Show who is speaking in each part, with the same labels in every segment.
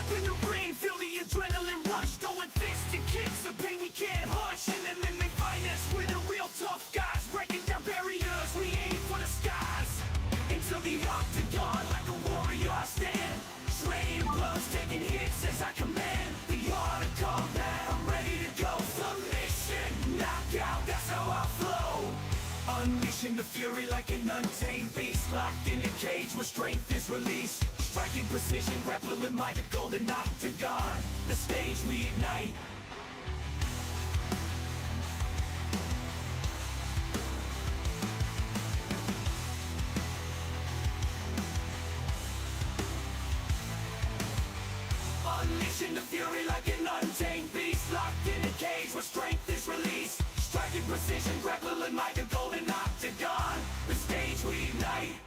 Speaker 1: Step in the ring, feel the adrenaline rush, throwing fists and kicks, the pain we can't hush. And then they find us, we're the real tough guys, breaking down barriers, we aim for the skies. Into the octagon, like a warrior I stand, trading blows, taking hits as I command. The art of combat, I'm ready to go. Submission, knockout, that's how I flow. Unleashing the fury like an untamed beast, locked in a cage where strength is released. Striking precision, grappling with my golden octagon. The stage we ignite. Unleashing the fury like an untamed beast, locked in a cage where strength is released. Striking precision, grappling like a golden octagon. The stage we ignite.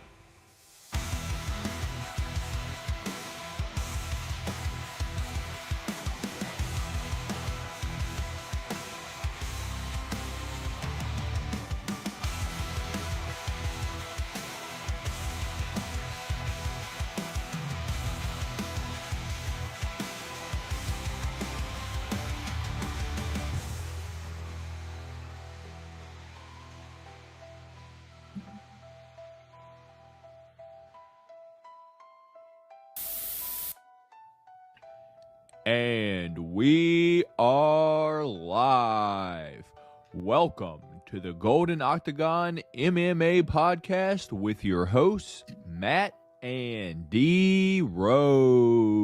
Speaker 2: And we are live. Welcome to the Golden Octagon MMA Podcast with your hosts, Matt and D Rose.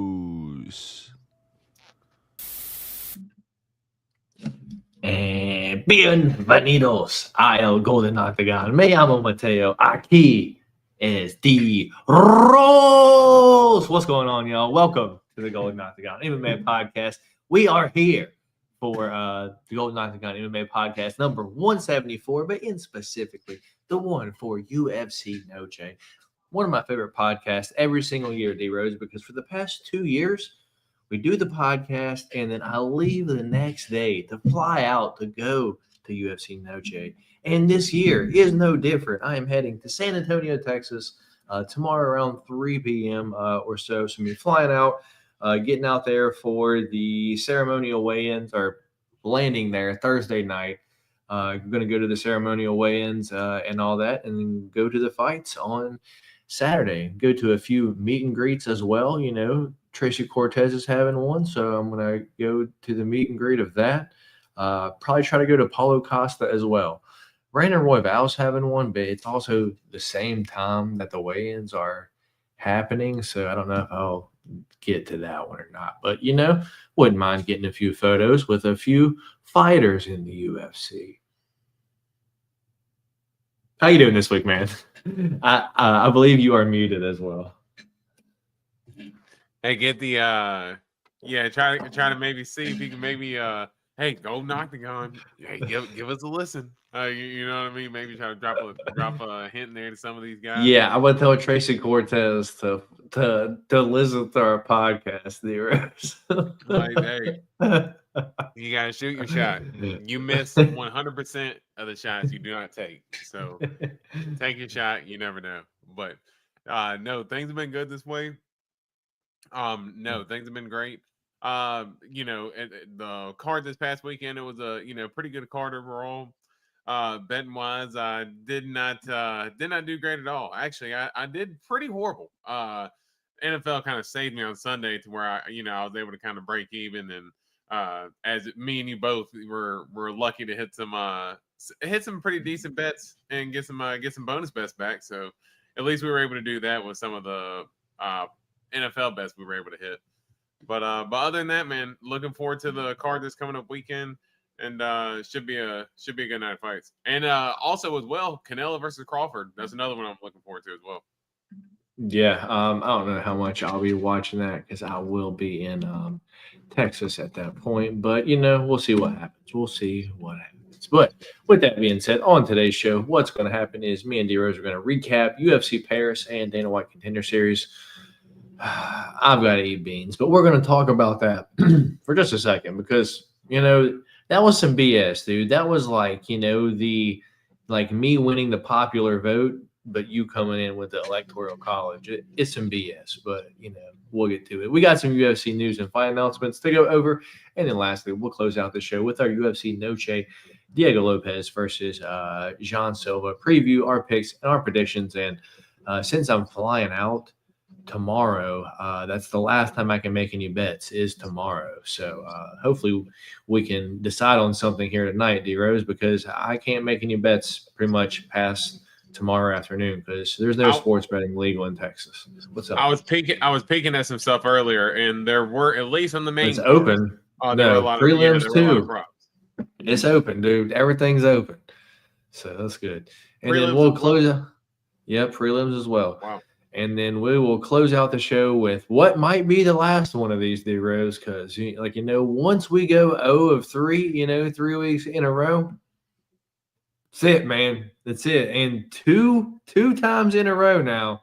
Speaker 3: And bienvenidos a el Golden Octagon. Me llamo Mateo. Aquí es D Rose. What's going on, y'all? Welcome to the Golden Octagon MMA Podcast. We are here for the Golden Octagon MMA Podcast number 174, but in specifically the one for UFC Noche. One of my favorite podcasts every single year, D Rose, because for the past 2 years, we do the podcast and then I leave the next day to fly out to go to UFC Noche. And this year is no different. I am heading to San Antonio, Texas tomorrow around 3 p.m. Or so. So I'm flying out. Getting out there for the ceremonial weigh-ins or landing there Thursday night. I'm going to go to the ceremonial weigh-ins and all that, and then go to the fights on Saturday. Go to a few meet and greets as well. You know, Tracy Cortez is having one, so I'm going to go to the meet and greet of that. Probably try to go to Paulo Costa as well. Brandon Royval's having one, but it's also the same time that the weigh-ins are happening, so I don't know if I'll get to that one or not, but you know, wouldn't mind getting a few photos with a few fighters in the UFC. How you doing this week, man? I believe you are muted as well.
Speaker 4: Hey, get the try to maybe see if you can maybe hey, Golden Octagon, hey, give us a listen. You know what I mean? Maybe try to drop a hint there to some of these guys.
Speaker 3: Yeah, I would tell Tracy Cortez to listen to our podcast,
Speaker 4: Like, hey, you gotta shoot your shot. You miss 100% of the shots you do not take. So take your shot. You never know. But no, things have been good this way. No, things have been great. You know, the card this past weekend, it was a pretty good card overall. Betting wise, I did not do great at all. Actually, I did pretty horrible. NFL kind of saved me on Sunday to where I was able to kind of break even, and as me and you both were lucky to hit some pretty decent bets and get some bonus bets back. So at least we were able to do that with some of the NFL bets we were able to hit. But other than that, man, looking forward to the card that's coming up weekend. And should be a good night of fights. And also as well, Canelo versus Crawford. That's another one I'm looking forward to as well.
Speaker 3: Yeah, I don't know how much I'll be watching that because I will be in Texas at that point. But, we'll see what happens. But with that being said, on today's show, what's going to happen is me and D Rose are going to recap UFC Paris and Dana White Contender Series. I've got to eat beans, but we're going to talk about that for just a second because, that was some BS, dude. That was like, me winning the popular vote but you coming in with the Electoral College, it's some BS. But we'll get to it. We got some UFC news and fight announcements to go over, and then lastly, we'll close out the show with our UFC Noche Diego Lopes versus Jean Silva preview, our picks and our predictions. And since I'm flying out tomorrow, that's the last time I can make any bets is tomorrow. So hopefully we can decide on something here tonight, D-Rose, because I can't make any bets pretty much past tomorrow afternoon because there's no sports betting legal in Texas. What's up?
Speaker 4: I was peeking at some stuff earlier, and there were, at least on the main,
Speaker 3: it's open.
Speaker 4: There were a lot
Speaker 3: prelims
Speaker 4: of,
Speaker 3: too.
Speaker 4: props.
Speaker 3: It's open, dude. Everything's open. So that's good. And prelims then we'll close out. Yep, prelims as well.
Speaker 4: Wow.
Speaker 3: And then we will close out the show with what might be the last one of these, D-Rose, because, once we go 0 of 3, 3 weeks in a row, that's it, man. That's it. And two times in a row now,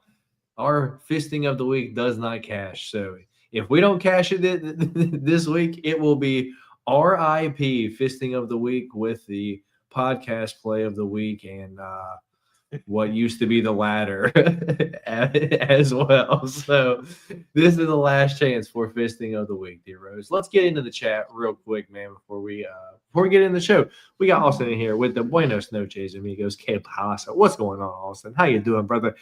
Speaker 3: our fisting of the week does not cash. So if we don't cash it this week, it will be RIP fisting of the week with the podcast play of the week and what used to be the ladder as well. So this is the last chance for fisting of the week, dear Rose. Let's get into the chat real quick, man, before we get in the show. We got Austin in here with the Buenos Noches Amigos. Que pasa? What's going on, Austin? How you doing, brother?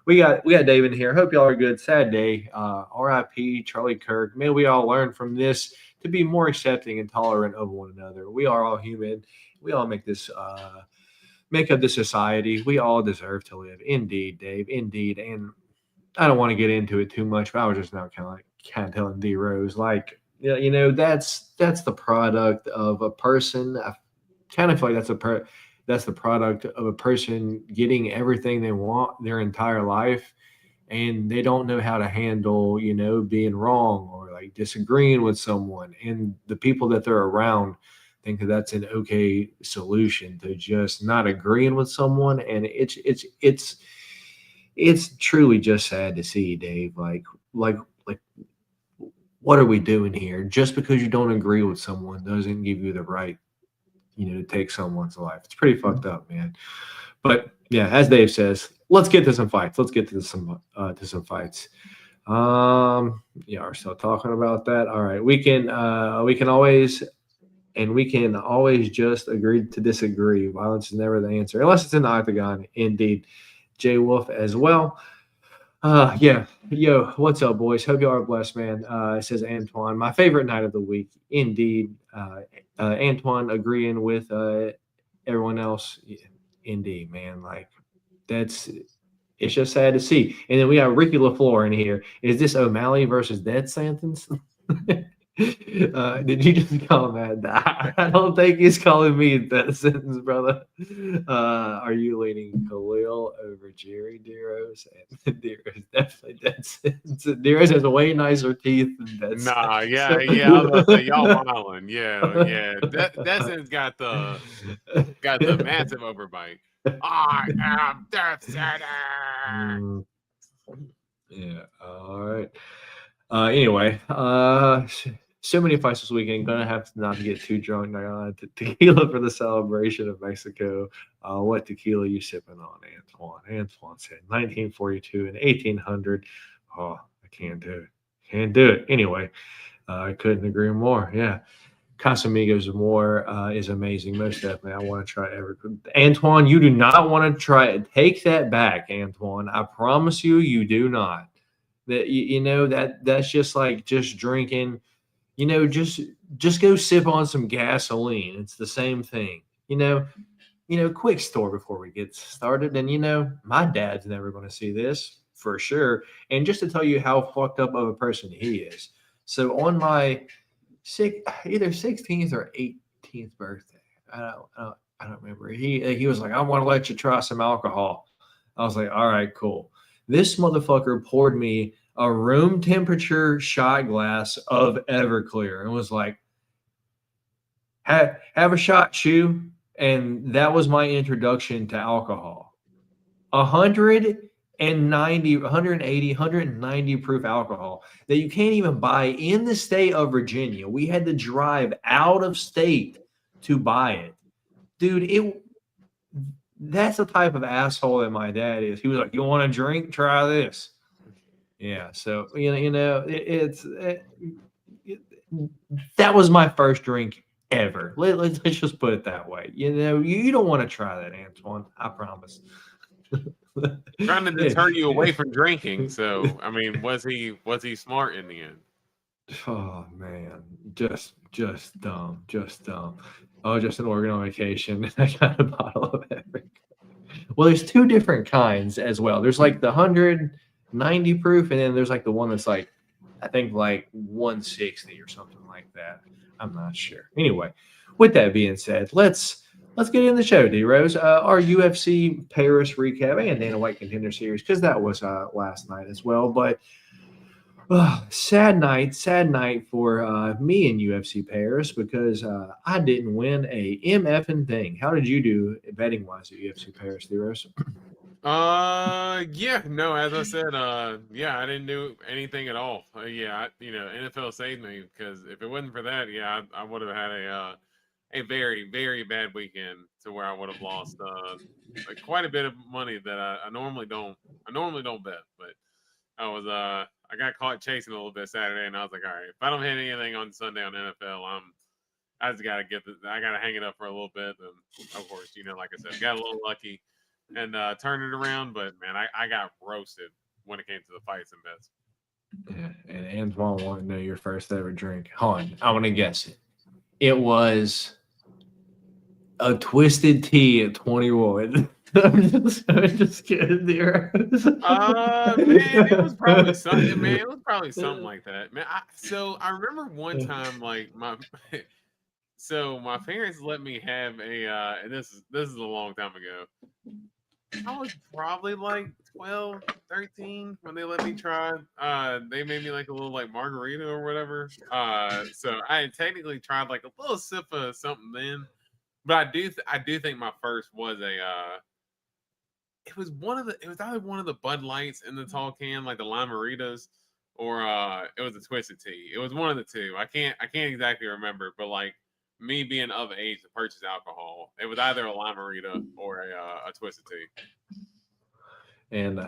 Speaker 3: We got Dave in here. Hope y'all are good. Sad day. RIP Charlie Kirk. May we all learn from this to be more accepting and tolerant of one another. We are all human. We all make up the society. We all deserve to live. Indeed, Dave. Indeed. And I don't want to get into it too much, but I was just now kind of telling D Rose, that's the product of a person. I kind of feel like that's the product of a person getting everything they want their entire life, and they don't know how to handle, being wrong or disagreeing with someone. And the people that they're around think that that's an okay solution to just not agreeing with someone. And it's truly just sad to see, Dave. Like what are we doing here? Just because you don't agree with someone doesn't give you the right, to take someone's life. It's pretty fucked up, man. But yeah, as Dave says, let's get to some fights. Let's get to some fights. We're still talking about that. All right, we can always just agree to disagree. Violence is never the answer, unless it's in the octagon. Indeed. Jay Wolf as well. Yo, what's up, boys? Hope you are blessed, man. It says Antoine, my favorite night of the week. Indeed. Antoine agreeing with everyone else. Indeed, man. It's just sad to see. And then we got Ricky LaFleur in here. Is this O'Malley versus death sentence? Did you just call him that? I don't think he's calling me that sentence, brother. Are you leaning Khalil over Jerry Deros? And Deros definitely dead sentence. Deros has way nicer teeth than that.
Speaker 4: Nah, yeah. I was about to say, y'all wildin'. Yeah. That sentence got the massive overbite. I am death sentence.
Speaker 3: Yeah. All right. Anyway, so many fights this weekend. Gonna have to not get too drunk. Tequila for the celebration of Mexico. What tequila you sipping on, Antoine? Antoine said 1942 and 1800. Oh, I can't do it. Can't do it. Anyway, I couldn't agree more. Yeah. Casamigos more is amazing. Most definitely. I want to try everything. Antoine, you do not want to try it. Take that back, Antoine. I promise you do not. That that's just like just drinking, just go sip on some gasoline. It's the same thing. Quick story before we get started. And my dad's never going to see this for sure. And just to tell you how fucked up of a person he is. So on my either 16th or 18th birthday, I don't remember. He was like, I want to let you try some alcohol. I was like, all right, cool. This motherfucker poured me a room temperature shot glass of Everclear and was like, have a shot, Chew. And that was my introduction to alcohol. 180, 190 proof alcohol that you can't even buy in the state of Virginia. We had to drive out of state to buy it. Dude, that's the type of asshole that my dad is. He was like, "You want a drink? Try this." Yeah. So that was my first drink ever. Let's just put it that way. You don't want to try that, Antoine. I promise.
Speaker 4: Trying to deter you away from drinking. So, I mean, was he smart in the end?
Speaker 3: Oh man, just dumb, just dumb. Oh, just an organ on vacation. I got a bottle of everything. Well, there's two different kinds as well. There's like the 190 proof, and then there's like the one that's like, I think like 160 or something like that. I'm not sure. Anyway, with that being said, let's get in the show, D-Rose. Our UFC Paris recap and Dana White Contender Series, because that was last night as well. But sad night for me in UFC Paris, because I didn't win a MFing thing. How did you do betting wise at UFC Paris, D-Rose?
Speaker 4: Yeah, no, as I said, yeah, I didn't do anything at all. NFL saved me, because if it wasn't for that, yeah, I would have had a very, very bad weekend, to where I would have lost like quite a bit of money that I normally don't bet. But I got caught chasing a little bit Saturday, and I was like, all right, if I don't hit anything on Sunday on NFL, I just gotta I gotta hang it up for a little bit. And of course, like I said, got a little lucky and turned it around. But man, I got roasted when it came to the fights and bets.
Speaker 3: Yeah, and Antoine wanted to know your first ever drink. Hold on, I want to guess it. It was a twisted tea at 21. I'm just kidding there.
Speaker 4: Man, it was probably something. Man, it was probably something like that. Man, I remember one time, like my parents let me have and this is a long time ago. I was probably like 12, 13 when they let me try. They made me like a little like margarita or whatever. So I had technically tried like a little sip of something then, but I do think my first was it was either one of the Bud Lights in the tall can, like the Limeritas, or it was a Twisted Tea. It was one of the two. I can't exactly remember, but like me being of age to purchase alcohol, it was either a Limerita or a Twisted Tea.
Speaker 3: And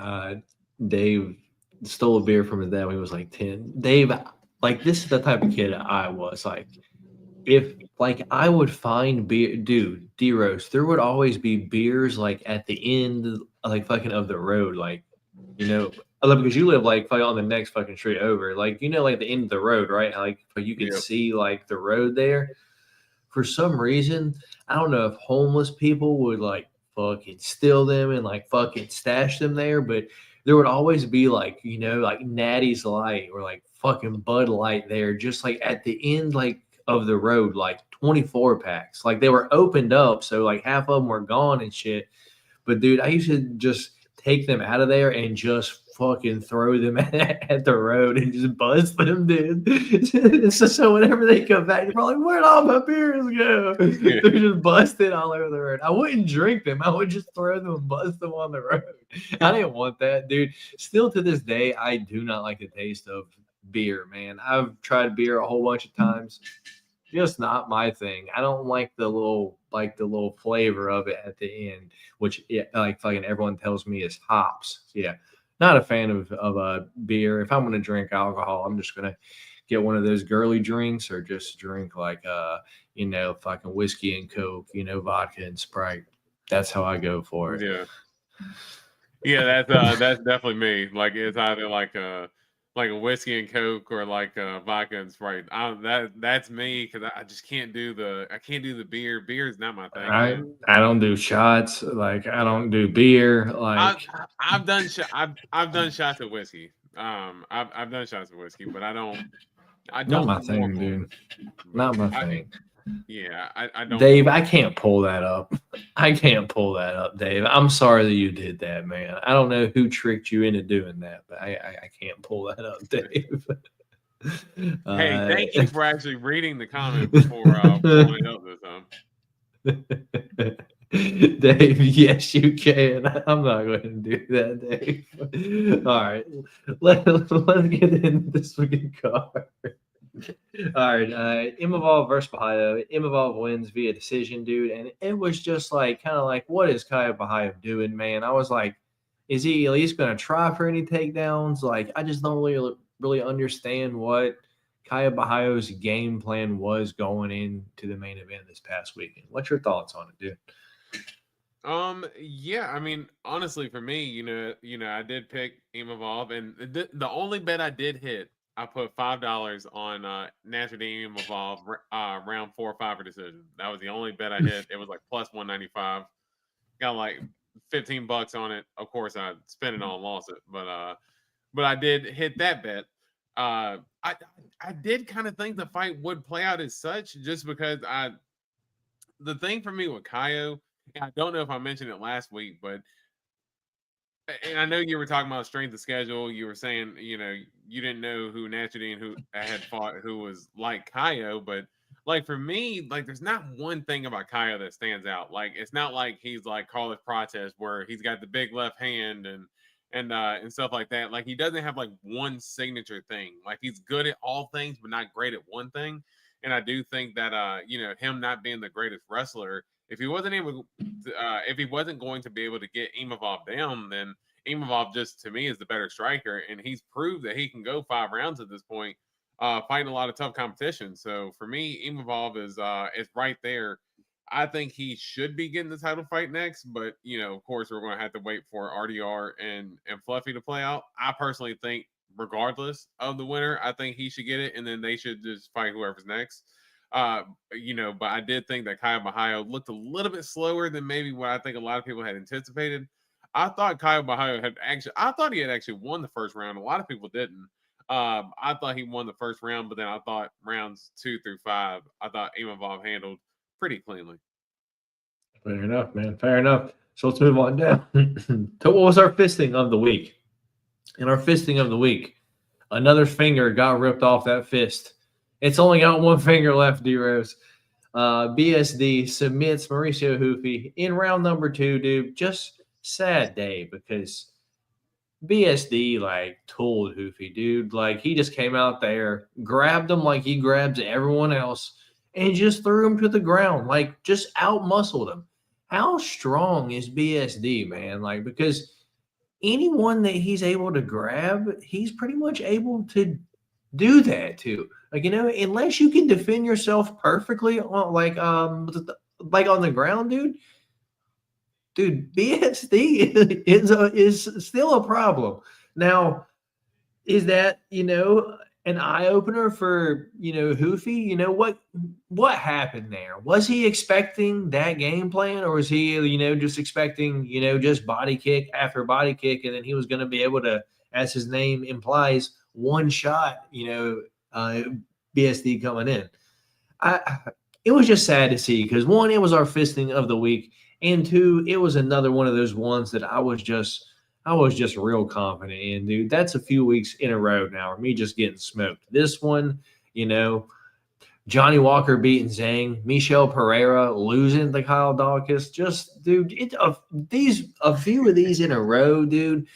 Speaker 3: Dave stole a beer from his dad when he was like 10. Dave, like, this is the type of kid I was. Like, if like I would find beer, dude, D-Rose, there would always be beers like at the end, like fucking of the road, like, because you live like on the next fucking street over, like, like the end of the road, right? Like, you can see like the road there. For some reason, I don't know if homeless people would like fucking steal them and like fucking stash them there, but there would always be like, like Natty's Light or like fucking Bud Light there, just like at the end, like of the road, like 24 packs. Like they were opened up, so like half of them were gone and shit. But dude, I used to just take them out of there and just fucking throw them at the road and just bust them, dude. so whenever they come back, they're probably like, where'd all my beers go? Yeah. They're just busted all over the road. I wouldn't drink them. I would just throw them and bust them on the road. I didn't want that, dude. Still to this day, I do not like the taste of beer, man. I've tried beer a whole bunch of times. Just not my thing. I don't like the little flavor of it at the end, which like fucking everyone tells me is hops. Yeah. Not a fan of beer. If I'm going to drink alcohol, I'm just going to get one of those girly drinks, or just drink like, fucking whiskey and Coke, vodka and Sprite. That's how I go for it.
Speaker 4: Yeah. Yeah, that's definitely me. Like, it's either like a whiskey and Coke or like vodka and Sprite. That's me, because I just can't do the beer. Beer is not my thing.
Speaker 3: I don't do shots. Like, I don't do beer. Like,
Speaker 4: I've done shots of whiskey. I've done shots of whiskey, but I don't.
Speaker 3: Not my thing, dude. Not my thing.
Speaker 4: Yeah, I don't.
Speaker 3: Dave, I can't pull that up. Dave. I'm sorry that you did that, man. I don't know who tricked you into doing that, but I can't pull that up, Dave.
Speaker 4: Hey, thank you for actually reading the comment before pulling it up this time.
Speaker 3: Dave, yes, you can. I'm not going to do that, Dave. All right, let's get into this fucking card. All right, Imavov versus Bahayo. Imavov wins via decision, dude, and it was just like kind of like, what is Kaya Bahayo doing, man? I was like, is he at least going to try for any takedowns? Like, I just don't really understand what Kaya Bahayo's game plan was going into the main event this past weekend. What's your thoughts on it, dude?
Speaker 4: Yeah, I mean, honestly, for me, I did pick Imavov, and the only bet I did hit, I put $5 on Nasruddin Imavov round 4 or 5 for decision. That was the only bet I hit. It was like plus 195. Got like $15 on it. Of course, I spent it all and lost it, but I did hit that bet. I did kind of think the fight would play out as such, just because the thing for me with Kaio, and I don't know if I mentioned it last week, and I know you were talking about strength of schedule. You were saying, you didn't know who Nasruddin who had fought who was like Kaio, but like for me, like there's not one thing about Kaio that stands out. Like it's not like he's like Carlos Prates where he's got the big left hand and stuff like that. Like he doesn't have like one signature thing. Like he's good at all things, but not great at one thing. And I do think that him not being the greatest wrestler, if he wasn't if he wasn't going to be able to get Imavov down, then Imavov just to me is the better striker, and he's proved that he can go 5 rounds at this point, fighting a lot of tough competition. So for me, Imavov is right there. I think he should be getting the title fight next, but of course, we're going to have to wait for RDR and Fluffy to play out. I personally think, regardless of the winner, I think he should get it, and then they should just fight whoever's next. But I did think that Kaya Bahayo looked a little bit slower than maybe what I think a lot of people had anticipated. I thought Kaya Bahayo I thought he had actually won the first round. A lot of people didn't. I thought he won the first round, but then I thought rounds 2 through 5, I thought Imavov handled pretty cleanly.
Speaker 3: Fair enough, man. Fair enough. So let's move on down to what was our fisting of the week. In our fisting of the week, another finger got ripped off that fist. It's only got one finger left, D-Rose. BSD submits Mauricio Hoofy in round number 2, dude. Just sad day because BSD, like, tooled Hoofy, dude. Like, he just came out there, grabbed him like he grabs everyone else, and just threw him to the ground. Like, just out-muscled him. How strong is BSD, man? Like, because anyone that he's able to grab, he's pretty much able to do that too. Like, unless you can defend yourself perfectly on like on the ground, dude, BSD is still a problem. Now, is that an eye opener for Hoofy? What happened there? Was he expecting that game plan, or was he just expecting just body kick after body kick, and then he was going to be able to, as his name implies, one shot BSD coming in? It was just sad to see because, one, it was our fisting of the week, and two, it was another one of those ones that I was just real confident in, dude. That's a few weeks in a row now of me just getting smoked. This one, Johnny Walker beating Zhang, Michel Pereira losing to Kyle Dawkins. Just, dude, a few of these in a row, dude,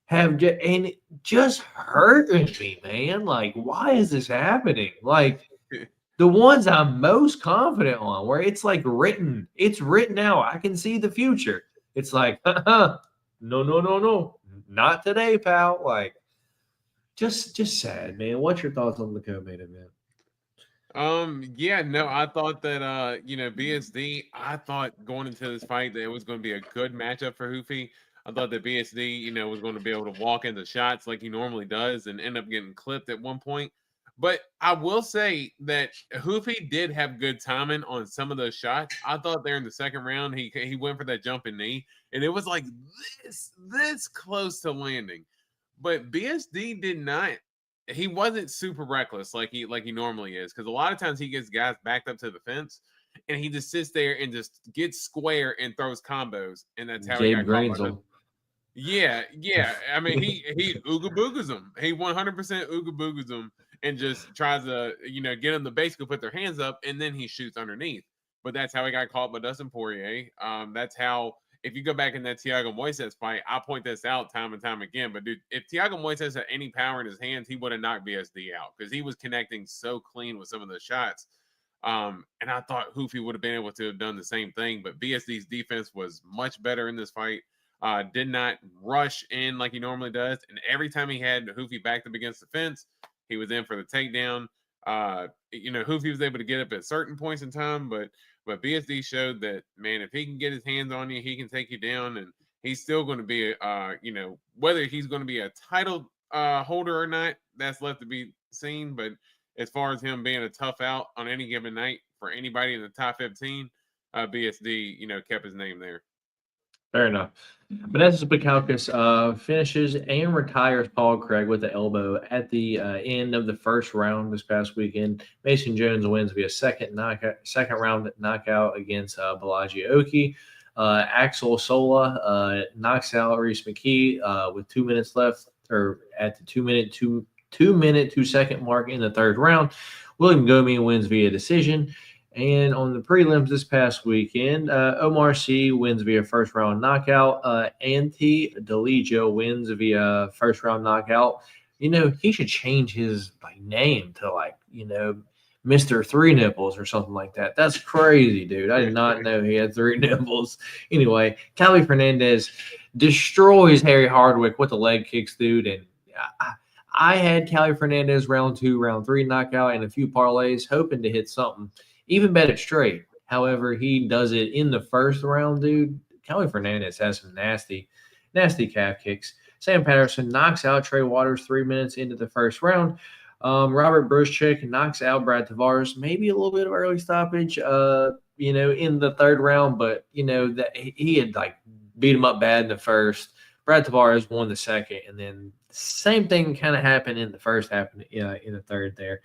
Speaker 3: and it just hurting me, man. Like, why is this happening? Like, the ones I'm most confident on, where it's like written out. I can see the future. It's like, no, not today, pal. Like, just sad, man. What's your thoughts on the co-main event?
Speaker 4: Yeah, no, I thought that BSD, I thought going into this fight that it was going to be a good matchup for Hoofy. I thought that BSD, was going to be able to walk into shots like he normally does and end up getting clipped at one point. But I will say that Hoofy did have good timing on some of those shots. I thought there in the second round, he went for that jumping knee, and it was like this close to landing. But BSD did not. He wasn't super reckless like he normally is, because a lot of times he gets guys backed up to the fence, and he just sits there and just gets square and throws combos, and that's how he got caught. Yeah. I mean, he ooga boogas them. He 100% ooga boogas them and just tries to get them to basically put their hands up, and then he shoots underneath. But that's how he got caught by Dustin Poirier. That's how if you go back in that Thiago Moises fight, I point this out time and time again. But dude, if Thiago Moises had any power in his hands, he would have knocked BSD out because he was connecting so clean with some of those shots. And I thought Hoofy would have been able to have done the same thing, but BSD's defense was much better in this fight. Did not rush in like he normally does, and every time he had Hoofy backed up against the fence, he was in for the takedown. Hoofy was able to get up at certain points in time, but BSD showed that, man, if he can get his hands on you, he can take you down, and he's still going to be, whether he's going to be a title holder or not, that's left to be seen. But as far as him being a tough out on any given night for anybody in the top 15, BSD, kept his name there.
Speaker 3: Fair enough. Menezes Bukauskas finishes and retires Paul Craig with the elbow at the end of the first round this past weekend. Mason Jones wins via second round knockout against Balaji Oki. Axel Sola knocks out Reese McKee with 2 minutes left, or at the 2 minute 2 second mark in the third round. William Gomi wins via decision. And on the prelims this past weekend, Omar Sy wins via first round knockout. Ante Deligio wins via first round knockout. He should change his name to Mr. Three Nipples or something like that. That's crazy, dude. I did not know he had three nipples. Anyway, Calvi Fernandez destroys Harry Hardwick with the leg kicks, dude. And I had Calvi Fernandez round 2, round 3 knockout and a few parlays, hoping to hit something. Even bet it straight. However, he does it in the first round, dude. Calvi Fernandez has some nasty calf kicks. Sam Patterson knocks out Trey Waters 3 minutes into the first round. Robert Bruschik knocks out Brad Tavares. Maybe a little bit of early stoppage, in the third round, but that he had beat him up bad in the first. Brad Tavares won the second, and then same thing kind of happened in the first half, in the third there.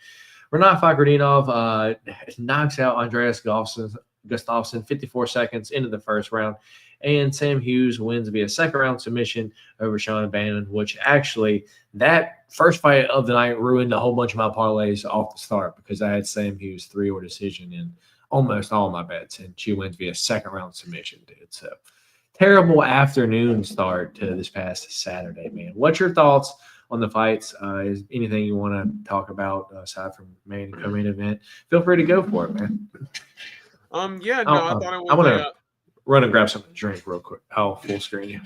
Speaker 3: Renat Fakhretdinov knocks out Andreas Gustafsson 54 seconds into the first round. And Sam Hughes wins via second round submission over Sean Bannon, which actually that first fight of the night ruined a whole bunch of my parlays off the start because I had Sam Hughes 3-or decision in almost all my bets, and she wins via second round submission, dude. So terrible afternoon start to this past Saturday, man. What's your thoughts on the fights? Is anything you want to talk about aside from main and co-main event? Feel free to go for it, man.
Speaker 4: I thought it was.
Speaker 3: I want to run and grab something to drink real quick. I'll full screen you.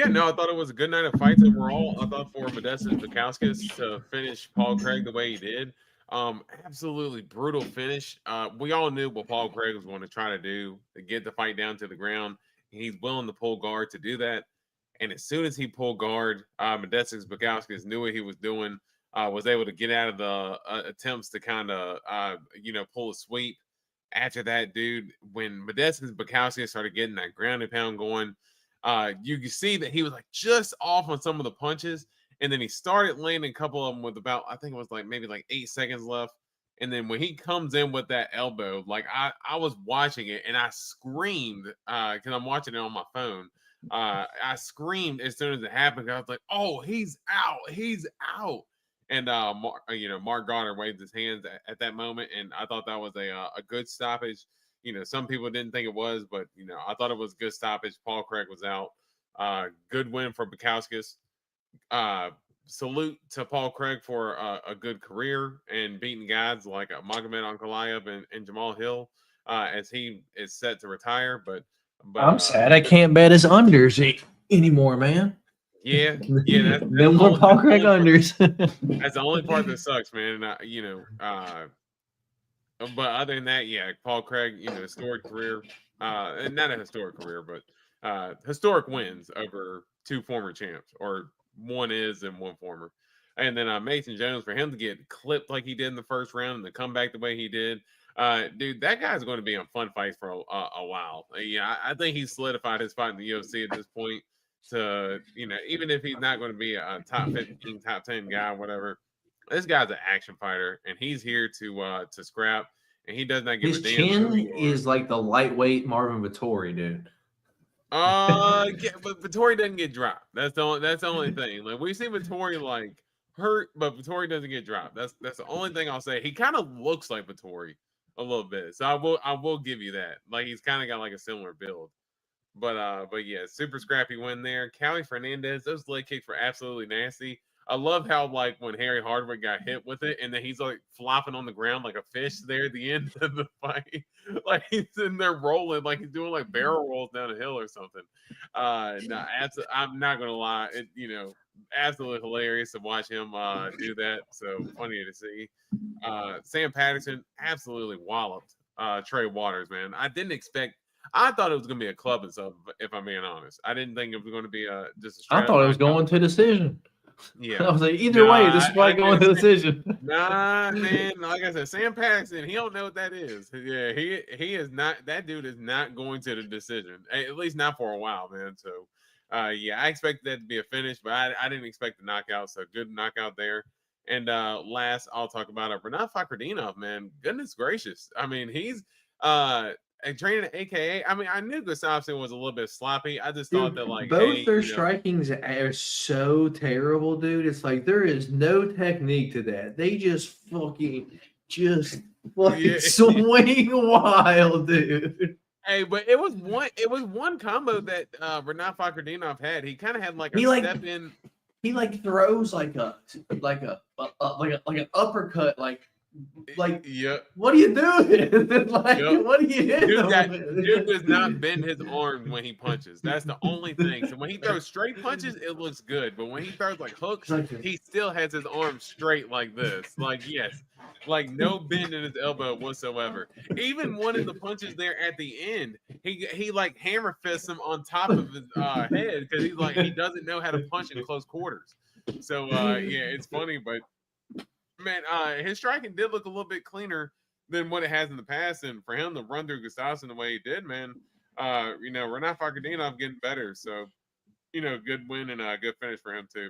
Speaker 4: I thought it was a good night of fights overall. I thought for Menezes Bukauskas to finish Paul Craig the way he did, absolutely brutal finish. We all knew what Paul Craig was going to try to do to get the fight down to the ground. He's willing to pull guard to do that. And as soon as he pulled guard, Menezes Bukauskas knew what he was doing, was able to get out of the attempts to kind of, pull a sweep. After that, dude, when Menezes Bukauskas started getting that ground and pound going, you could see that he was just off on some of the punches. And then he started landing a couple of them with about, I think it was maybe 8 seconds left. And then when he comes in with that elbow, I was watching it and I screamed because I'm watching it on my phone. I screamed as soon as it happened. I was like, "Oh, he's out!" And Mark Goddard waved his hands at that moment, and I thought that was a good stoppage. Some people didn't think it was, but I thought it was a good stoppage. Paul Craig was out. Good win for Bukauskas. Salute to Paul Craig for a good career and beating guys like Magomed Ankalaev and Jamal Hill as he is set to retire. But
Speaker 3: I'm sad I can't bet his unders anymore, man.
Speaker 4: Yeah.
Speaker 3: That's more Paul Craig unders.
Speaker 4: That's the only part that sucks, man. But other than that, Paul Craig, historic career. Not a historic career, but historic wins over 2 former champs, or one is and one former. And then Mason Jones, for him to get clipped like he did in the first round and to come back the way he did. Dude, that guy's going to be on fun fights for a while. I think he's solidified his spot in the UFC at this point. To even if he's not going to be a top 15, top 10 guy, whatever, this guy's an action fighter, and he's here to scrap. And he does not give a damn.
Speaker 3: His chin is like the lightweight Marvin Vettori, dude.
Speaker 4: But Vettori doesn't get dropped. That's the only thing. We see Vettori hurt, but Vettori doesn't get dropped. That's the only thing I'll say. He kind of looks like Vettori a little bit, so I will give you that. He's kind of got a similar build. But yeah, super scrappy win there. Callie Fernandez, those leg kicks were absolutely nasty. I love how like when Harry Hardwick got hit with it, and then he's like flopping on the ground like a fish there at the end of the fight, like he's in there rolling, like he's doing like barrel rolls down a hill or something. No, I'm not gonna lie, absolutely hilarious to watch him do that. So funny to see. Sam Patterson absolutely walloped Trey Waters, man. I thought it was going to be a club and stuff, if I'm being honest. I didn't think it was going to be just a straight
Speaker 3: I thought it was
Speaker 4: knockout.
Speaker 3: going to decision.
Speaker 4: Yeah.
Speaker 3: I was like, either way, this is probably going to decision.
Speaker 4: Nah, man. Like I said, Sam Patterson, he don't know what that is. Yeah, he is not. That dude is not going to the decision, at least not for a while, man. So, yeah, I expected that to be a finish, but I didn't expect the knockout. So good knockout there. And last, I'll talk about Renat Fakhretdinov, man. Goodness gracious. I mean, he's training at AKA. I mean, I knew Gustafsson was a little bit sloppy. I just thought that like
Speaker 3: both their strikings are so terrible, dude. It's like there is no technique to that. They just fucking swing wild, dude.
Speaker 4: Hey, but it was one combo that Renat Fakhretdinov had. He kind of had like step in.
Speaker 3: He like throws like an uppercut, like
Speaker 4: yep.
Speaker 3: What are you doing? Like,
Speaker 4: yep.
Speaker 3: What are you
Speaker 4: doing? Dude does not bend his arm when he punches. That's the only thing. So when he throws straight punches, it looks good. But when he throws like hooks, he still has his arm straight like this. Like, yes. Like no bend in his elbow whatsoever. Even one of the punches there at the end, he like hammer fists him on top of his head because he's like he doesn't know how to punch in close quarters. So yeah, it's funny, but man, his striking did look a little bit cleaner than what it has in the past, and for him to run through Gustafsson the way he did, man, Renat Fakhretdinov getting better. So, good win and a good finish for him too.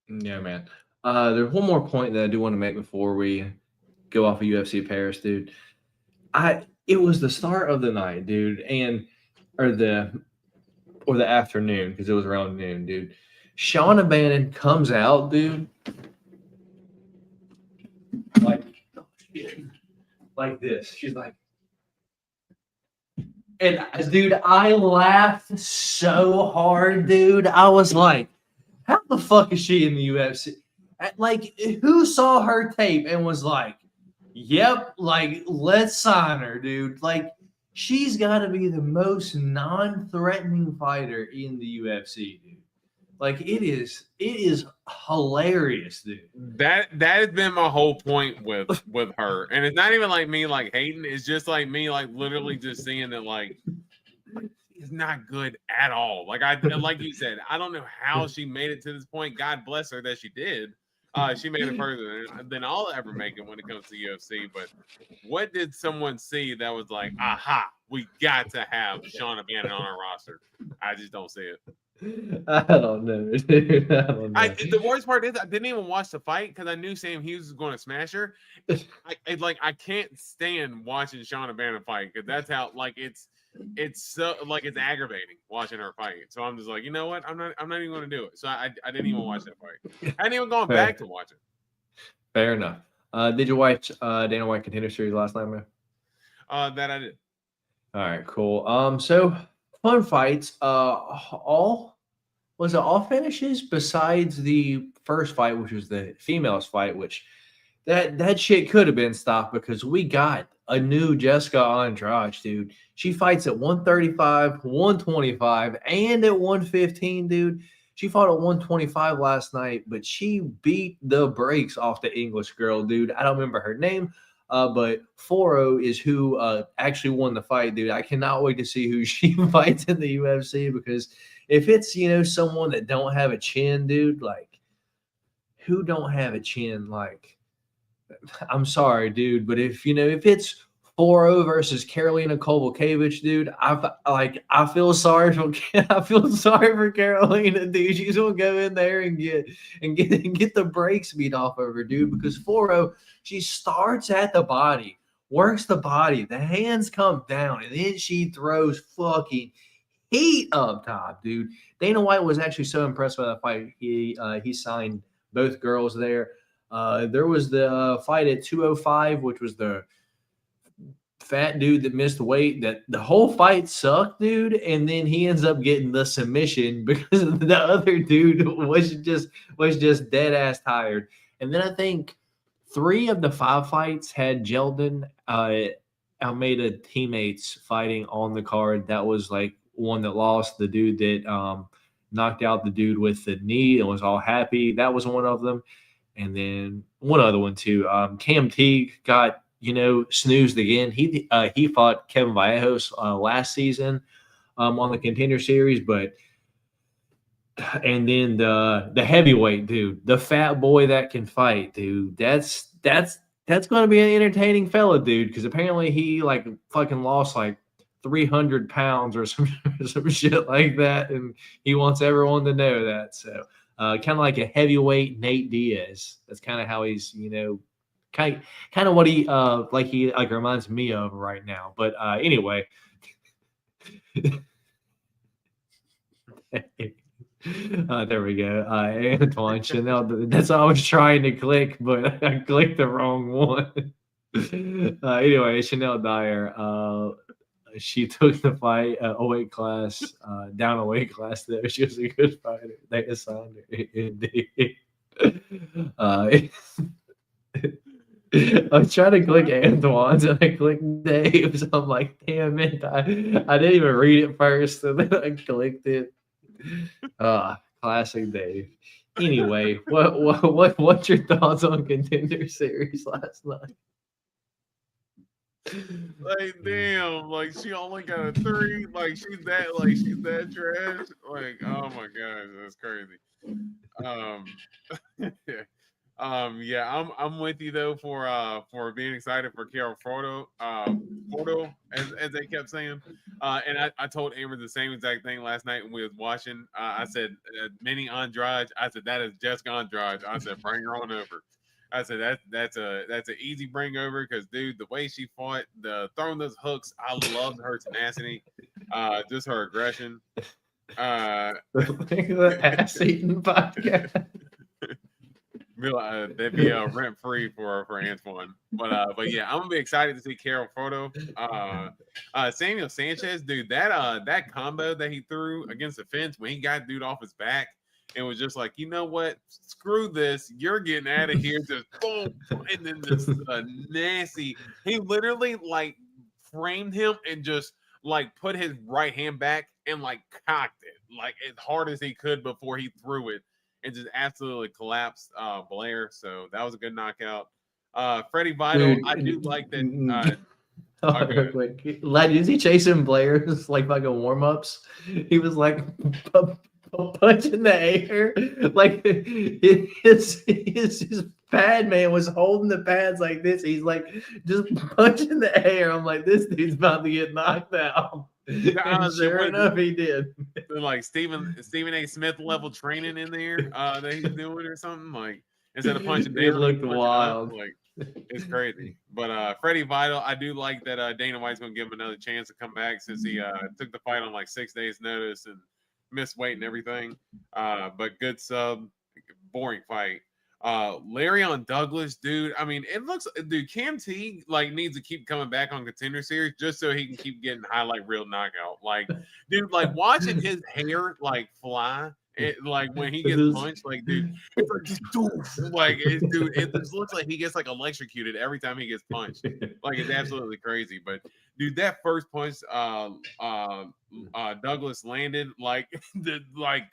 Speaker 3: Yeah, man. There's one more point that I do want to make before we go off of UFC Paris, dude. It was the start of the night, dude, or the afternoon because it was around noon, dude. Shauna Bannon comes out, dude. Like this. She's like, and dude, I laughed so hard, dude. I was like, how the fuck is she in the UFC? Like, who saw her tape and was like, yep, like, let's sign her, dude. Like, she's got to be the most non-threatening fighter in the UFC, dude. Like, it is hilarious, dude.
Speaker 4: That has been my whole point with her. And it's not even like me like hating, it's just like me like literally just seeing that like it's not good at all. Like like you said, I don't know how she made it to this point. God bless her that she did. She made it further than I'll ever make it when it comes to UFC. But what did someone see that was like, aha, we got to have Shauna Bannon on our roster? I just don't see it.
Speaker 3: I don't know, dude. I don't know.
Speaker 4: The worst part is I didn't even watch the fight because I knew Sam Hughes was going to smash her. I can't stand watching Shauna Bannon fight because that's how like it's so like it's aggravating watching her fight. So I'm just like, you know what? I'm not even going to do it. So I didn't even watch that fight. I hadn't even gone back to watch it.
Speaker 3: Fair enough. Did you watch Dana White Contender Series last night, man?
Speaker 4: That I did.
Speaker 3: All right, cool. So fun fights. All finishes besides the first fight, which was the females fight, which that shit could have been stopped because we got a new Jessica Andrade, dude. She fights at 135, 125, and at 115, dude. She fought at 125 last night, but she beat the brakes off the English girl, dude. I don't remember her name, but 4-0 is who actually won the fight, dude. I cannot wait to see who she fights in the UFC because if it's, someone that don't have a chin, dude, like, who don't have a chin, like, I'm sorry, dude, but if it's 4-0 versus Karolina Kowalkiewicz, dude, I feel sorry for Carolina, dude. She's gonna go in there and get the brakes beat off of her, dude, because 4-0, she starts at the body, works the body, the hands come down, and then she throws fucking heat up top, dude. Dana White was actually so impressed by that fight. He signed both girls there. There was the fight at 205, which was the fat dude that missed weight. That the whole fight sucked, dude. And then he ends up getting the submission because the other dude was just dead ass tired. And then I think 3 of the 5 fights had Jeldon Almeida teammates fighting on the card. That was like one that lost, the dude that knocked out the dude with the knee and was all happy. That was one of them. And then one other one too. Cam Teague got, snoozed again. He fought Kevin Vallejos last season on the Contender Series, and then the heavyweight dude, the fat boy that can fight, dude. That's going to be an entertaining fella, dude, because apparently he like fucking lost like 300 pounds or some shit like that, and he wants everyone to know that. So kind of like a heavyweight Nate Diaz. That's kind of how he's, kind of what he reminds me of right now. But anyway. There we go. Antoine Chanel. That's what I was trying to click, but I clicked the wrong one. Anyway, Chanel Dyer. She took the fight a weight class, down a weight class there. She was a good fighter. They assigned her indeed. I was trying to click Antoine's and I clicked Dave's. I'm like, damn it. I didn't even read it first, and then I clicked it. Classic Dave. Anyway, what's your thoughts on Contender Series last night?
Speaker 4: Like, damn, like she only got a 3. Like she's that trash. Like, oh my gosh, that's crazy. Yeah, I'm with you though for being excited for Carol Fordo, as they kept saying. And I told Amber the same exact thing last night when we was watching. I said, Mini Andrade. I said, that is Jessica Andrade. I said, bring her on over. I said that's an easy bring over because, dude, the way she fought, throwing those hooks, I loved her tenacity, just her aggression.
Speaker 3: The ass eating podcast.
Speaker 4: That'd be rent free for Antoine. But yeah, I'm gonna be excited to see Carol Fordo. Samuel Sanchez, dude, that combo that he threw against the fence when he got dude off his back. It was just like, you know what? Screw this. You're getting out of here. Just boom. And then this nasty. He literally like framed him and just like put his right hand back and like cocked it like as hard as he could before he threw it and just absolutely collapsed Blair. So that was a good knockout. Freddie Vital, I do like that.
Speaker 3: Lad, is he chasing Blair's like fucking warm-ups? He was like punching the air, like his pad man was holding the pads like this. He's like just punching the air. I'm like, this dude's about to get knocked out. And sure enough, he did.
Speaker 4: Like Stephen A. Smith level training in there that he's doing or something. Like instead of punching down,
Speaker 3: it looked wild.
Speaker 4: Up, like it's crazy. But Freddie Vital, I do like that Dana White's gonna give him another chance to come back since he took the fight on like 6 days notice and missed weight and everything. But good sub, boring fight. Larion Douglas, dude. I mean, it looks, dude, Cam T like needs to keep coming back on Contender Series just so he can keep getting highlight reel knockout. Like, dude, like watching his hair like fly. Like when he gets punched, like dude, it's like just dude, it just looks like he gets like electrocuted every time he gets punched. Like it's absolutely crazy. But dude, that first punch Douglas landed like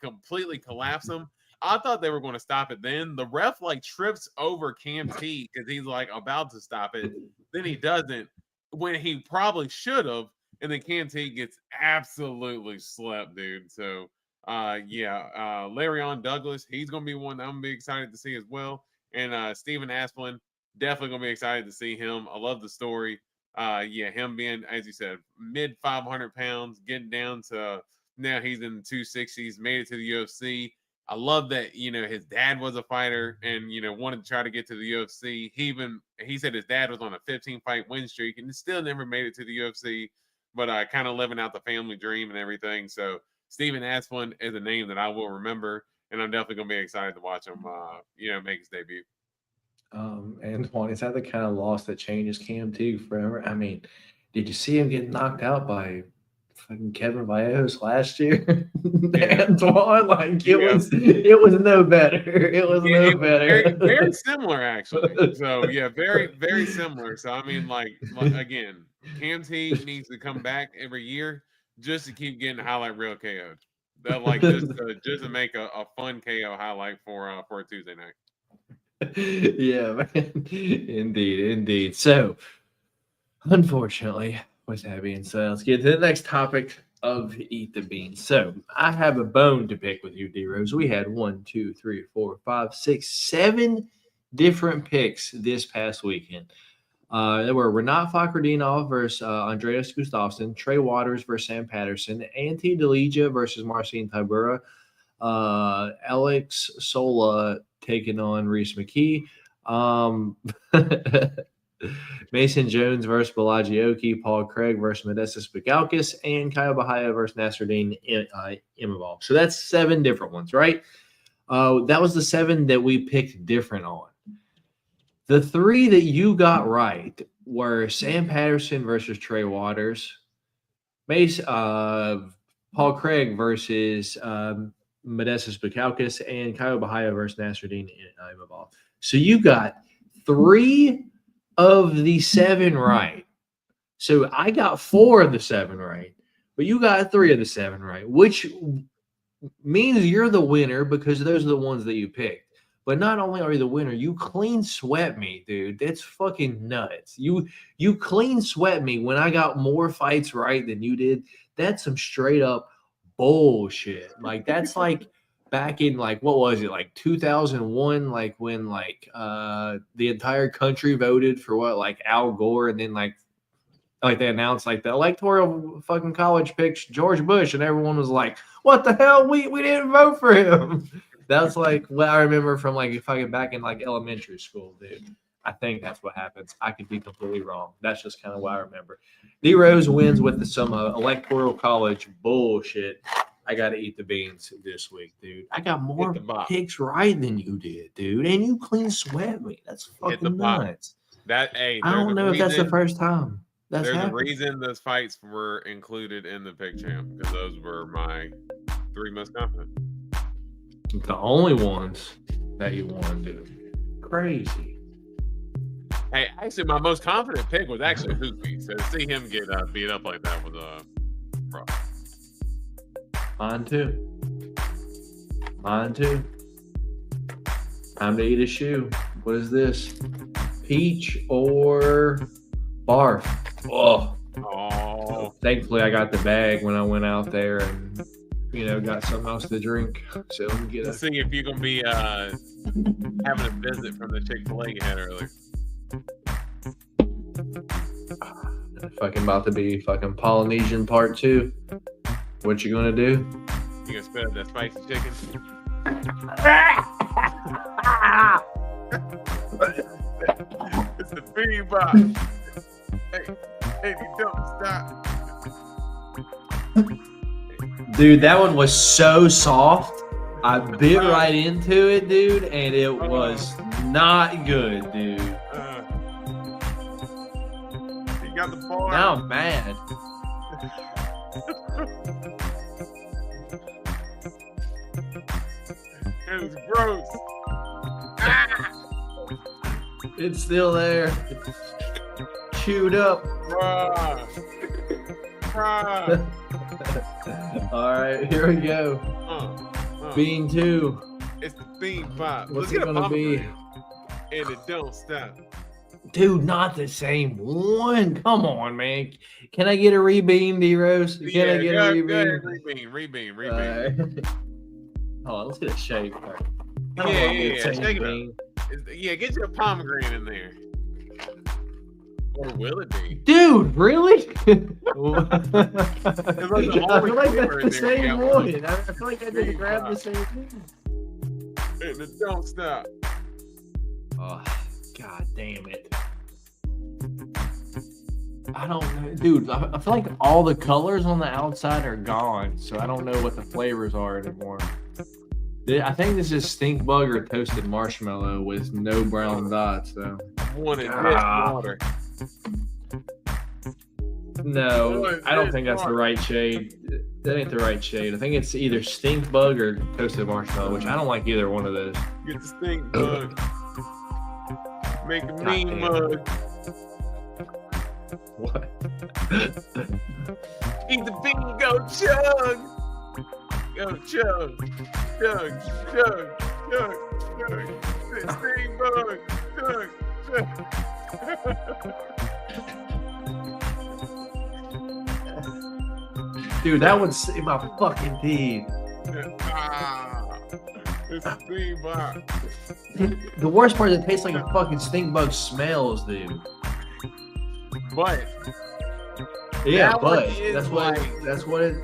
Speaker 4: completely collapsed him. I thought they were going to stop it. Then the ref like trips over Cam T because he's like about to stop it. Then he doesn't when he probably should have. And then Cam T gets absolutely slept, dude. So Larion Douglas, he's going to be one that I'm going to be excited to see as well. And Stephen Asplin, definitely going to be excited to see him. I love the story. Him being, as you said, mid 500 pounds, getting down to now he's in the 260s, made it to the UFC. I love that, his dad was a fighter and, wanted to try to get to the UFC. He said his dad was on a 15-fight win streak and still never made it to the UFC, but kind of living out the family dream and everything. So Stephen Asplin is a name that I will remember, and I'm definitely going to be excited to watch him, make his debut.
Speaker 3: Antoine, is that the kind of loss that changes Cam Teague forever? I mean, Did you see him get knocked out by fucking Kevin Vallejo's last year?
Speaker 4: Yeah.
Speaker 3: Antoine, like it
Speaker 4: Yeah.
Speaker 3: was no better. It was no better.
Speaker 4: Very similar, actually. So yeah, very, very similar. So I mean, like again, Cam T needs to come back every year just to keep getting highlight reel KO'd. That like just to make a fun KO highlight for a Tuesday night.
Speaker 3: Yeah, man. Indeed. So, unfortunately, with that being said, let's get to the next topic of Eat the Beans. So, I have a bone to pick with you, D-Rose. We had 1, 2, 3, 4, 5, 6, 7 different picks this past weekend. There were Renat Fakhretdinov versus Andreas Gustafsson, Trey Waters versus Sam Patterson, Ante Delija versus Marcin Tybura, Alex Sola taking on Reese McKee, Mason Jones versus Balaji Oki, Paul Craig versus Modestas Bukauskas, and Kyle Bahia versus Nasruddin Imavov. So that's 7 different ones, right? That was the 7 that we picked different on. The 3 that you got right were Sam Patterson versus Trey Waters, Paul Craig versus Modestas Bukauskas, and Kyle Bahia versus Nasruddin Imavov. So you got 3 of the 7 right. So I got 4 of the 7 right, but you got 3 of the 7 right, which means you're the winner because those are the ones that you picked. But not only are you the winner, you clean swept me, dude. That's fucking nuts. You clean swept me when I got more fights right than you did. That's some straight up bullshit. Like that's like back in like what was it, like 2001, like when like the entire country voted for what, like Al Gore, and then like they announced like the electoral fucking college picks George Bush, and everyone was like, what the hell, we didn't vote for him. That's like what I remember from like fucking back in like elementary school, dude. I think that's what happens. I could be completely wrong. That's just kind of what I remember. D Rose wins with some electoral college bullshit. I got to eat the beans this week, dude. I got more picks right than you did, dude. And you clean swept me. That's fucking nuts.
Speaker 4: I
Speaker 3: don't know if that's the first time.
Speaker 4: There's a reason those fights were included in the pick champ, because those were my 3 most confident.
Speaker 3: The only ones that you won, dude. Crazy.
Speaker 4: Hey, actually, my most confident pick was actually Hoopy. So to see him get beat up like that was rough.
Speaker 3: Mine too. Time to eat a shoe. What is this? Peach or barf? Oh. Thankfully, I got the bag when I went out there and, got something else to drink. So let me
Speaker 4: Let's see if you're going to be having a visit from the Chick-fil-A you had earlier.
Speaker 3: Fucking about to be fucking Polynesian part 2. What you gonna do?
Speaker 4: You gonna spit up that spicy chicken? It's the feed box. Hey, you don't stop.
Speaker 3: Dude, that one was so soft. I bit right into it, dude, and it was not good, dude.
Speaker 4: You got the bar.
Speaker 3: Now I'm mad.
Speaker 4: It's gross.
Speaker 3: It's still there. Chewed up. All right, here we go. Bean 2.
Speaker 4: It's the bean pop.
Speaker 3: What's it gonna be?
Speaker 4: And it don't stop.
Speaker 3: Dude, not the same one. Come on, man. Can I get a rebeam, D-Rose? Can I get a rebeam?
Speaker 4: Rebeam.
Speaker 3: Hold on, let's get a shake.
Speaker 4: Yeah. Shake it up. Yeah, get your pomegranate in there. Or will it be?
Speaker 3: Dude, really? I feel
Speaker 4: like
Speaker 3: that's the same one. I feel like I didn't grab the same thing.
Speaker 4: And it don't stop.
Speaker 3: Oh, God damn it. I don't know. Dude, I feel like all the colors on the outside are gone, so I don't know what the flavors are anymore. I think this is stink bug or toasted marshmallow with no brown dots, though.
Speaker 4: I wanted this water.
Speaker 3: No, I don't think that's the right shade. That ain't the right shade. I think it's either stink bug or toasted marshmallow, which I don't like either one of those.
Speaker 4: Get the stink bug. Make a
Speaker 3: God
Speaker 4: mean
Speaker 3: damn.
Speaker 4: mug.
Speaker 3: What?
Speaker 4: Eat the bean, go chug. Go chug. Chug, chug, chug, chug. Stink bug. Chug, chug.
Speaker 3: Dude, that one's in my fucking teeth.
Speaker 4: It's a stink bug.
Speaker 3: The worst part is it tastes like a fucking stink bug smells, dude.
Speaker 4: But
Speaker 3: Yeah,
Speaker 4: that one
Speaker 3: but
Speaker 4: is
Speaker 3: that's what
Speaker 4: like-
Speaker 3: that's what it.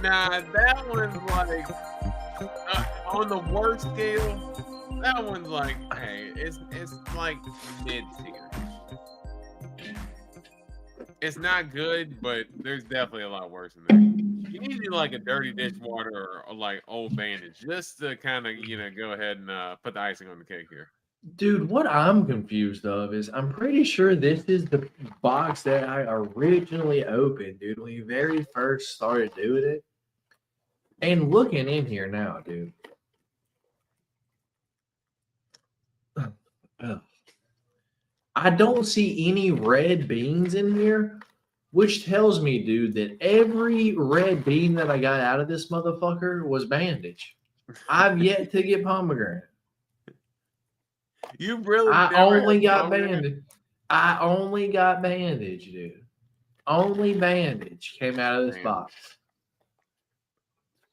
Speaker 4: nah, that one's like on the worst scale. That one's like, hey, it's like mid tier. It's not good, but there's definitely a lot worse than that. You need like a dirty dishwater or like old bandage just to kind of go ahead and put the icing on the cake here.
Speaker 3: Dude, what I'm confused of is I'm pretty sure this is the box that I originally opened, dude, when we very first started doing it. And looking in here now, dude. I don't see any red beans in here, which tells me, dude, that every red bean that I got out of this motherfucker was bandage. I've yet to get pomegranate.
Speaker 4: You really?
Speaker 3: I
Speaker 4: never
Speaker 3: only
Speaker 4: had
Speaker 3: got
Speaker 4: pomegranate?
Speaker 3: bandage. I only got bandage, dude. Only bandage came out of this
Speaker 4: Damn.
Speaker 3: box.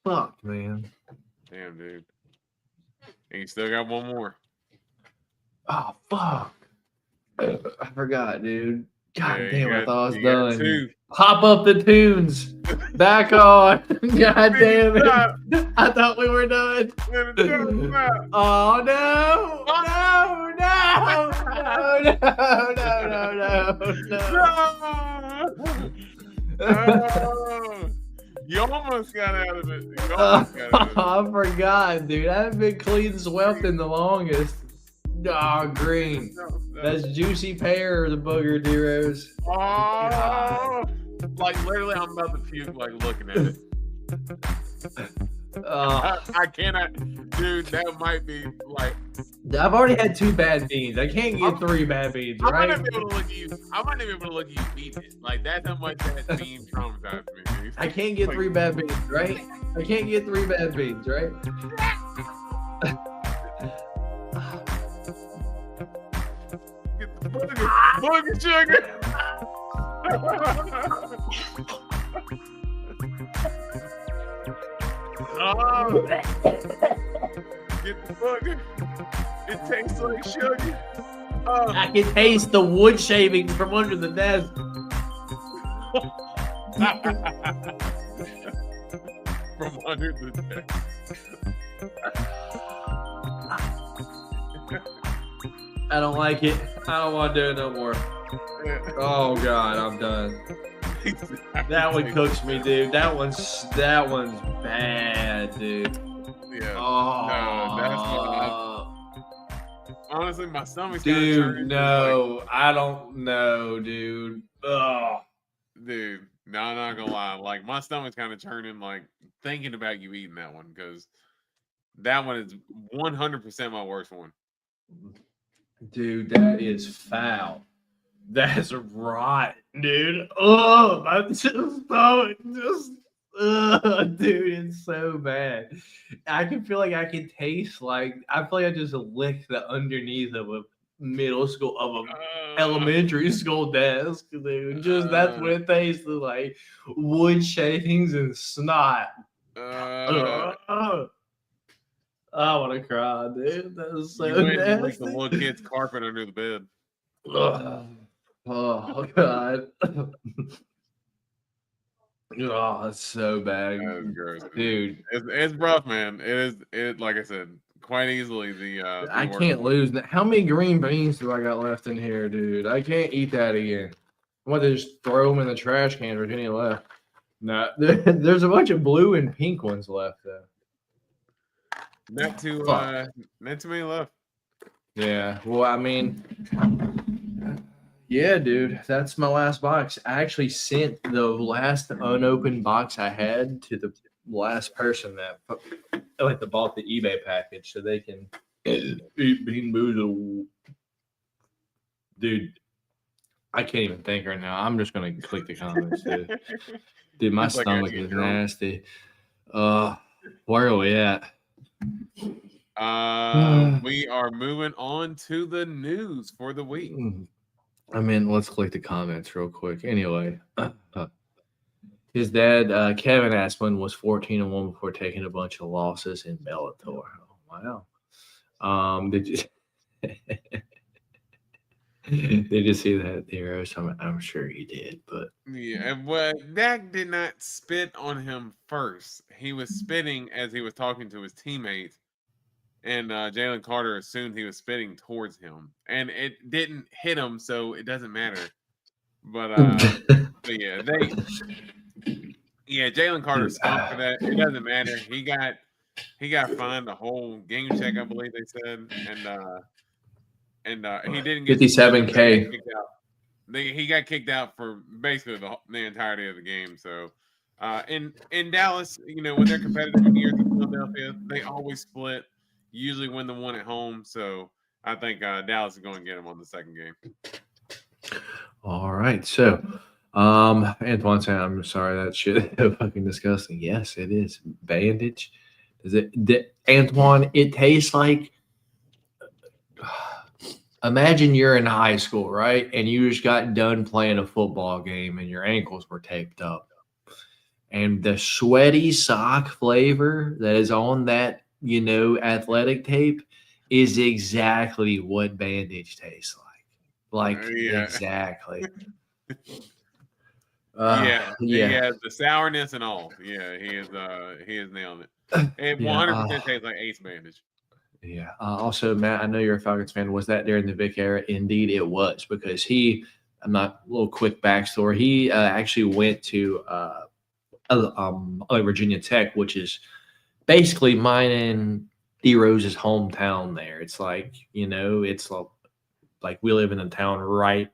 Speaker 3: Fuck, man.
Speaker 4: Damn, dude. And you still got one more.
Speaker 3: Oh, fuck. I forgot, dude. God
Speaker 4: Yeah,
Speaker 3: damn,
Speaker 4: you
Speaker 3: I
Speaker 4: got-
Speaker 3: thought I was
Speaker 4: you got
Speaker 3: done.
Speaker 4: two.
Speaker 3: Pop up the tunes. Back on. God damn it.
Speaker 4: Stop.
Speaker 3: I thought we were done.
Speaker 4: Let it go. Stop.
Speaker 3: Oh, no. No, no, no, no, no, no, no.
Speaker 4: You almost got out of it. You almost got out of
Speaker 3: I forgot, dude. I haven't been clean swept in the longest. Oh, green.
Speaker 4: it.
Speaker 3: That's juicy pear or the booger zeros.
Speaker 4: Oh, like literally, I'm about to puke. Like looking at it. I cannot, dude. That might be like.
Speaker 3: I've already had 2 bad beans. I can't get 3 bad beans,
Speaker 4: I might
Speaker 3: right?
Speaker 4: not be able to look at you. I might not be able to look at you eating it. Like that's how much that bean traumatized me, dude.
Speaker 3: I can't get 3 bad beans, right? I can't get 3 bad beans, right?
Speaker 4: Get the booger sugar. Oh, get the booger. It tastes like sugar. Oh.
Speaker 3: I can taste the wood shavings from under the desk.
Speaker 4: From under the desk.
Speaker 3: I don't like it. I don't want to do it no more. Oh God, I'm done. That one cooks me, dude. That one's bad, dude.
Speaker 4: Yeah.
Speaker 3: Oh,
Speaker 4: No, that's honestly, my stomach's kinda
Speaker 3: dude.
Speaker 4: turning,
Speaker 3: No, I don't know, dude. Oh,
Speaker 4: like, dude, no, I'm not gonna lie. Like my stomach's kind of turning, like thinking about you eating that one because that one is 100% my worst one.
Speaker 3: dude, that is foul. That's rotten, dude. Oh, my stomach just, dude, it's so bad. I can feel like I can taste like I feel like I just licked the underneath of a middle school of a elementary school desk, dude. Just that's what it tasted like. Wood shavings and snot. I want to cry, dude. That was so
Speaker 4: you went and licked
Speaker 3: nasty.
Speaker 4: the little kid's carpet under the bed.
Speaker 3: Ugh. Oh God. Oh, that's so bad.
Speaker 4: That was gross,
Speaker 3: Dude.
Speaker 4: It's rough, man. It like I said, quite easily the.
Speaker 3: I
Speaker 4: worst
Speaker 3: can't
Speaker 4: one.
Speaker 3: lose. How many green beans do I got left in here, dude? I can't eat that again. I'm about to just throw them in the trash can if there's any left. No, there's a bunch of blue and pink ones left though.
Speaker 4: Not too
Speaker 3: Fuck.
Speaker 4: not too many left.
Speaker 3: Yeah. Well, I mean, Yeah, dude, that's my last box. I actually sent the last unopened box I had to the last person that bought the eBay package so they can eat bean boozled. Dude, I can't even think right now. I'm just gonna click the comments, dude. Dude, my
Speaker 4: It's like I
Speaker 3: stomach
Speaker 4: get
Speaker 3: is
Speaker 4: drunk.
Speaker 3: nasty. Where are we at?
Speaker 4: We are moving on to the news for the week.
Speaker 3: I mean, let's click the comments real quick. Anyway, his dad, Kevin Asplin, was 14-1 before taking a bunch of losses in Bellator. Oh, wow. Did you did you see that, Heroes? I'm sure you did, but
Speaker 4: Yeah, well, Dak did not spit on him first. He was spitting as he was talking to his teammates, and Jalen Carter assumed he was spitting towards him, and it didn't hit him, so it doesn't matter. But yeah, Jalen Carter skunked for that. It doesn't matter. He got fined a whole game check, I believe they said, and he didn't get suspended, but he got
Speaker 3: $57K.
Speaker 4: kicked out. He got kicked out for basically the entirety of the game. So, in Dallas, when they're competitive against Philadelphia, they always split. Usually win the one at home. So I think Dallas is going to get him on the second game.
Speaker 3: All right, so Antoine saying, I'm sorry, that shit fucking disgusting. Yes, it is. Bandage. Antoine, it tastes like, imagine you're in high school, right? And you just got done playing a football game and your ankles were taped up. And the sweaty sock flavor that is on that, athletic tape is exactly what bandage tastes like.
Speaker 4: Yeah.
Speaker 3: Exactly.
Speaker 4: He has the sourness and all. Yeah, he is nailing it. It 100% tastes like Ace bandage.
Speaker 3: Yeah. Also, Matt, I know you're a Falcons fan. Was that during the Vic era? Indeed, it was, because I'm not a little quick backstory. He actually went to Virginia Tech, which is basically mine and D Rose's hometown there. It's like, it's like we live in a town right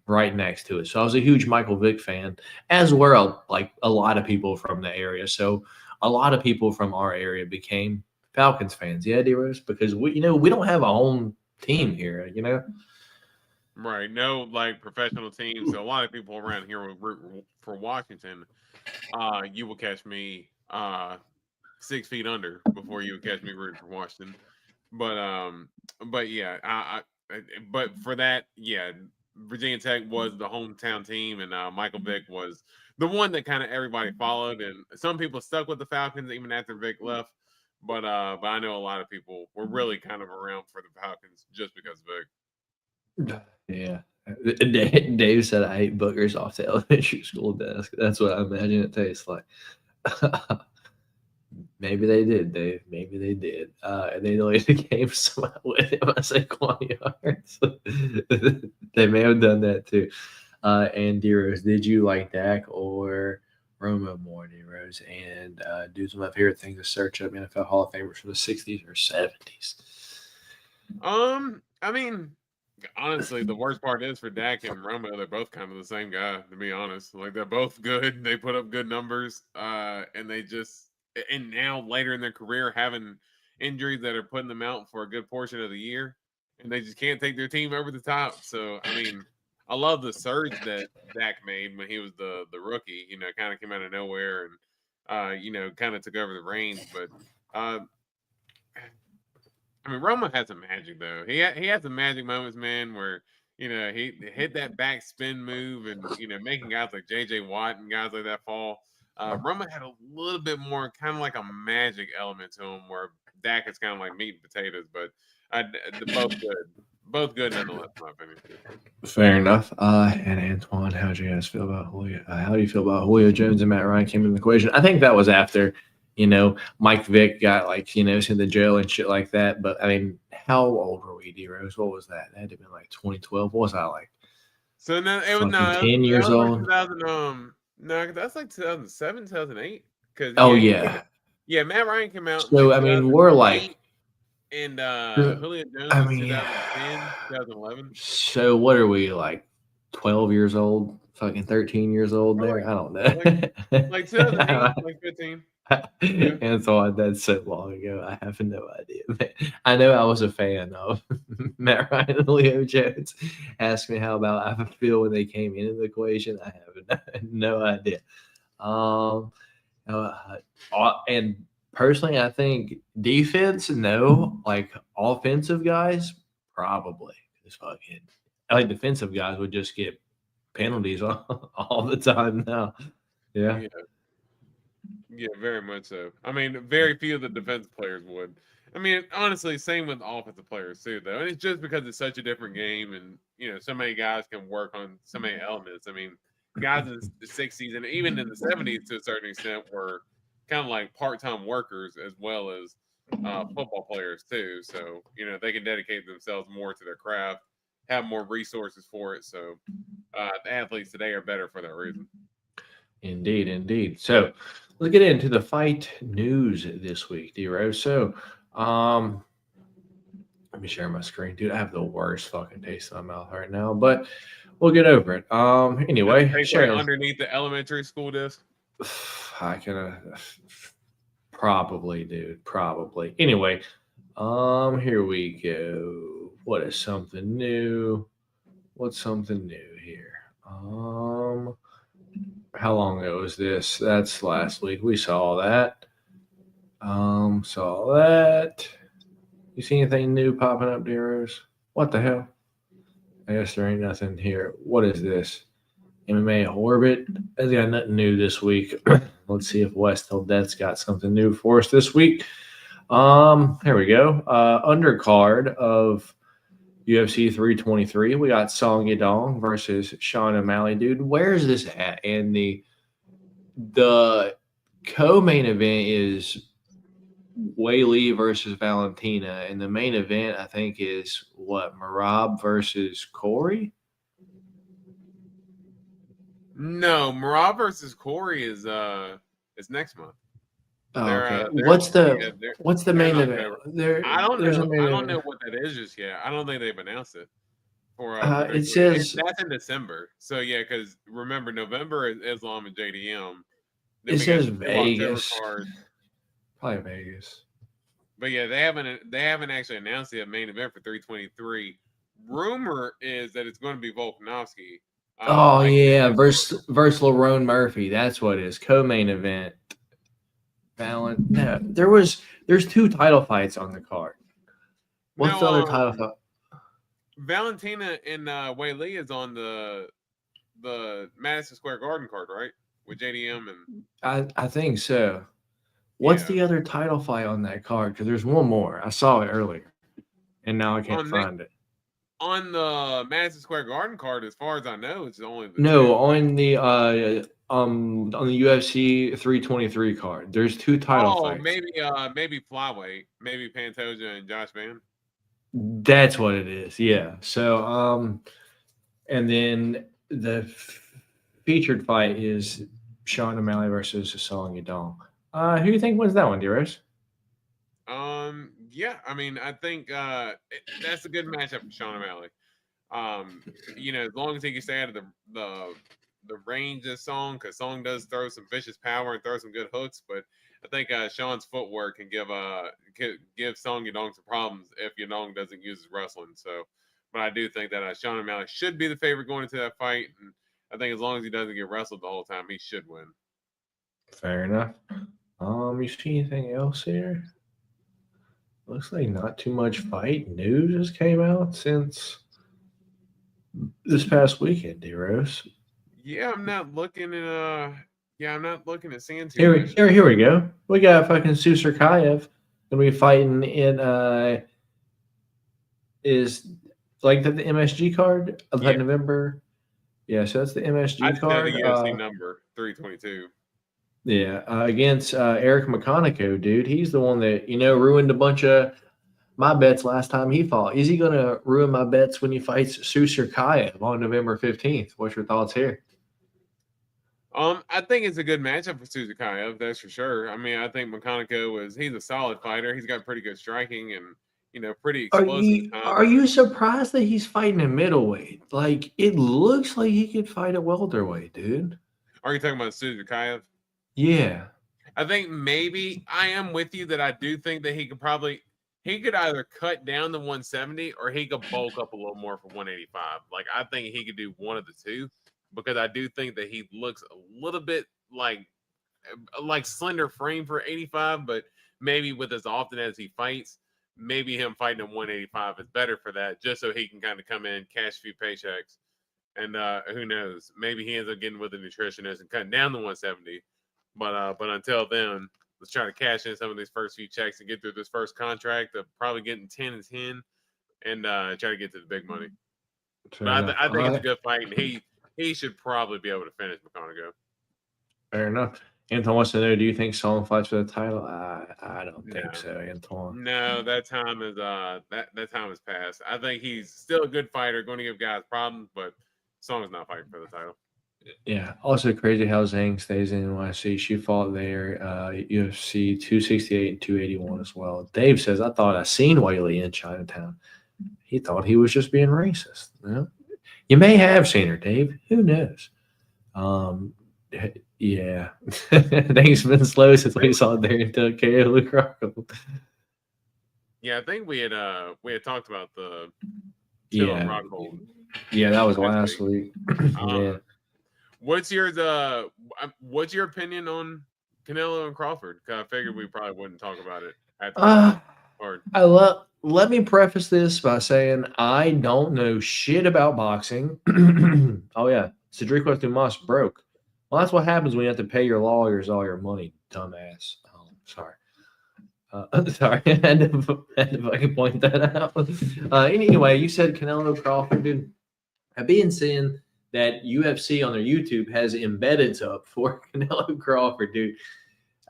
Speaker 3: next to it. So I was a huge Michael Vick fan, as well, like a lot of people from the area. So a lot of people from our area became Falcons fans. Yeah, D-Rose, because we don't have a home team here,
Speaker 4: Right. No, like professional teams. So a lot of people around here will root for Washington. You will catch me 6 feet under before you would catch me rooting for Washington. But yeah, but for that, yeah, Virginia Tech was the hometown team, and Michael Vick was the one that kind of everybody followed, and some people stuck with the Falcons even after Vick left. But I know a lot of people were really kind of around for the Falcons just because of Vick.
Speaker 3: Yeah. Dave said I ate boogers off the elementary school desk. That's what I imagine it tastes like. Maybe they did, Dave. Maybe they did. And they delayed the game somehow with him. I say 20 yards. They may have done that too. And D-Rose, did you like Dak or Romo more, D-Rose? And dudes, my favorite thing to search up NFL Hall of Famers from the 60s or 70s.
Speaker 4: I mean, honestly, the worst part is for Dak and Romo, they're both kind of the same guy, to be honest. Like, they're both good. They put up good numbers. And now later in their career having injuries that are putting them out for a good portion of the year, and they just can't take their team over the top. So, I mean, I love the surge that Dak made when he was the rookie, kind of came out of nowhere and, kind of took over the reins. But, I mean, Romo had some magic, though. He had some magic moments, man, where, he hit that back spin move and, making guys like J.J. Watt and guys like that fall. Roman had a little bit more kind of like a magic element to him, where Dak is kind of like meat and potatoes, but both good nonetheless, in my opinion.
Speaker 3: Fair enough. And Antoine, how do you guys feel about Julio? How do you feel about Julio Jones and Matt Ryan came in the equation? I think that was after, Mike Vick got sent to jail and shit like that. But I mean, how old were we, D-Rose? What was that? That had to be like 2012. What was I like?
Speaker 4: So no, it was
Speaker 3: 10 years old.
Speaker 4: Like 2000, no, that's like 2007, 2008. Yeah, Matt Ryan came out.
Speaker 3: So I mean, we're like,
Speaker 4: and Julio Jones was 2010, 2011.
Speaker 3: So what are we like? 12 years old, fucking 13 years old
Speaker 4: Or
Speaker 3: there. I don't know.
Speaker 4: like 2008, like 15. Yeah.
Speaker 3: Antoine, that's so long ago. I have no idea. Man. I know I was a fan of Matt Ryan and Leo Jones. Ask me how about I feel when they came into the equation. I have no idea. And personally, I think defense, no. Like offensive guys, probably. It's fucking. I think defensive guys would just get penalties all the time now. Yeah.
Speaker 4: Yeah, very much so. I mean, very few of the defensive players would. I mean, honestly, same with offensive players too, though. And it's just because it's such a different game, and so many guys can work on so many elements. I mean, guys in the '60s and even in the '70s to a certain extent were kind of like part-time workers as well as football players too. So they can dedicate themselves more to their craft, have more resources for it. So the athletes today are better for that reason.
Speaker 3: Indeed, indeed. So let's get into the fight news this week, D-Rose. So let me share my screen. Dude, I have the worst fucking taste in my mouth right now, but we'll get over it. Anyway,
Speaker 4: share underneath the elementary school disc.
Speaker 3: I can probably, dude. Probably. Anyway, here we go. What is something new? What's something new here? How long ago was this? That's last week. We saw that. Saw that. You see anything new popping up, Deros? What the hell? I guess there ain't nothing here. What is this? MMA Orbit. Has got nothing new this week. Let's see if West Till Death's got something new for us this week. Here we go. Undercard of UFC 323. We got Song Yadong versus Sean O'Malley. Dude, where's this at? And the co-main event is Weili versus Valentina. And the main event, I think, is what? Merab versus Corey?
Speaker 4: No, Merab versus Corey is next month.
Speaker 3: Oh, okay. What's the main event?
Speaker 4: I don't know what that is just yet. I don't think they've announced it.
Speaker 3: It says
Speaker 4: that's in December. So yeah, because remember November is Islam and JDM.
Speaker 3: It says Vegas. Probably Vegas.
Speaker 4: But yeah, they haven't actually announced the main event for 323. Rumor is that it's going to be Volkanovski.
Speaker 3: Versus Lerone Murphy. That's what it is. Co-main event. No, there's two title fights on the card. What's the other title fight?
Speaker 4: Valentina and Weili is on the Madison Square Garden card, right? With JDM and
Speaker 3: I think so. What's the other title fight on that card? Because there's one more. I saw it earlier, and now I can't find it.
Speaker 4: On the Madison Square Garden card, as far as I know, it's only the
Speaker 3: on the UFC 323 card. There's two title fights.
Speaker 4: Maybe flyweight, maybe Pantoja and Josh Van.
Speaker 3: That's what it is. Yeah. So and then the featured fight is Sean O'Malley versus Song Yadong. Who do you think wins that one, Dearest?
Speaker 4: Yeah, I mean, I think that's a good matchup for Sean O'Malley. As long as he can stay out of the range of Song, because Song does throw some vicious power and throw some good hooks, but I think Sean's footwork can give Song Yadong some problems if Yadong doesn't use his wrestling. So, but I do think that Sean O'Malley should be the favorite going into that fight, and I think as long as he doesn't get wrestled the whole time, he should win.
Speaker 3: Fair enough. You see anything else here? Looks like not too much fight news has came out since this past weekend, D-Rose.
Speaker 4: Yeah, I'm not looking at seeing too
Speaker 3: here,
Speaker 4: much.
Speaker 3: Here we go. We got fucking Susurkayev gonna be fighting in is like the MSG card of that November. Yeah, so that's the MSG card.
Speaker 4: The UFC number 322.
Speaker 3: Yeah, against Eric McConaughey, dude. He's the one that, ruined a bunch of my bets last time he fought. Is he going to ruin my bets when he fights Susurkayev on November 15th? What's your thoughts here?
Speaker 4: I think it's a good matchup for Susurkayev, that's for sure. I mean, I think McConaughey he's a solid fighter. He's got pretty good striking, and pretty
Speaker 3: Are
Speaker 4: explosive.
Speaker 3: you surprised that he's fighting a middleweight? Like, it looks like he could fight a welterweight, dude.
Speaker 4: Are you talking about Suzukayev?
Speaker 3: Yeah.
Speaker 4: I think maybe I am with you that I do think that he could either cut down to 170 or he could bulk up a little more for 185. Like, I think he could do one of the two because I do think that he looks a little bit like slender frame for 85, but maybe with as often as he fights, maybe him fighting at 185 is better for that, just so he can kind of come in, cash a few paychecks, and who knows, maybe he ends up getting with a nutritionist and cutting down to 170. But until then, let's try to cash in some of these first few checks and get through this first contract of probably getting 10 and 10 and try to get to the big money. But I think it's a good fight, and he should probably be able to finish McConaughey.
Speaker 3: Fair enough. Anton wants to know, do you think Solomon fights for the title? I don't think so, Anton.
Speaker 4: No, that time is that time has passed. I think he's still a good fighter, going to give guys problems, but Song's not fighting for the title.
Speaker 3: Yeah. Also crazy how Zhang stays in NYC. She fought there, UFC 268 and 281 as well. Dave says, I thought I seen Whaley in Chinatown. He thought he was just being racist. You may have seen her, Dave. Who knows? Yeah. Things been slow since we saw there until KO Luke Rockhold.
Speaker 4: Yeah, I think we had talked about the Rockhold.
Speaker 3: Yeah, that was last week. Yeah.
Speaker 4: What's your opinion on Canelo and Crawford? I figured we probably wouldn't talk about it at the
Speaker 3: let me preface this by saying I don't know shit about boxing. Oh yeah, Cedric Dumas broke. Well, that's what happens when you have to pay your lawyers all your money, dumbass. Oh, sorry. Sorry, I had to fucking point that out. Anyway, you said Canelo Crawford, dude. I've been seeing that UFC on their YouTube has embeddeds up for Canelo Crawford, dude.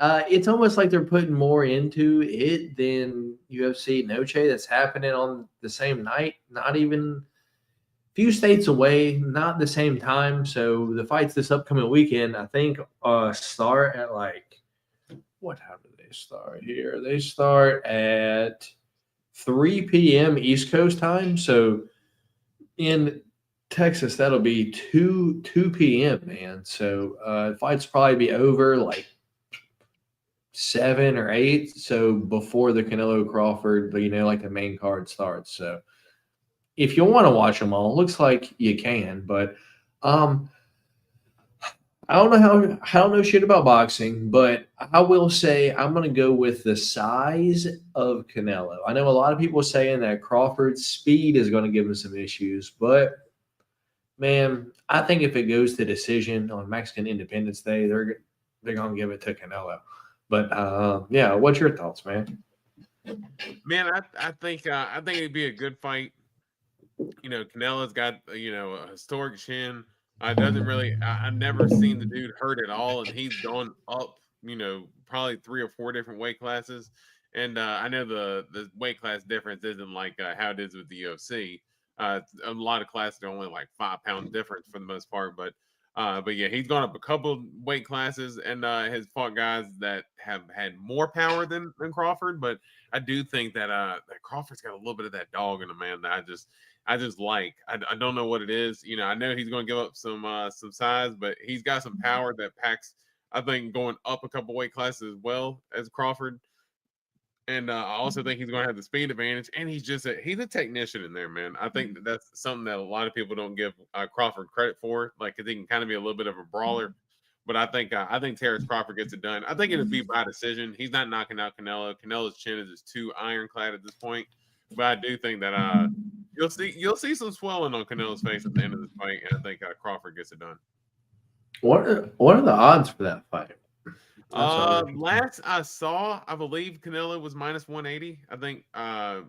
Speaker 3: It's almost like they're putting more into it than UFC Noche that's happening on the same night, not even a few states away, not the same time. So the fights this upcoming weekend, I think, start at what time do they start here? They start at 3 p.m. East Coast time. So in Texas, that'll be 2 p.m., man. So fights probably be over 7 or 8. So before the Canelo Crawford, the main card starts. So if you want to watch them all, looks like you can. But I don't know shit about boxing, but I will say I'm going to go with the size of Canelo. I know a lot of people saying that Crawford's speed is going to give him some issues, but man, I think if it goes to decision on Mexican Independence Day, they're going to give it to Canelo. But yeah, what's your thoughts, man?
Speaker 4: Man, I think it'd be a good fight. Canelo's got a historic chin. I've never seen the dude hurt at all, and he's gone up, probably 3 or 4 different weight classes. And I know the weight class difference isn't like how it is with the UFC. A lot of classes are only 5-pound difference for the most part, but yeah, he's gone up a couple weight classes and has fought guys that have had more power than Crawford. But I do think that Crawford's got a little bit of that dog in him, man. That I just like. I don't know what it is. I know he's going to give up some size, but he's got some power that packs. I think going up a couple weight classes as well as Crawford. And I also think he's going to have the speed advantage, and he's a technician in there, man. I think that's something that a lot of people don't give Crawford credit for, because he can kind of be a little bit of a brawler. But I think Terrence Crawford gets it done. I think it'll be by decision. He's not knocking out Canelo. Canelo's chin is just too ironclad at this point. But I do think that you'll see some swelling on Canelo's face at the end of this fight, and I think Crawford gets it done.
Speaker 3: What are the odds for that fight?
Speaker 4: Last I saw, I believe Canelo was -180. I think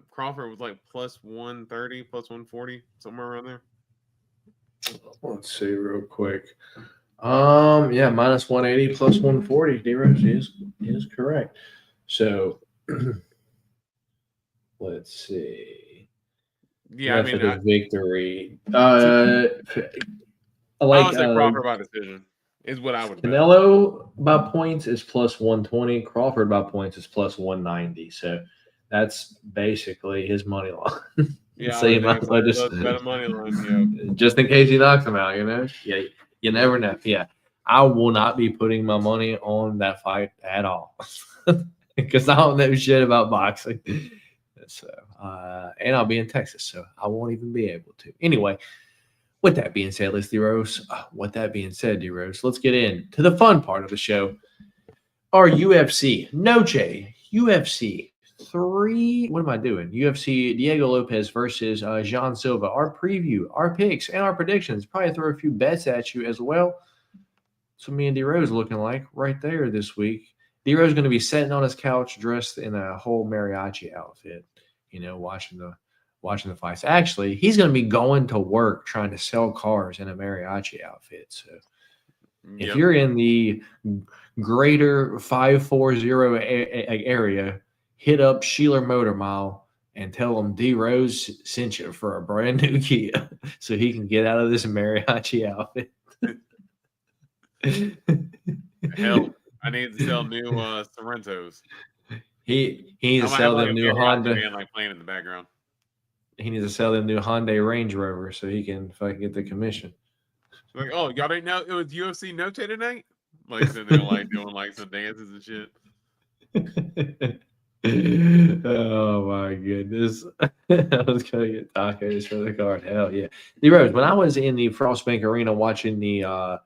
Speaker 4: Crawford was +130, +140, somewhere around there.
Speaker 3: Let's see real quick. Yeah, -180, +140. D-Rose is correct. So let's see.
Speaker 4: Yeah,
Speaker 3: the victory.
Speaker 4: I would say Crawford by decision is what I would bet.
Speaker 3: Canelo by points is +120. Crawford by points is +190. So That's basically his money line.
Speaker 4: Yeah,
Speaker 3: So
Speaker 4: I
Speaker 3: you
Speaker 4: would
Speaker 3: might as well
Speaker 4: think
Speaker 3: just
Speaker 4: so. Better money line.
Speaker 3: just in case he knocks him out, Yeah, you never know. Yeah, I will not be putting my money on that fight at all because I don't know shit about boxing. So, and I'll be in Texas, so I won't even be able to. Anyway, with that being said, let's D-Rose. With that being said, D-Rose, let's get into the fun part of the show. Our UFC Noche UFC 3. What am I doing? UFC Diego Lopes versus Jean Silva. Our preview, our picks, and our predictions. Probably throw a few bets at you as well. So me and D-Rose looking like right there this week. D-Rose going to be sitting on his couch dressed in a whole mariachi outfit, watching the fights. Actually, he's going to be going to work trying to sell cars in a mariachi outfit. So if you're in the greater 540 area, hit up Sheeler Motor Mile and tell him D-Rose sent you for a brand new Kia so he can get out of this mariachi outfit.
Speaker 4: Hell, I need to sell new Sorrentos.
Speaker 3: He needs to sell them new Honda.
Speaker 4: Man, like playing in the background.
Speaker 3: He needs to sell them new Hyundai Range Rover so he can fucking get the commission.
Speaker 4: Like, oh, y'all didn't know it was UFC Noche tonight? Like sitting there like doing like some dances and shit.
Speaker 3: Oh my goodness. I was gonna get tacos for the card. Hell yeah. D-Rose, when I was in the Frostbank Arena watching the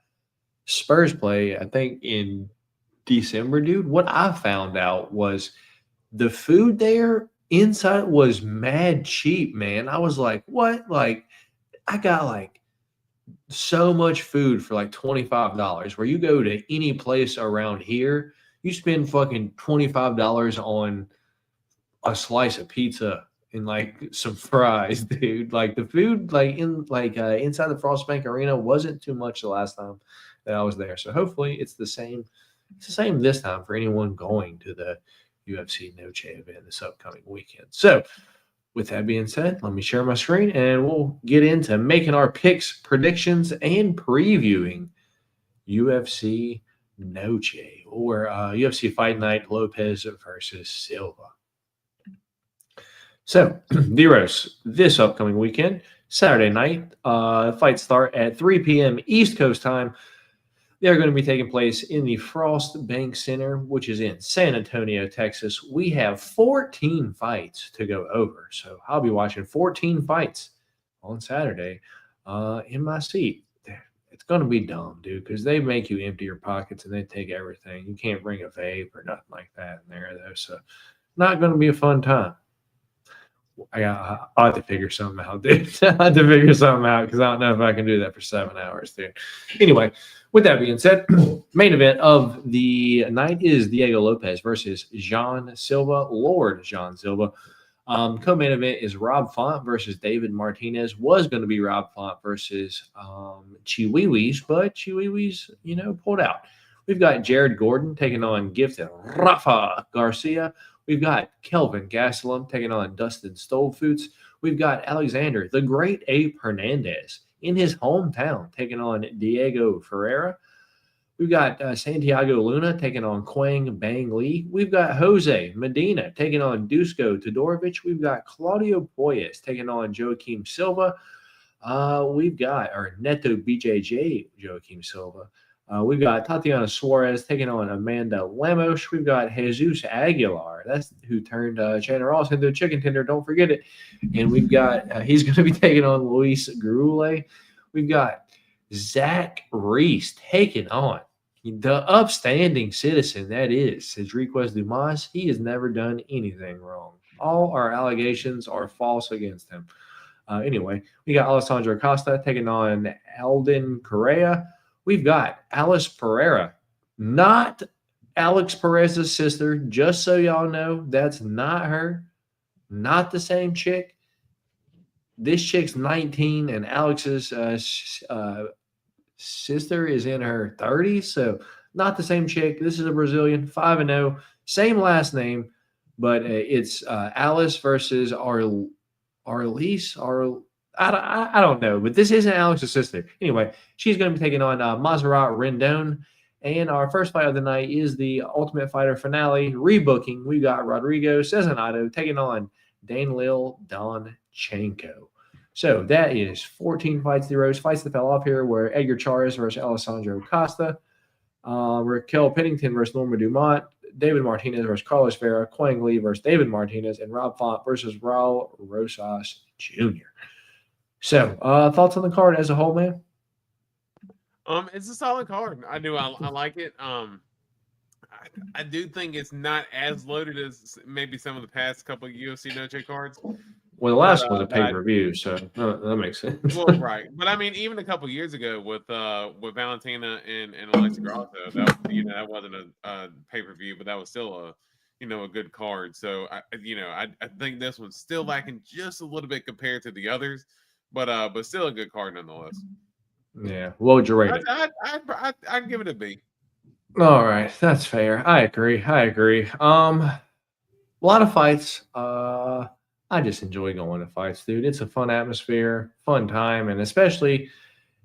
Speaker 3: Spurs play, I think in December, dude, what I found out was the food there inside was mad cheap, man. I was like, what? Like, I got like so much food for like $25. Where you go to any place around here, you spend fucking $25 on a slice of pizza and like some fries, dude. Like the food, like inside the Frostbank Arena wasn't too much the last time that I was there. So hopefully it's the same. It's the same this time for anyone going to the UFC Noche event this upcoming weekend. So with that being said, let me share my screen and we'll get into making our picks, predictions, and previewing UFC Noche or UFC Fight Night Lopez versus Silva. So, D-Rose, this upcoming weekend, Saturday night, fights start at 3 p.m. East Coast time. They're going to be taking place in the Frost Bank Center, which is in San Antonio, Texas. We have 14 fights to go over. So I'll be watching 14 fights on Saturday in my seat. It's going to be dumb, dude, because they make you empty your pockets and they take everything. You can't bring a vape or nothing like that in there, though. So not going to be a fun time. I have to figure something out, dude. I have to figure something out because I don't know if I can do that for 7 hours, dude. Anyway, with that being said, main event of the night is Diego Lopes versus Jean Silva, Lord Jean Silva. Co-main event is Rob Font versus David Martinez. Was going to be Rob Font versus Chiwiwis, but Chiwiwis, pulled out. We've got Jared Gordon taking on Gifted Rafa Garcia. We've got Kelvin Gastelum taking on Dustin Stolfoots. We've got Alexander, the Great Ape Hernandez, in his hometown, taking on Diego Ferreira. We've got Santiago Luna taking on Quang Bang Lee. We've got Jose Medina taking on Dusko Todorovic. We've got Claudio Poyes taking on Joaquim Silva. We've got Neto BJJ Joaquim Silva. We've got Tatiana Suarez taking on Amanda Lemos. We've got Jesus Aguilar. That's who turned Chandler Ross into a chicken tender. Don't forget it. And we've got, he's going to be taking on Luis Garule. We've got Zach Reese taking on the upstanding citizen that is Cedriquez Dumas. He has never done anything wrong. All our allegations are false against him. Anyway, we got Alessandro Costa taking on Alden Correa. We've got Alice Pereira, not Alex Perez's sister. Just so y'all know, that's not her. Not the same chick. This chick's 19, and Alex's sister is in her 30s, so not the same chick. This is a Brazilian, 5-0, same last name, but it's Alice versus Arlise. I don't know, but this isn't Alex's sister. Anyway, she's going to be taking on Maserat Rendon, And our first fight of the night is the Ultimate Fighter finale rebooking. We got Rodrigo Cezinado taking on Danil Donchenko. So that is 14 fights to the roast. Fights that fell off here were Edgar Chairez versus Alessandro Costa, Raquel Pennington versus Norma Dumont, David Martinez versus Carlos Vera, Quang Lee versus David Martinez, and Rob Font versus Raul Rosas Jr. So, thoughts on the card as a whole, man?
Speaker 4: It's a solid card. I like it. I do think it's not as loaded as maybe some of the past couple of UFC Noche cards.
Speaker 3: Well, the last one was a pay-per-view, so that makes sense.
Speaker 4: Well, right. But I mean, even a couple of years ago with Valentina and Alexa Grasso, that wasn't a pay-per-view, but that was still a good card. So I think this one's still lacking just a little bit compared to the others, but still a good card nonetheless.
Speaker 3: Yeah. What would you rate it?
Speaker 4: I'd give it a B.
Speaker 3: All right, that's fair. I agree. A lot of fights. I just enjoy going to fights, dude. It's a fun atmosphere, fun time, and especially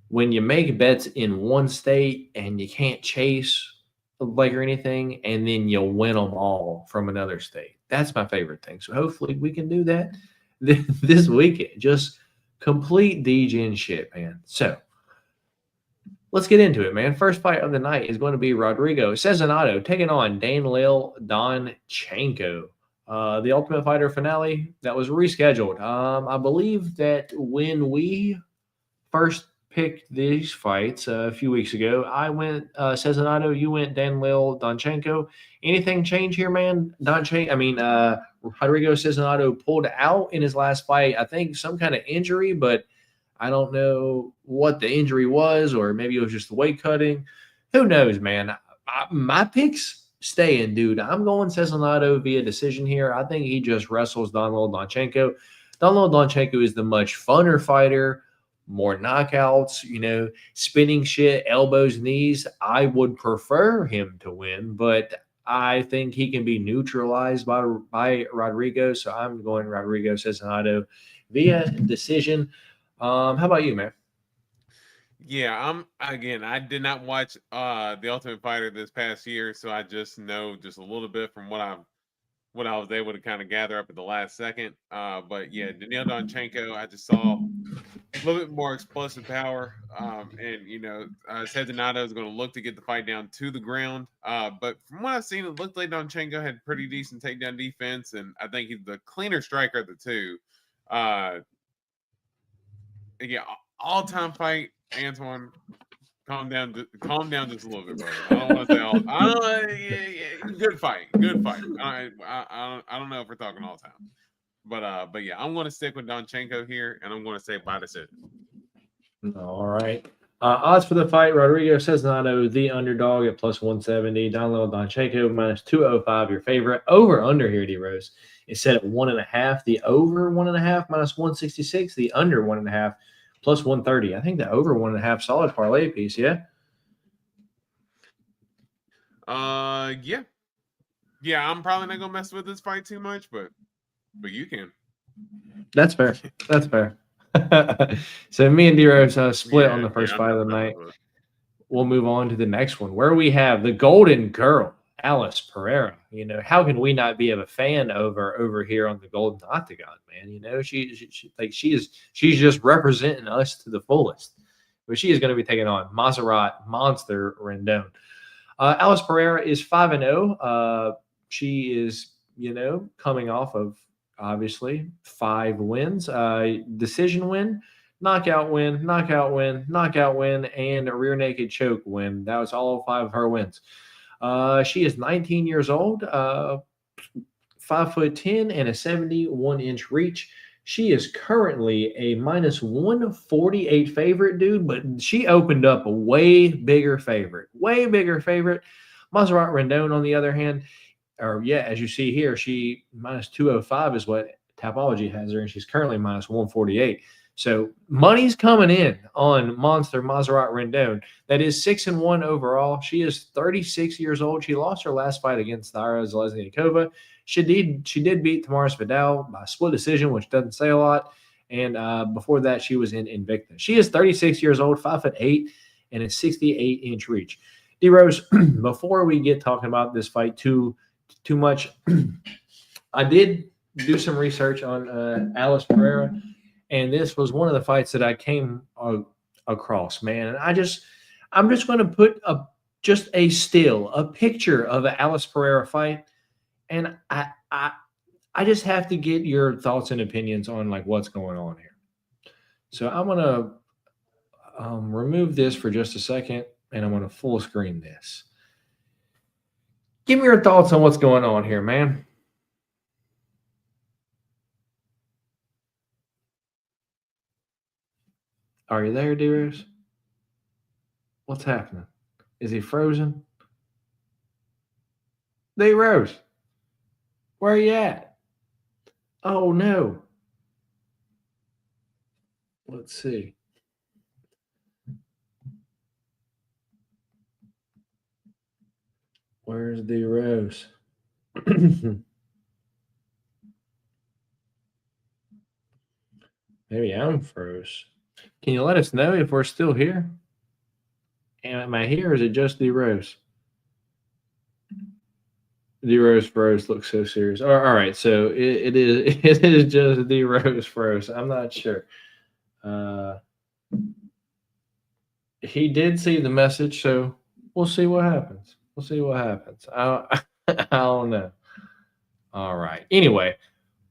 Speaker 3: when you make bets in one state and you can't chase or anything, and then you win them all from another state. That's my favorite thing. So hopefully we can do that this weekend. Just complete DGen shit, man. So let's get into it, man. First fight of the night is going to be Rodrigo Cezinado taking on Danil Donchenko. The Ultimate Fighter finale that was rescheduled. I believe that when we first picked these fights a few weeks ago, I went Cezinado, you went Danil Donchenko. Anything change here, man? Rodrigo Cezinado pulled out in his last fight. I think some kind of injury, but I don't know what the injury was, or maybe it was just the weight cutting. Who knows, man? My picks staying, dude. I'm going Cezinado via decision here. I think he just wrestles Danil Donchenko. Danil Donchenko is the much funner fighter, more knockouts, spinning shit, elbows, knees. I would prefer him to win, but I think he can be neutralized by Rodrigo. So I'm going Rodrigo Cezinado via decision. How about you, man?
Speaker 4: Yeah, I did not watch The Ultimate Fighter this past year, so I just know just a little bit from what I was able to kind of gather up at the last second. But yeah, Danil Donchenko, I just saw a little bit more explosive power. Cezinado is going to look to get the fight down to the ground. But from what I've seen, it looked like Donchenko had pretty decent takedown defense, and I think he's the cleaner striker of the two. All-time fight. Antoine, calm down just a little bit, brother. I don't want to say all. Good fight. I don't know if we're talking all time, but yeah, I'm going to stick with Donchenko here, and I'm going to say by decision.
Speaker 3: All right. Odds for the fight: Rodrigo Cezinado, the underdog at plus 170. Danil Donchenko minus 205. Your favorite. Over under here, D Rose is set at 1.5. The over 1.5 minus 166. The under 1.5. Plus 130. I think the over 1.5 solid parlay piece, yeah?
Speaker 4: Yeah, I'm probably not gonna mess with this fight too much, but you can.
Speaker 3: That's fair. So me and D-Rose split on the first fight of the night. We'll move on to the next one, where we have the Golden Girl, Alice Pereira. How can we not be a fan over here on the Golden Octagon, man? She's just representing us to the fullest. But she is going to be taking on Montserrat Monster Rendon. Alice Pereira is 5-0. She is, coming off of obviously 5 wins, decision win, knockout win, and a rear naked choke win. That was all 5 of her wins. She is 19 years old, 5'10" and a 71-inch reach. She is currently a minus 148 favorite, dude, but she opened up a way bigger favorite. Montserrat Rendon, on the other hand, as you see here, she minus 205 is what Tapology has her, and she's currently minus 148. So money's coming in on Montserrat Rendon. That is 6-1 overall. She is 36 years old. She lost her last fight against Zara Zalesnikova. She did beat Tamaris Vidal by split decision, which doesn't say a lot. And before that, she was in Invicta. She is 36 years old, 5'8", and a 68-inch reach. D-Rose, before we get talking about this fight too much, I did do some research on Alice Pereira, and this was one of the fights that I came across, man. And I'm just going to put just a picture of an Alice Pereira fight, and I just have to get your thoughts and opinions on like what's going on here. So I'm going to remove this for just a second, and I'm going to full screen this. Give me your thoughts on what's going on here, man. Are you there, dears? What's happening? Is he frozen? D-Rose, where are you at? Oh, no. Let's see. Where's D-Rose? Maybe I'm froze. Can you let us know if we're still here? Am I here, or is it just D-Rose? D-Rose froze looks so serious. All right, so it is just D-Rose froze. I'm not sure. He did see the message, so we'll see what happens. We'll see what happens. I don't know. All right. Anyway,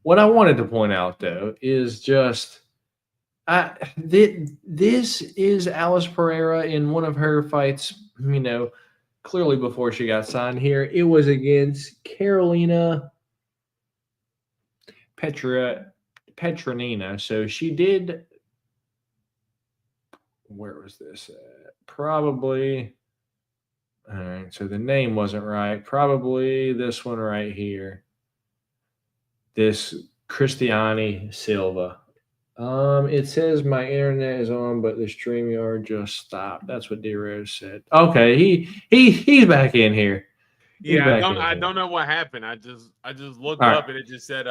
Speaker 3: what I wanted to point out, though, is just this is Alice Pereira in one of her fights, clearly before she got signed here. It was against Carolina Petronina. So she did, where was this at? Probably, all right, so the name wasn't right. Probably this one right here. This Cristiane Silva. It says my internet is on, but the StreamYard just stopped. That's what D-Rose said. Okay, he's back in here.
Speaker 4: Yeah, I don't know what happened. I just looked up and it just said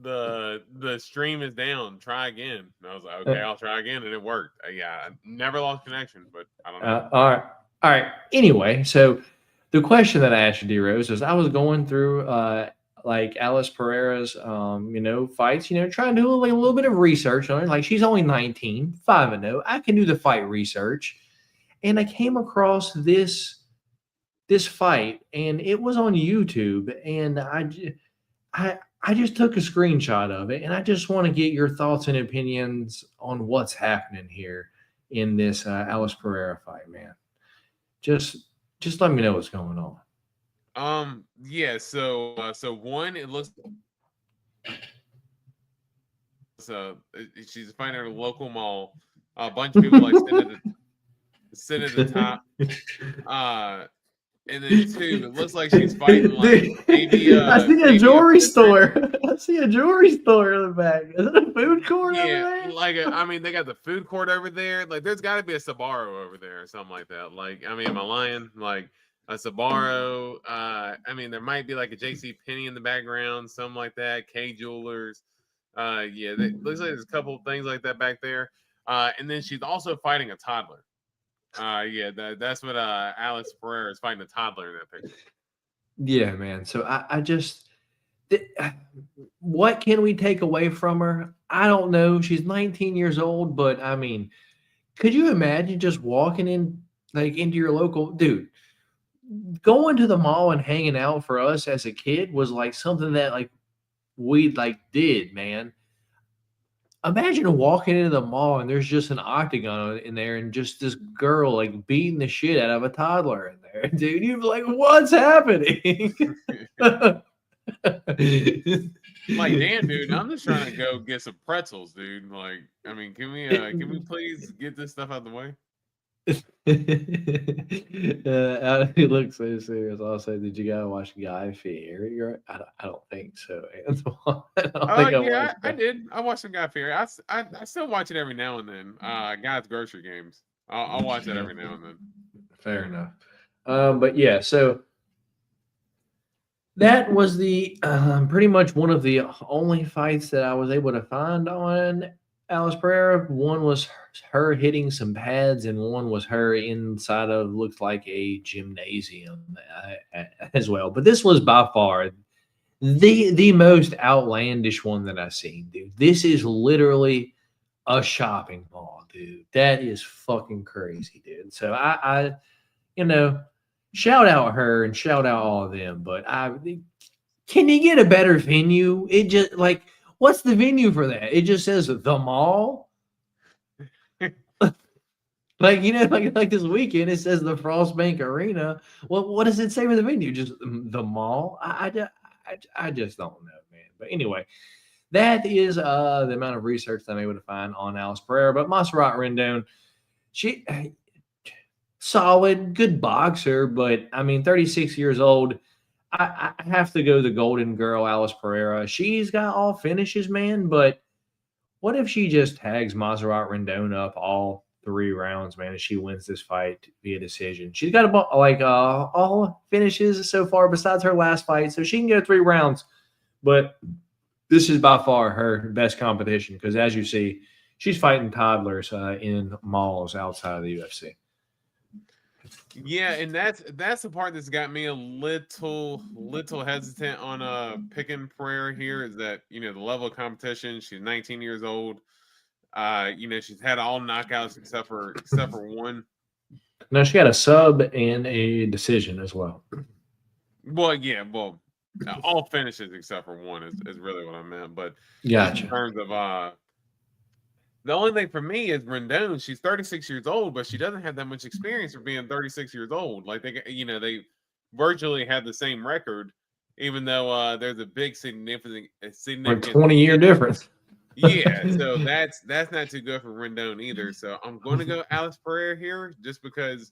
Speaker 4: the stream is down. Try again. And I was like, okay, I'll try again, and it worked. I never lost connection, but I don't know.
Speaker 3: All right. Anyway, so the question that I asked you, D-Rose, is I was going through like Alice Pereira's, fights, trying to do a little bit of research on her. Like, she's only 19, 5-0. I can do the fight research. And I came across this fight, and it was on YouTube. And I just took a screenshot of it, and I just want to get your thoughts and opinions on what's happening here in this Alice Pereira fight, man. Just let me know what's going on.
Speaker 4: Yeah, so one, it looks she's fighting at a local mall. A bunch of people like sit at the top. And then two, it looks like she's fighting like maybe
Speaker 3: I see a jewelry store. I see a jewelry store in the back. Is it a food court over there?
Speaker 4: Like they got the food court over there. Like, there's got to be a Sbarro over there or something like that. Like, am I lying? Like, a Sbarro. There might be like a JC Penney in the background, something like that. K Jewelers. It looks like there's a couple of things like that back there. And then she's also fighting a toddler. That's what Alice Pereira is fighting, a toddler in that picture.
Speaker 3: Yeah, man. So I just, what can we take away from her? I don't know. She's 19 years old, but could you imagine just walking in into your local dude? Going to the mall and hanging out for us as a kid was like something that we did, man. Imagine walking into the mall and there's just an octagon in there and just this girl beating the shit out of a toddler in there, dude. You'd be like, what's happening?
Speaker 4: Like, damn, dude, I'm just trying to go get some pretzels, dude. Like, can we please get this stuff out of the way?
Speaker 3: He looks so serious. Also, did you guys watch Guy Fieri? I don't think so.
Speaker 4: I did. I watched some Guy Fieri. I still watch it every now and then. Guy's grocery games. I'll watch that every now and then.
Speaker 3: Fair enough. But yeah, so that was the pretty much one of the only fights that I was able to find on Alice Pereira. One was her hitting some pads, and one was her inside of looks like a gymnasium as well. But this was by far the most outlandish one that I've seen, dude. This is literally a shopping mall, dude. That is fucking crazy, dude. So I shout out her and shout out all of them. But can you get a better venue? It just like, what's the venue for that? It just says the mall. Like, like this weekend, it says the Frostbank Arena. Well, what does it say for the venue? Just the mall? I just don't know, man. But anyway, that is the amount of research that I'm able to find on Alice Pereira. But Montserrat Rendon, she solid, good boxer, but I mean, 36 years old. I have to go the golden girl, Alice Pereira. She's got all finishes, man. But what if she just tags Montserrat Rendon up all 3 rounds, man, and she wins this fight via decision? She's got all finishes so far besides her last fight, so she can go 3 rounds. But this is by far her best competition because, as you see, she's fighting toddlers in malls outside of the UFC.
Speaker 4: Yeah, and that's the part that's got me a little hesitant on picking Pereira here, is that the level of competition. She's 19 years old. She's had all knockouts except for one.
Speaker 3: No, she had a sub and a decision as well.
Speaker 4: Well, yeah, all finishes except for one is really what I meant. But
Speaker 3: gotcha.
Speaker 4: In terms of the only thing for me is Rendon. She's 36 years old, but she doesn't have that much experience for being 36 years old. Like they virtually have the same record, even though there's a big significant
Speaker 3: 20-year difference.
Speaker 4: Yeah, so that's not too good for Rendon either. So I'm going to go Alice Pereira here, just because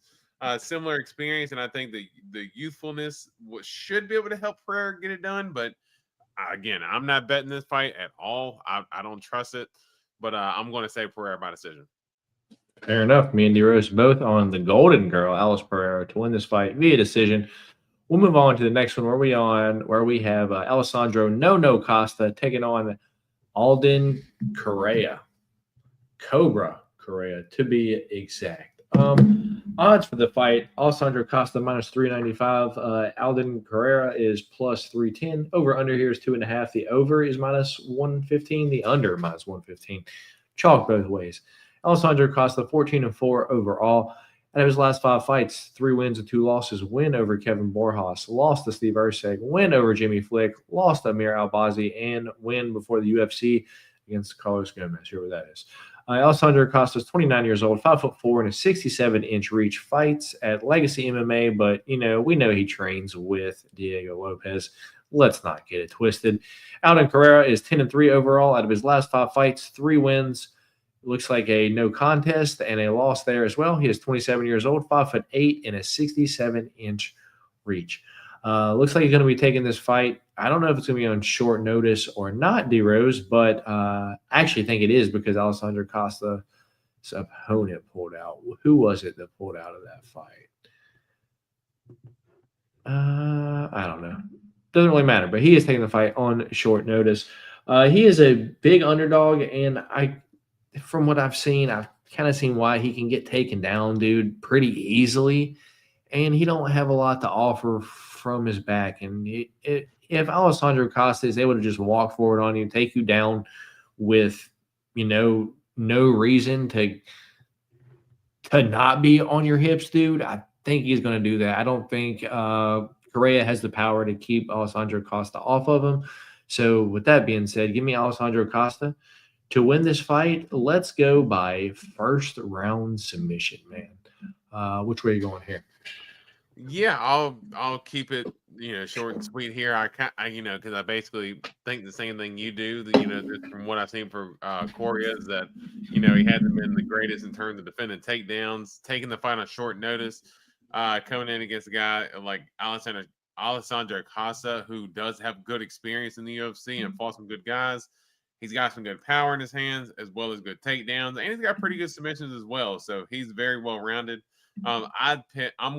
Speaker 4: similar experience, and I think the youthfulness should be able to help Pereira get it done. But again, I'm not betting this fight at all. I don't trust it. But I'm going to say Pereira by decision.
Speaker 3: Fair enough. Me and D-Rose both on the golden girl, Alice Pereira, to win this fight via decision. We'll move on to the next one where we have Alessandro No Costa taking on Alden Cobra Correa, to be exact. Odds for the fight: Alessandro Costa minus 395. Alden Carrera is plus 310. Over under here is 2.5. The over is minus 115. The under minus 115. Chalk both ways. Alessandro Costa 14-4 overall. Out of his last 5 fights, 3 wins and 2 losses. Win over Kevin Borjas, lost to Steve Erceg, win over Jimmy Flick, lost to Amir Albazi, and win before the UFC against Carlos Gomez, whoever that is. Alessandro Costa is 29 years old, 5'4", and a 67-inch reach. Fights at Legacy MMA, but we know he trains with Diego Lopez. Let's not get it twisted. Alden Carrera is 10-3 overall. Out of his last 5 fights, 3 wins. Looks like a no contest and a loss there as well. He is 27 years old, 5'8", and a 67-inch reach. Looks like he's going to be taking this fight. I don't know if it's going to be on short notice or not, D-Rose, but I actually think it is because Alessandro Costa's opponent pulled out. Who was it that pulled out of that fight? I don't know. Doesn't really matter, but he is taking the fight on short notice. He is a big underdog, and from what I've seen, I've kind of seen why he can get taken down, dude, pretty easily, and he don't have a lot to offer from his back. And if Alessandro Costa is able to just walk forward on you, take you down with, no reason to not be on your hips, dude, I think he's going to do that. I don't think Correa has the power to keep Alessandro Costa off of him. So with that being said, give me Alessandro Costa to win this fight. Let's go by first round submission, man. Which way are you going here?
Speaker 4: Yeah, I'll keep it short and sweet here. I because I basically think the same thing you do. Just from what I've seen for Correa is that he hasn't been the greatest in terms of defending takedowns, taking the fight on short notice, coming in against a guy like Alessandro Costa, who does have good experience in the UFC and fought some good guys. He's got some good power in his hands as well as good takedowns, and he's got pretty good submissions as well. So he's very well rounded. I'm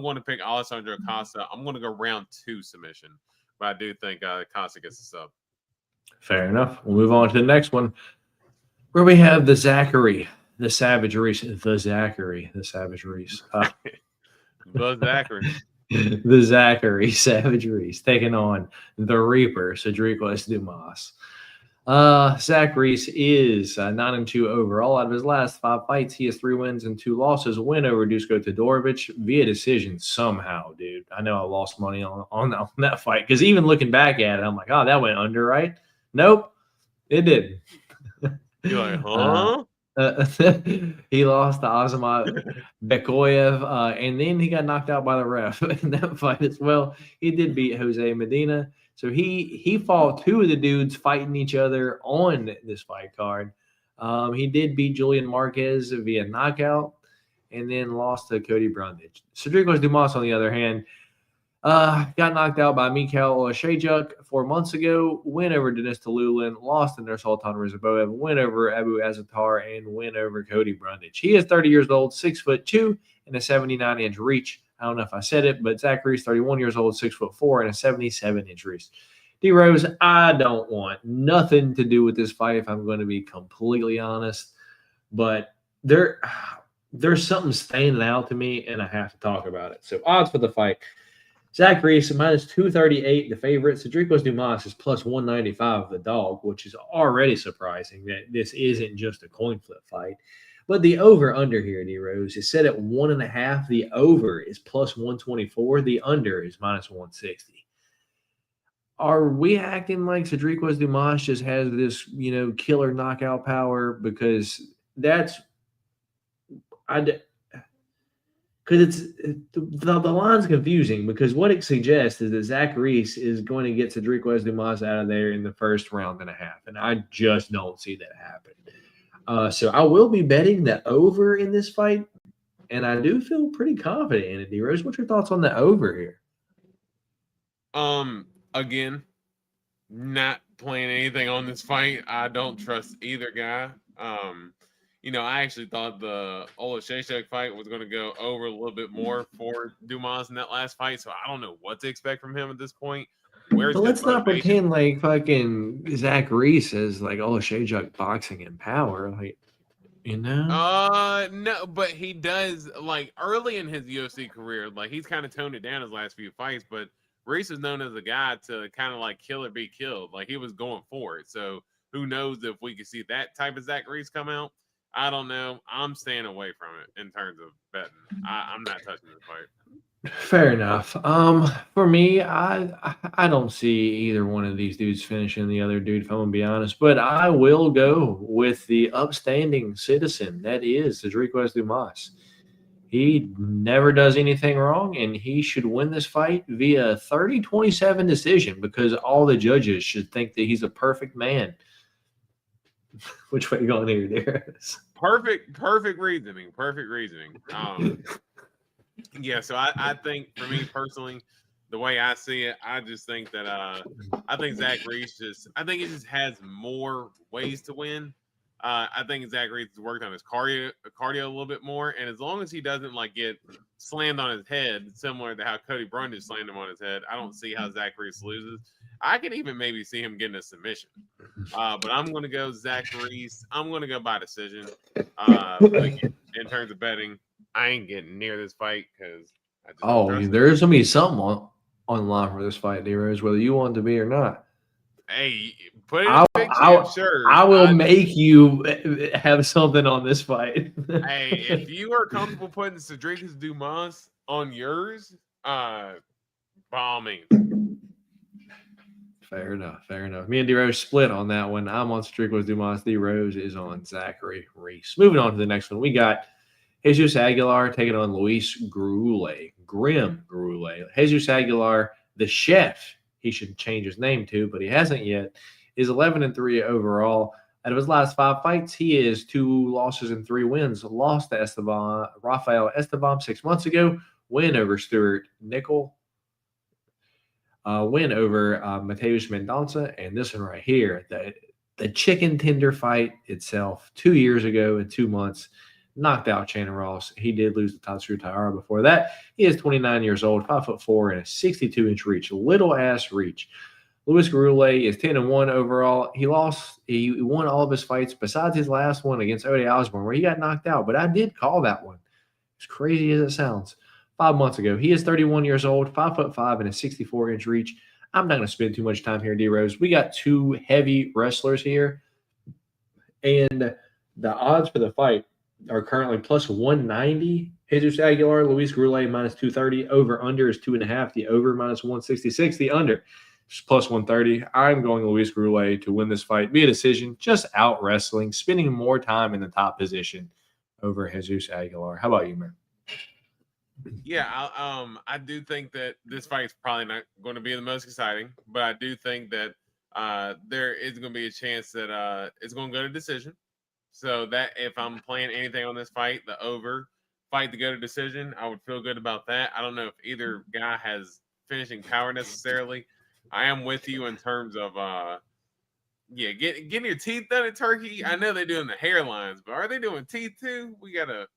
Speaker 4: going to pick Alessandro Costa. I'm going to go round 2 submission, but I do think Costa gets the sub.
Speaker 3: Fair enough. We'll move on to the next one. Where we have the Zachary, the Savage Reese, the Zachary, the Savage Reese.
Speaker 4: Buzz Zachary.
Speaker 3: The Zachary Savage Reese taking on the Reaper, Cedric Dumas. Zach Reese is 9-2 overall. Out of his last 5 fights, he has 3 wins and 2 losses. A win over Dusko Todorovic via decision somehow, dude. I know I lost money on that fight because even looking back at it, I'm like, oh, that went under, right? Nope, it didn't.
Speaker 4: You're like, huh?
Speaker 3: He lost to Azamat Bekoyev, and then he got knocked out by the ref in that fight as well. He did beat Jose Medina. So he fought 2 of the dudes fighting each other on this fight card. He did beat Julian Marquez via knockout and then lost to Cody Brundage. Cedric Dumas, on the other hand, got knocked out by Mikhail Olashejuk 4 months ago, win over Denis Talulin, lost to Nursultan Rizaboev, win over Abu Azatar, and win over Cody Brundage. He is 30 years old, 6'2", and a 79-inch reach. I don't know if I said it, but Zach Reese, 31 years old, 6'4", and a 77-inch reach. D Rose, I don't want nothing to do with this fight if I'm going to be completely honest, but there's something standing out to me, and I have to talk about it. So odds for the fight. Zach Reese, minus 238, the favorite. Cedric Dumas is plus 195, the dog, which is already surprising that this isn't just a coin flip fight. But the over-under here, D-Rose, is set at 1.5. The over is plus 124. The under is minus 160. Are we acting like Cedric Dumas just has this, killer knockout power? Because that's – because it's the line's confusing because what it suggests is that Zach Reese is going to get Cedric Dumas out of there in the first round and a half, and I just don't see that happen. So I will be betting the over in this fight, and I do feel pretty confident in it. D-Rose, what's your thoughts on the over here?
Speaker 4: Again, not playing anything on this fight. I don't trust either guy. I actually thought the Olashejuk fight was going to go over a little bit more for Dumas in that last fight, so I don't know what to expect from him at this point.
Speaker 3: But let's not pretend like fucking Zach Reese is like Olashejuk boxing in power,
Speaker 4: No, but he does early in his UFC career, he's kind of toned it down his last few fights, but Reese is known as a guy to kind of kill or be killed. He was going for it. So who knows if we could see that type of Zach Reese come out. I don't know. I'm staying away from it in terms of betting. I'm not touching this fight.
Speaker 3: Fair enough. For me, I don't see either one of these dudes finishing the other dude, if I'm gonna be honest. But I will go with the upstanding citizen that is Cedric Dumas. He never does anything wrong, and he should win this fight via 30-27 decision because all the judges should think that he's a perfect man. Which way you going here, Darius?
Speaker 4: Perfect reasoning. Yeah, so I think for me personally, the way I see it, I just think that I think Zach Reese he just has more ways to win. I think Zach Reese has worked on his cardio a little bit more, and as long as he doesn't get slammed on his head, similar to how Cody Brundage slammed him on his head, I don't see how Zach Reese loses. I can even maybe see him getting a submission, but I'm going to go Zach Reese. I'm going to go by decision. In terms of betting, I ain't getting near this fight because
Speaker 3: there's gonna be something on line for this fight, D-Rose, whether you want it to be or not.
Speaker 4: Hey, put it in the sure.
Speaker 3: I will make you have something on this fight.
Speaker 4: Hey, if you are comfortable putting Cedric Dumas on yours, by all means.
Speaker 3: Fair enough. Me and D-Rose split on that one. I'm on Cedric Dumas. D-Rose is on Zachary Reese. Moving on to the next one, we got Jesus Aguilar taking on Luis Grim Gruele. Jesus Aguilar, the chef, he should change his name to, but he hasn't yet, is 11-3 overall. Out of his last 5 fights, he is 2 losses and 3 wins. Lost to Rafael Esteban 6 months ago. Win over Stuart Nickel. Win over Mateus Mendonça. And this one right here, the chicken tender fight itself 2 years ago in 2 months. Knocked out Shannon Ross. He did lose to Tatsu Taira before that. He is 29 years old, 5'4", and a 62-inch reach. Little ass reach. Luis Gurule is 10-1 overall. He won all of his fights besides his last one against Ode Osborne, where he got knocked out. But I did call that one. As crazy as it sounds. 5 months ago. He is 31 years old, 5'5" and a 64-inch reach. I'm not going to spend too much time here, D-Rose. We got two heavy wrestlers here. And the odds for the fight are currently plus 190. Jesus Aguilar, Luis Gurule minus 230. Over under is 2.5. The over minus 166. The under is plus 130. I'm going Luis Gurule to win this fight via decision, just out wrestling, spending more time in the top position over Jesus Aguilar. How about you, man?
Speaker 4: Yeah, I do think that this fight's probably not going to be the most exciting, but I do think that there is going to be a chance that it's going to go to decision. So that if I'm playing anything on this fight, the over fight to go to decision, I would feel good about that. I don't know if either guy has finishing power necessarily. I am with you in terms of getting your teeth done at Turkey. I know they're doing the hairlines, but are they doing teeth too? We gotta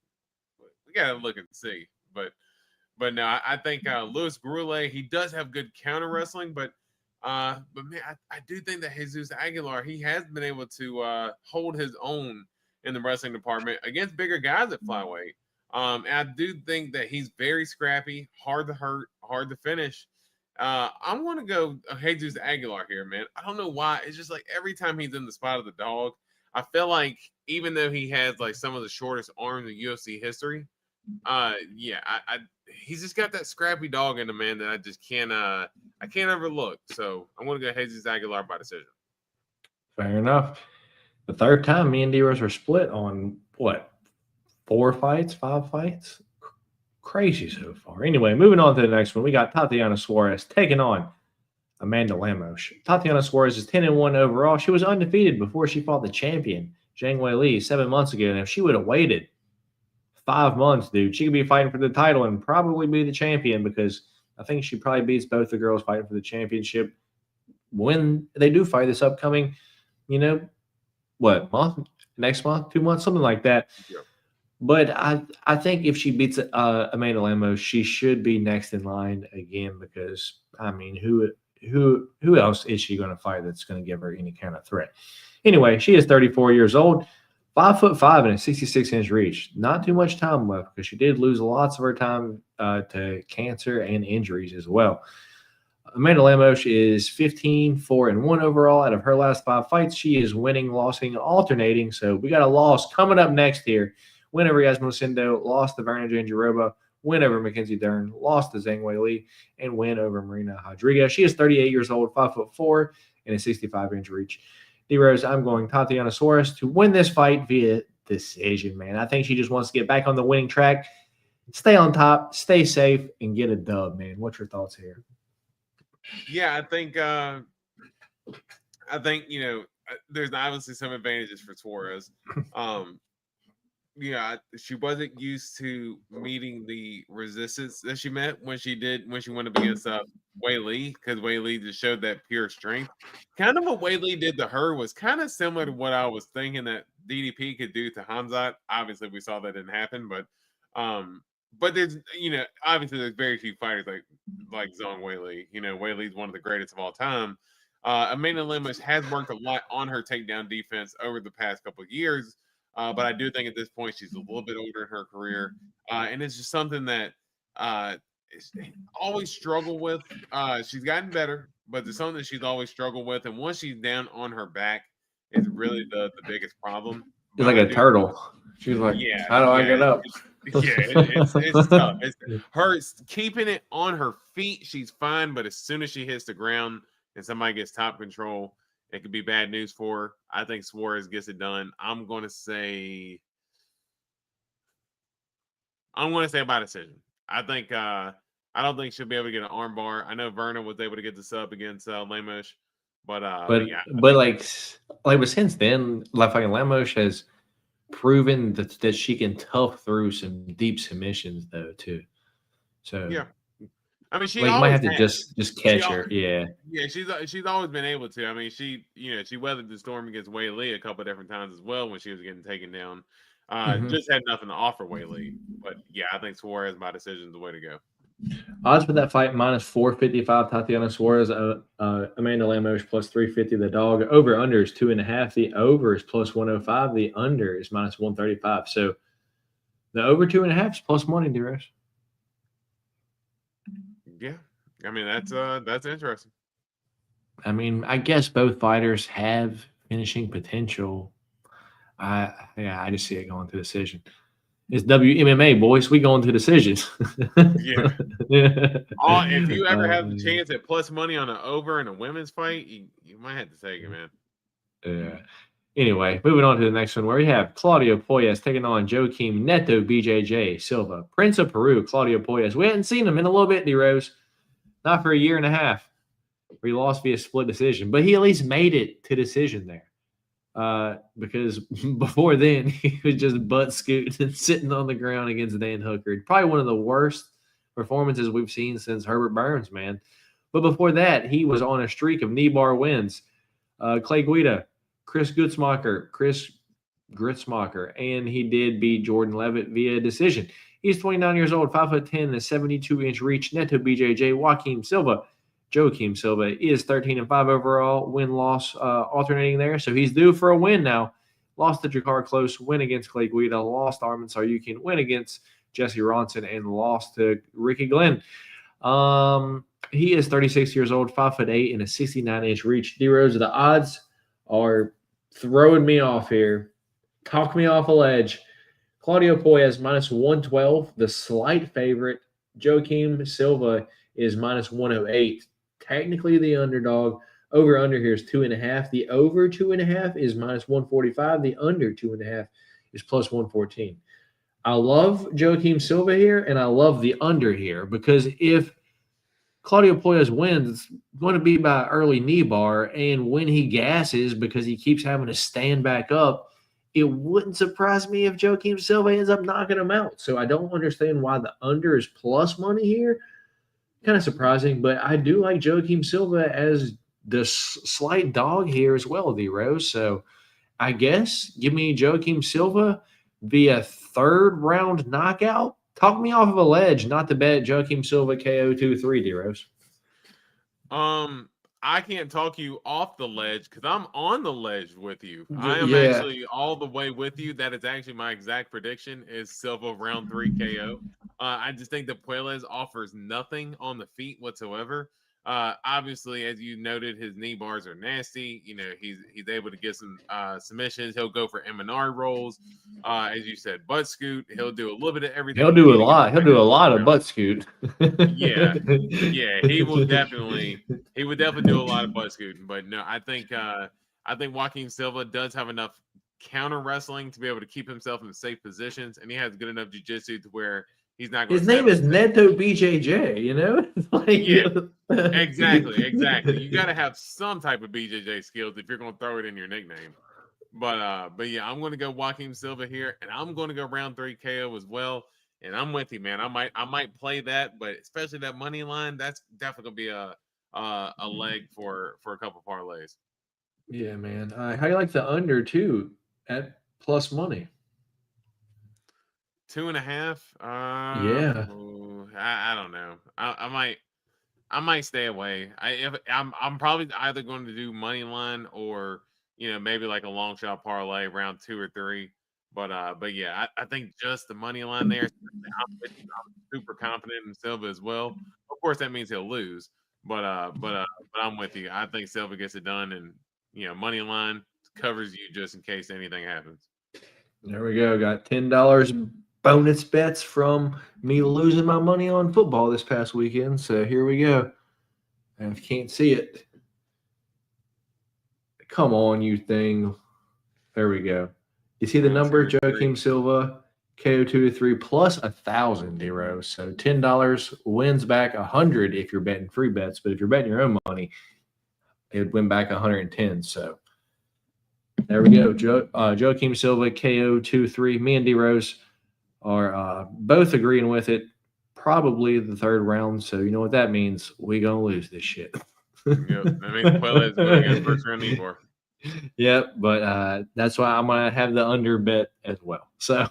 Speaker 4: look and see. But no, I think Luis Gurule, he does have good counter wrestling, but man, I do think that Jesus Aguilar, he has been able to hold his own in the wrestling department against bigger guys at flyweight. And I do think that he's very scrappy, hard to hurt, hard to finish. I'm going to go Jesus Aguilar here, man. I don't know why. It's just like every time he's in the spot of the dog, I feel like even though he has like some of the shortest arms in UFC history, he's just got that scrappy dog in him, man, that I just can't overlook. So I'm going to go Jesus Aguilar by decision.
Speaker 3: Fair enough. The third time me and D-Rose are split on what? 5 fights? Crazy so far. Anyway, moving on to the next one. We got Tatiana Suarez taking on Amanda Lemos. Tatiana Suarez is 10-1 overall. She was undefeated before she fought the champion, Zhang Weili, 7 months ago. And if she would have waited 5 months, dude, she could be fighting for the title and probably be the champion, because I think she probably beats both the girls fighting for the championship when they do fight this upcoming, month? Next month? 2 months? Something like that.
Speaker 4: Yeah.
Speaker 3: But I think if she beats Amanda Lemos, she should be next in line again, because, I mean, who else is she going to fight that's going to give her any kind of threat? Anyway, she is 34 years old, 5'5" and a 66-inch reach. Not too much time left, because she did lose lots of her time to cancer and injuries as well. Amanda Lemos is 15-4-1 overall. Out of her last 5 fights, she is winning, losing, alternating. So we got a loss coming up next here. Win over Yasmin Sindo, lost to Verna Jandiroba, win over Mackenzie Dern, lost to Zhang Weili, and win over Marina Rodriguez. She is 38 years old, 5'4", and a 65-inch reach. D-Rose, I'm going Tatiana Suarez to win this fight via decision, man. I think she just wants to get back on the winning track, stay on top, stay safe, and get a dub, man. What's your thoughts here?
Speaker 4: Yeah, I think there's obviously some advantages for Suarez. She wasn't used to meeting the resistance that she met when she went up against Weili, because Weili just showed that pure strength. Kind of what Weili did to her was kind of similar to what I was thinking that DDP could do to Hamzat. Obviously, we saw that didn't happen, but there's obviously there's very few fighters like Zhang Weili. Weili's one of the greatest of all time. Amanda Lemos has worked a lot on her takedown defense over the past couple of years. But I do think at this point she's a little bit older in her career, and it's just something that always struggled with. She's gotten better, but it's something that she's always struggled with. And once she's down on her back, is really the biggest problem.
Speaker 3: She's like a turtle. She's like, how do I get up?
Speaker 4: It's tough. Her keeping it on her feet, she's fine, but as soon as she hits the ground and somebody gets top control, it could be bad news for her. I think Suarez gets it done. I'm going to say by decision. I don't think she'll be able to get an arm bar. I know Verna was able to get the sub against Lemos, but since then, fucking Lemos has proven that she can tough through some deep submissions though too. So yeah. I mean, she
Speaker 3: might have to just catch her. Yeah,
Speaker 4: she's always been able to. I mean, she weathered the storm against Weili a couple of different times as well when she was getting taken down. Just had nothing to offer Weili. But yeah, I think Suarez by decision is the way to go.
Speaker 3: Odds for that fight minus 455. Tatiana Suarez, Amanda Lemos plus 350. The dog over under is 2.5. The over is plus 105. The under is minus 135. So the over 2.5 is plus money, DeRose.
Speaker 4: Yeah, I mean that's interesting.
Speaker 3: I mean, I guess both fighters have finishing potential. I just see it going to decision. It's WMMA, boys. We going to decisions.
Speaker 4: Yeah. If you ever have the chance at plus money on an over in a women's fight, you might have to take it, man.
Speaker 3: Yeah. Anyway, moving on to the next one, where we have Claudio Poyas taking on Joaquim Neto BJJ Silva. Prince of Peru, Claudio Poyas. We hadn't seen him in a little bit, D-Rose. Not for a year and a half. He lost via split decision, but he at least made it to decision there. Because before then, he was just butt scooting and sitting on the ground against Dan Hooker. Probably one of the worst performances we've seen since Herbert Burns, man. But before that, he was on a streak of knee bar wins. Clay Guida, Chris Gritzmacher, and he did beat Jordan Levitt via decision. He's 29 years old, 5'10", and a 72-inch reach. Neto BJJ, Joaquim Silva is 13-5 overall, win-loss alternating there. So he's due for a win now. Lost to Jakar Close, win against Clay Guida, lost to Armin Saryukin, win against Jesse Ronson, and lost to Ricky Glenn. He is 36 years old, 5'8", and a 69-inch reach. D-Rose, the odds are throwing me off here. Talk me off a ledge. Claudio Poyas minus 112, the slight favorite. Joaquim Silva is minus 108. Technically the underdog. Over under here is 2.5. The over 2.5 is minus 145. The under 2.5 is plus 114. I love Joaquim Silva here, and I love the under here, because if Claudio Poyas wins, it's going to be by early knee bar, and when he gasses because he keeps having to stand back up, it wouldn't surprise me if Joaquim Silva ends up knocking him out. So I don't understand why the under is plus money here. Kind of surprising, but I do like Joaquim Silva as the slight dog here as well, D-Rose. So I guess give me Joaquim Silva via third round knockout. Talk me off of a ledge not to bet Joaquim Silva KO 2-3, D-Rose.
Speaker 4: I can't talk you off the ledge because I'm on the ledge with you. I am actually all the way with you. That is actually my exact prediction is Silva round 3 KO. I just think that Puelles offers nothing on the feet whatsoever. Obviously, as you noted, his knee bars are nasty. You know, he's able to get some submissions. He'll go for M&R rolls. As you said, butt scoot. He'll do a little bit of everything.
Speaker 3: He'll do a lot. He'll do a lot of butt scoot.
Speaker 4: Yeah. He would definitely do a lot of butt scooting. But no, I think Joaquim Silva does have enough counter wrestling to be able to keep himself in safe positions, and he has good enough jiu-jitsu to where he's not going
Speaker 3: His name is Neto BJJ, you know?
Speaker 4: Exactly. You got to have some type of BJJ skills if you're going to throw it in your nickname. But yeah, I'm going to go Joaquim Silva here, and I'm going to go round 3 KO as well. And I'm with you, man. I might play that, but especially that money line, that's definitely going to be a leg for a couple parlays.
Speaker 3: Yeah, man. How do you like the under too at plus money?
Speaker 4: 2.5.
Speaker 3: Yeah.
Speaker 4: I don't know. I might stay away. I'm probably either going to do money line or maybe like a long shot parlay round 2 or 3. But yeah, I think just the money line there. I'm super confident in Silva as well. Of course, that means he'll lose. But I'm with you. I think Silva gets it done, and money line covers you just in case anything happens.
Speaker 3: There we go. Got $10 bonus bets from me losing my money on football this past weekend. So here we go. And if you can't see it, come on, you thing. There we go. You see the number, Joaquim Silva, KO 2-3 plus 1,000 €. So $10 wins back 100 if you're betting free bets. But if you're betting your own money, it would win back 110. So there we go. Joaquim Silva, KO 2-3. Me and D-Rose are both agreeing with it. Probably the third round. So you know what that means. We're going to lose this shit.
Speaker 4: Yep. I mean, Puelles is going to get first round knee bar.
Speaker 3: Yep, but that's why I'm going to have the under bet as well. So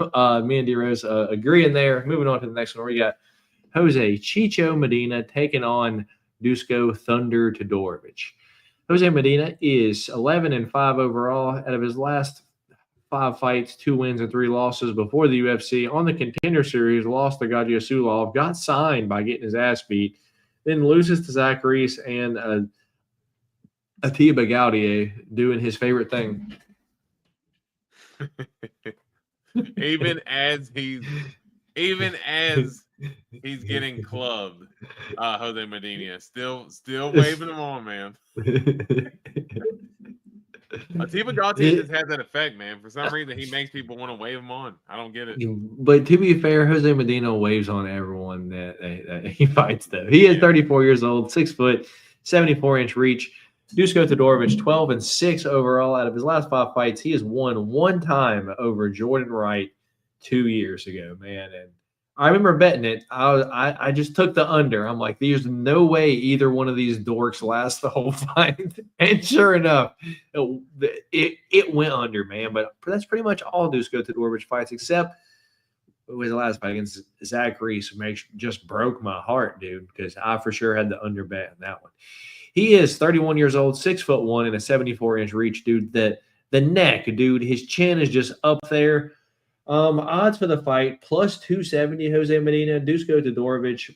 Speaker 3: me and D-Rose agreeing there. Moving on to the next one. We got Jose Chicho Medina taking on Dusko Thunder Todorovic. Jose Medina is 11-5 overall. Out of his last 5 fights, 2 wins and 3 losses before the UFC. On the Contender Series, lost to Gadia Sulov, got signed by getting his ass beat, then loses to Zach Reese and Atiba Gaudier doing his favorite thing.
Speaker 4: even as he's getting clubbed, Jose Medina still waving him on, man. Atiba Gaudier just has that effect, man. For some reason, he makes people want to wave him on. I don't get it.
Speaker 3: But to be fair, Jose Medina waves on everyone that he fights, though. He is 34 years old, 6 foot, 74-inch reach. Dusko Todorovic, 12-6 overall. Out of his last 5 fights, he has won 1 time over Jordan Wright 2 years ago, man. And I remember betting it. I just took the under. I'm like, there's no way either one of these dorks lasts the whole fight. And sure enough, it went under, man. But that's pretty much all Dusko Todorovic fights, except his last fight against Zach Reese, just broke my heart, dude, because I for sure had the under bet in that one. He is 31 years old, 6'1", and a 74-inch reach, dude. The neck, dude, his chin is just up there. Odds for the fight, plus 270, Jose Medina. Dusko Todorovic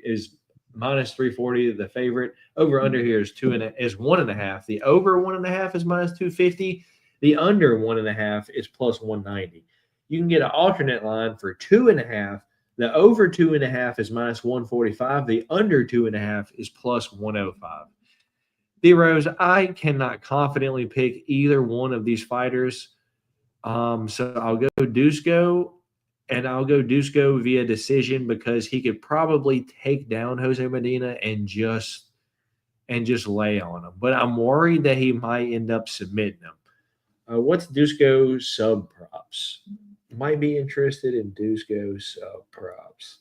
Speaker 3: is minus 340, the favorite. Over under here is 1.5. The over 1.5 is minus 250. The under 1.5 is plus 190. You can get an alternate line for 2.5. The over 2.5 is minus 145. The under 2.5 is plus 105. D-Rose, I cannot confidently pick either one of these fighters. So I'll go Dusko, and I'll go Dusko via decision because he could probably take down Jose Medina and just lay on him. But I'm worried that he might end up submitting him. What's Dusko sub props? Might be interested in Dusko sub props.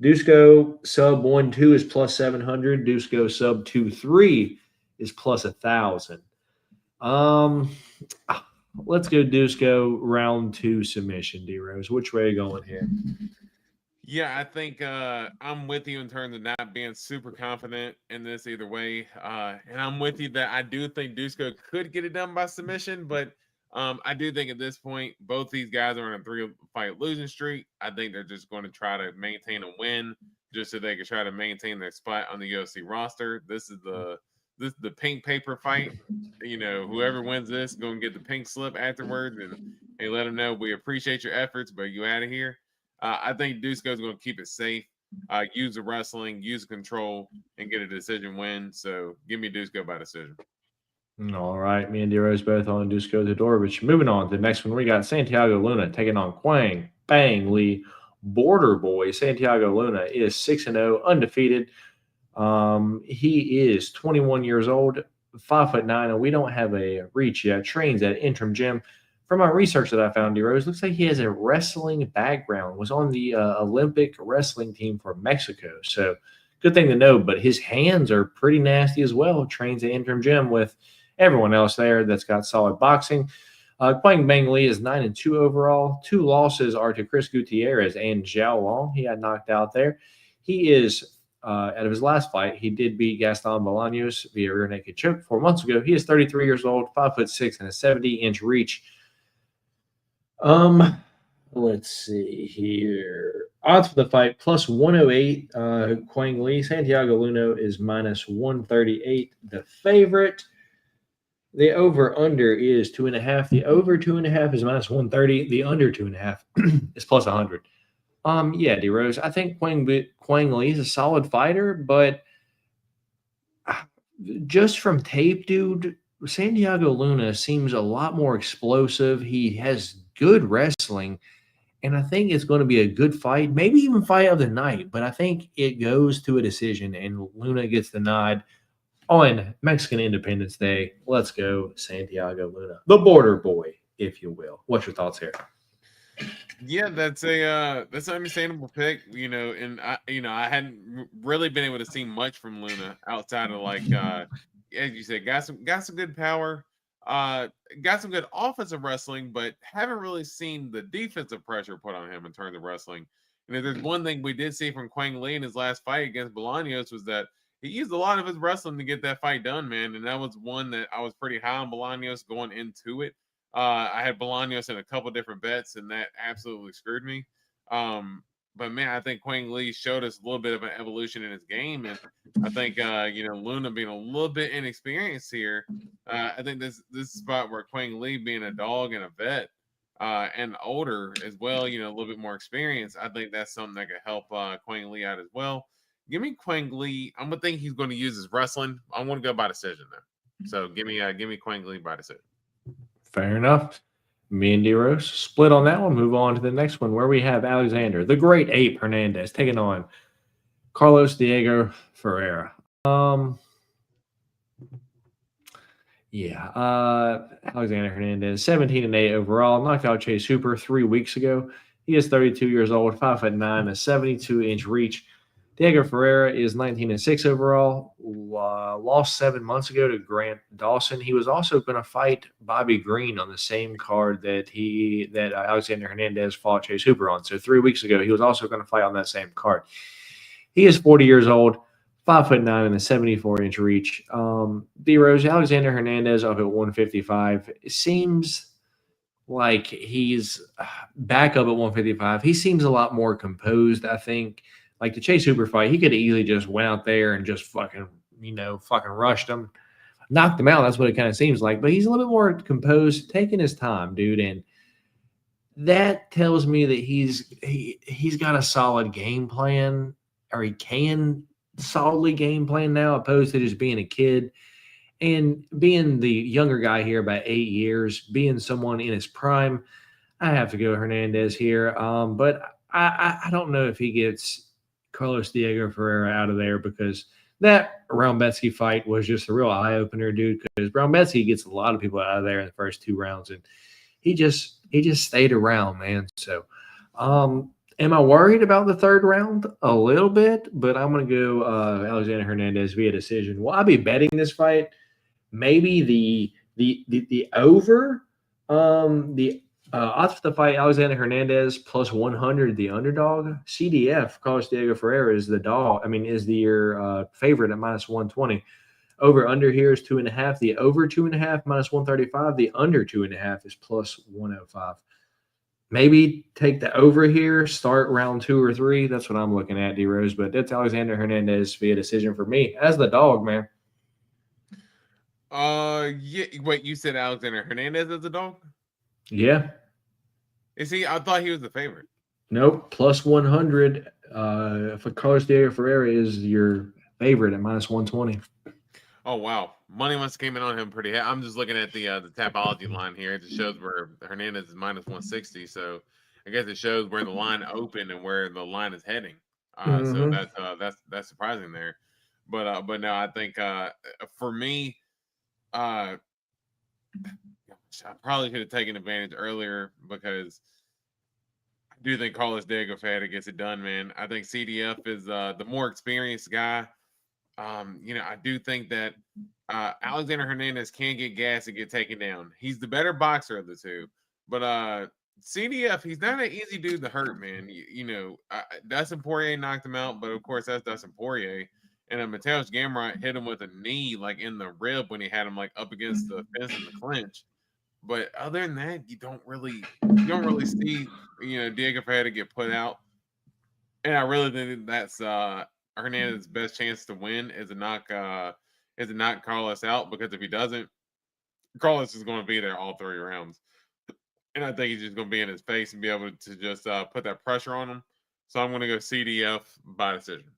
Speaker 3: Dusko sub 1-2 is plus 700. Dusko sub 2-3 is plus 1,000. Let's go Dusko round 2 submission, D-Rose. Which way are you going here?
Speaker 4: Yeah, I think I'm with you in terms of not being super confident in this either way. And I'm with you that I do think Dusko could get it done by submission, but I do think at this point, both these guys are on a 3-fight losing streak. I think they're just going to try to maintain a win just so they can try to maintain their spot on the UFC roster. This is the pink paper fight. You know, whoever wins this is going to get the pink slip afterwards, and they let them know we appreciate your efforts, but you out of here. I think Dusko is going to keep it safe, use the wrestling, use the control, and get a decision win. So give me Dusko by decision.
Speaker 3: All right, me and D-Rose both on Dusko Todorovic. Moving on to the next one, we got Santiago Luna taking on Quang Bang Lee Border Boy. Santiago Luna is 6-0, undefeated. He is 21 years old, 5'9", and we don't have a reach yet. Trains at Interim Gym. From my research that I found, D-Rose, looks like he has a wrestling background, was on the Olympic wrestling team for Mexico. So good thing to know, but his hands are pretty nasty as well. Trains at Interim Gym with everyone else there that's got solid boxing. Quang Bang Lee is 9-2 overall. 2 losses are to Chris Gutierrez and Zhao Long. He got knocked out there. He is, out of his last fight, he did beat Gaston Bolaños via rear naked choke 4 months ago. He is 33 years old, 5'6", and a 70-inch reach. Let's see here. Odds for the fight, plus 108. Quang Lee. Santiago Luna is minus 138. The favorite. The over-under is 2.5. The over 2.5 is minus 130. The under 2.5 is plus 100. Yeah, D-Rose, I think Quang Lee is a solid fighter, but just from tape, dude, Santiago Luna seems a lot more explosive. He has good wrestling, and I think it's going to be a good fight, maybe even fight of the night, but I think it goes to a decision, and Luna gets the nod on Mexican Independence Day. Let's go Santiago Luna, the border boy, if you will. What's your thoughts here?
Speaker 4: Yeah, that's an understandable pick, you know, and I hadn't really been able to see much from Luna outside of like as you said, got some good power, got some good offensive wrestling, but haven't really seen the defensive pressure put on him in terms of wrestling. And if there's one thing we did see from Quang Le in his last fight against Bolaños was that he used a lot of his wrestling to get that fight done, man. And that was one that I was pretty high on Bolaños going into it. I had Bolaños in a couple different bets, and that absolutely screwed me. But man, I think Quang Le showed us a little bit of an evolution in his game, and I think Luna being a little bit inexperienced here, I think this spot where Quang Le being a dog and a vet and older as well, a little bit more experience, I think that's something that could help Quang Le out as well. Give me Quang Le. I'm gonna think he's going to use his wrestling. I want to go by decision though. So give me Quang Le by decision.
Speaker 3: Fair enough. Me and D-Rose split on that one. Move on to the next one where we have Alexander, the Great Ape Hernandez, taking on Carlos Diego Ferreira. Alexander Hernandez, 17-8 overall, knocked out Chase Hooper 3 weeks ago. He is 32 years old, 5'9", a 72-inch reach. Diego Ferreira is 19-6 overall, lost 7 months ago to Grant Dawson. He was also going to fight Bobby Green on the same card that Alexander Hernandez fought Chase Hooper on. So 3 weeks ago, he was also going to fight on that same card. He is 40 years old, 5'9", and a 74-inch reach. D-Rose, Alexander Hernandez up at 155. It seems like he's back up at 155. He seems a lot more composed, I think. Like the Chase Hooper fight, he could have easily just went out there and just fucking rushed him, knocked him out. That's what it kind of seems like. But he's a little bit more composed, taking his time, dude. And that tells me that he's got a solid game plan, or he can solidly game plan now, opposed to just being a kid and being the younger guy here by 8 years, being someone in his prime. I have to go Hernandez here. But I don't know if he gets Carlos Diego Ferreira out of there, because that Braumbetsky fight was just a real eye-opener, dude, because Braumbetsky gets a lot of people out of there in the first 2 rounds, and he just stayed around, man. So am I worried about the 3rd round? A little bit, but I'm going to go Alexander Hernandez via decision. Will I be betting this fight? Maybe the over. The odds for the fight, Alexander Hernandez plus 100, the underdog. CDF, Carlos Diego Ferreira is your favorite at minus 120. Over under here is 2.5. The over 2.5 minus 135. The under 2.5 is plus 105. Maybe take the over here, start round 2 or 3. That's what I'm looking at, D-Rose. But that's Alexander Hernandez via decision for me as the dog, man.
Speaker 4: Yeah. Wait, you said Alexander Hernandez as the dog?
Speaker 3: Yeah.
Speaker 4: Is he? I thought he was the favorite.
Speaker 3: Nope. Plus 100 for Carlos Diego Ferreira is your favorite at minus 120.
Speaker 4: Oh, wow. Money must have came in on him pretty high. I'm just looking at the Tapology line here. It just shows where Hernandez is minus 160. So I guess it shows where the line opened and where the line is heading. So that's surprising there. But no, I think for me, I probably could have taken advantage earlier, because I do think Carlos Diego Ferreira gets it done, man. I think CDF is the more experienced guy. I do think that Alexander Hernandez can get gas and get taken down. He's the better boxer of the two, but CDF, he's not an easy dude to hurt, man. Dustin Poirier knocked him out, but of course that's Dustin Poirier. And Mateusz Gamrot hit him with a knee like in the rib when he had him like up against the fence in the clinch. But other than that, you don't really see Diego Ferreira get put out. And I really think that's Hernandez's best chance to win is to knock Carlos out, because if he doesn't, Carlos is going to be there all 3 rounds. And I think he's just going to be in his face and be able to just put that pressure on him. So I'm going to go CDF by decision.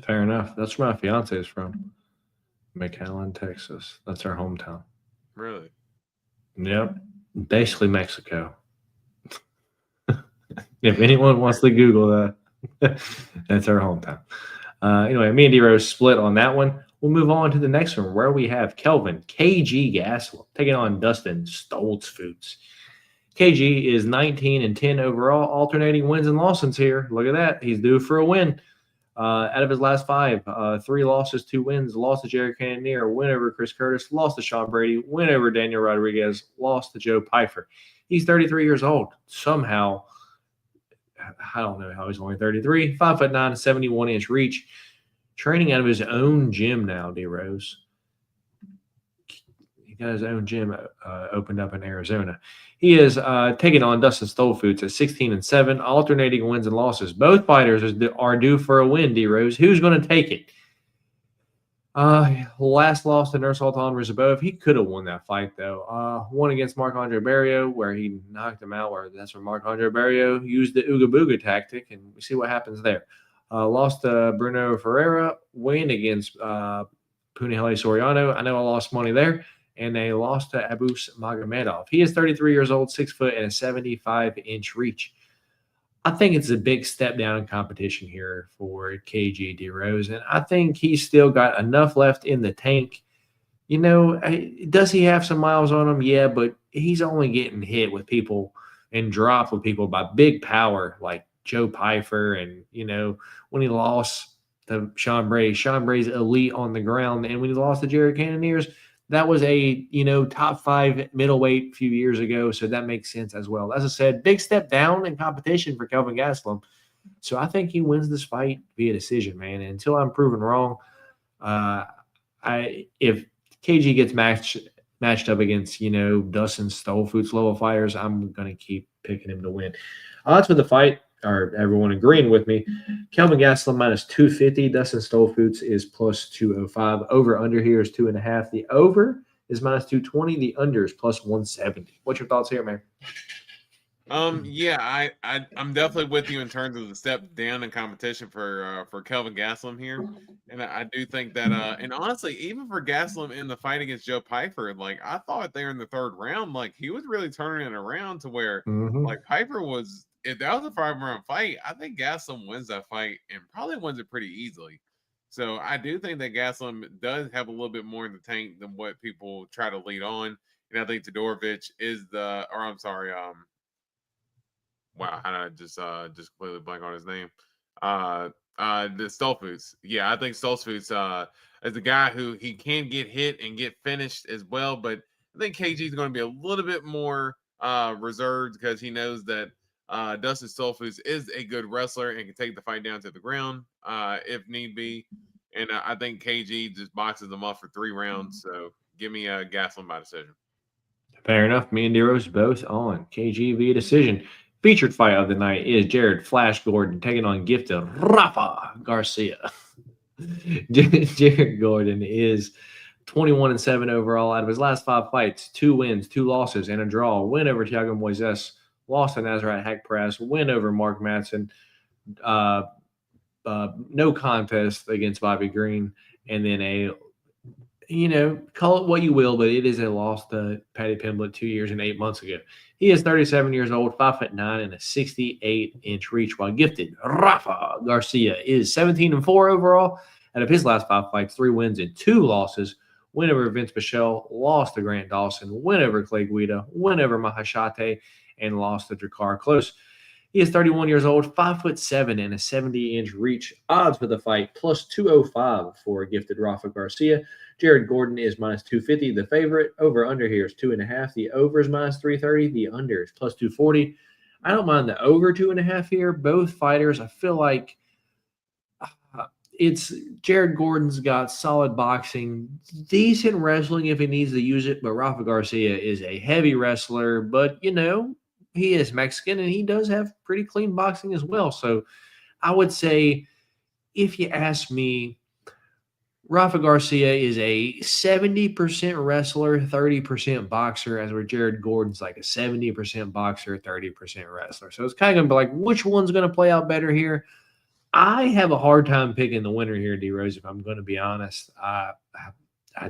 Speaker 3: Fair enough. That's where my fiance is from. McAllen, Texas. That's our hometown.
Speaker 4: Really?
Speaker 3: Yep. Basically Mexico. If anyone wants to Google that, that's our hometown. Anyway, me and D-Rose split on that one. We'll move on to the next one, where we have Kelvin KG Gastelum taking on Dustin Stoltzfus. KG is 19-10 overall, alternating wins and losses here. Look at that. He's due for a win. Out of his last 5, 3 losses, 2 wins. Lost to Jared Cannonier, win over Chris Curtis, lost to Sean Brady, win over Daniel Rodriguez, lost to Joe Pyfer. He's 33 years old. Somehow I don't know how he's only 33. 5'9", 71-inch reach. Training out of his own gym now, D Rose. He got his own gym opened up in Arizona. He is taking on Dustin Stolfoots at 16-7, alternating wins and losses. Both fighters are due for a win, D Rose. Who's going to take it? Last loss to Nursultan Rizabov. He could have won that fight, though. Won against Marc-Andre Barrio, where he knocked him out, where that's where Marc-Andre Barrio used the Ooga Booga tactic, and we see what happens there. Lost to Bruno Ferreira, win against Punahele Soriano. I know I lost money there. And they lost to Abus Magomedov. He is 33 years old, 6 foot, and a 75-inch reach. I think it's a big step down in competition here for KG D Rose, and I think he's still got enough left in the tank. You know, does he have some miles on him? Yeah, but he's only getting hit with people and dropped with people by big power like Joe Pyfer, and you know when he lost to Sean Bray's elite on the ground, and when he lost to Jared Cannoniers. That was a, top 5 middleweight a few years ago, so that makes sense as well. As I said, big step down in competition for Kelvin Gastelum. So I think he wins this fight via decision, man. And until I'm proven wrong, if KG gets matched up against, Dustin Stolfoots level fighters, I'm going to keep picking him to win. Odds for the fight are everyone agreeing with me. Kelvin Gastelum minus 250. Dustin Stolfoots is plus 205. Over under here is 2.5. The over is minus 220. The under is plus 170. What's your thoughts here, man?
Speaker 4: Yeah, I'm definitely with you in terms of the step down in competition for Kelvin Gastelum here, and I do think that and honestly, even for Gastelum in the fight against Joe Pyfer, like I thought there in the 3rd round, like he was really turning it around to where like Pyfer was. If that was a 5-round fight, I think Gastelum wins that fight and probably wins it pretty easily. So I do think that Gastelum does have a little bit more in the tank than what people try to lead on, and I think Todorovic is wow, how did I just completely blank on his name? The Stolfoots. Yeah, I think Stolfoots is a guy who he can get hit and get finished as well, but I think KG is going to be a little bit more reserved because he knows that Dustin Stolfoots is a good wrestler and can take the fight down to the ground if need be. And I think KG just boxes them up for 3 rounds. So give me a Gastelum by decision.
Speaker 3: Fair enough. Me and D-Rose both on KG via decision. Featured fight of the night is Jared Flash Gordon taking on gifted Rafa Garcia. Jared Gordon is 21-7 overall out of his last 5 fights, 2 wins, 2 losses, and a draw. Win over Thiago Moises, lost to Nazareth Hack-Press, win over Mark Madsen, no contest against Bobby Green, and then call it what you will, but it is a loss to Paddy Pimblett 2 years and 8 months ago. He is 37 years old, 5'9", and a 68-inch reach, while gifted Rafa Garcia is 17-4 overall. Out of his last 5 fights, 3 wins and 2 losses. Win over Vince Pichel, lost to Grant Dawson, win over Clay Guida, win over Mahashate, and lost to Drakkar Close. He is 31 years old, 5'7", and a 70-inch reach. Odds for the fight, plus 205 for gifted Rafa Garcia. Jared Gordon is minus 250, the favorite. Over under here is 2.5. The over is minus 330. The under is plus 240. I don't mind the over 2.5 here. Both fighters, I feel like it's Jared Gordon's got solid boxing, decent wrestling if he needs to use it, but Rafa Garcia is a heavy wrestler, but he is Mexican and he does have pretty clean boxing as well. So I would say, if you ask me, Rafa Garcia is a 70% wrestler, 30% boxer, as where Jared Gordon's like a 70% boxer, 30% wrestler. So it's kind of going to be like, which one's going to play out better here? I have a hard time picking the winner here, D-Rose, if I'm going to be honest. I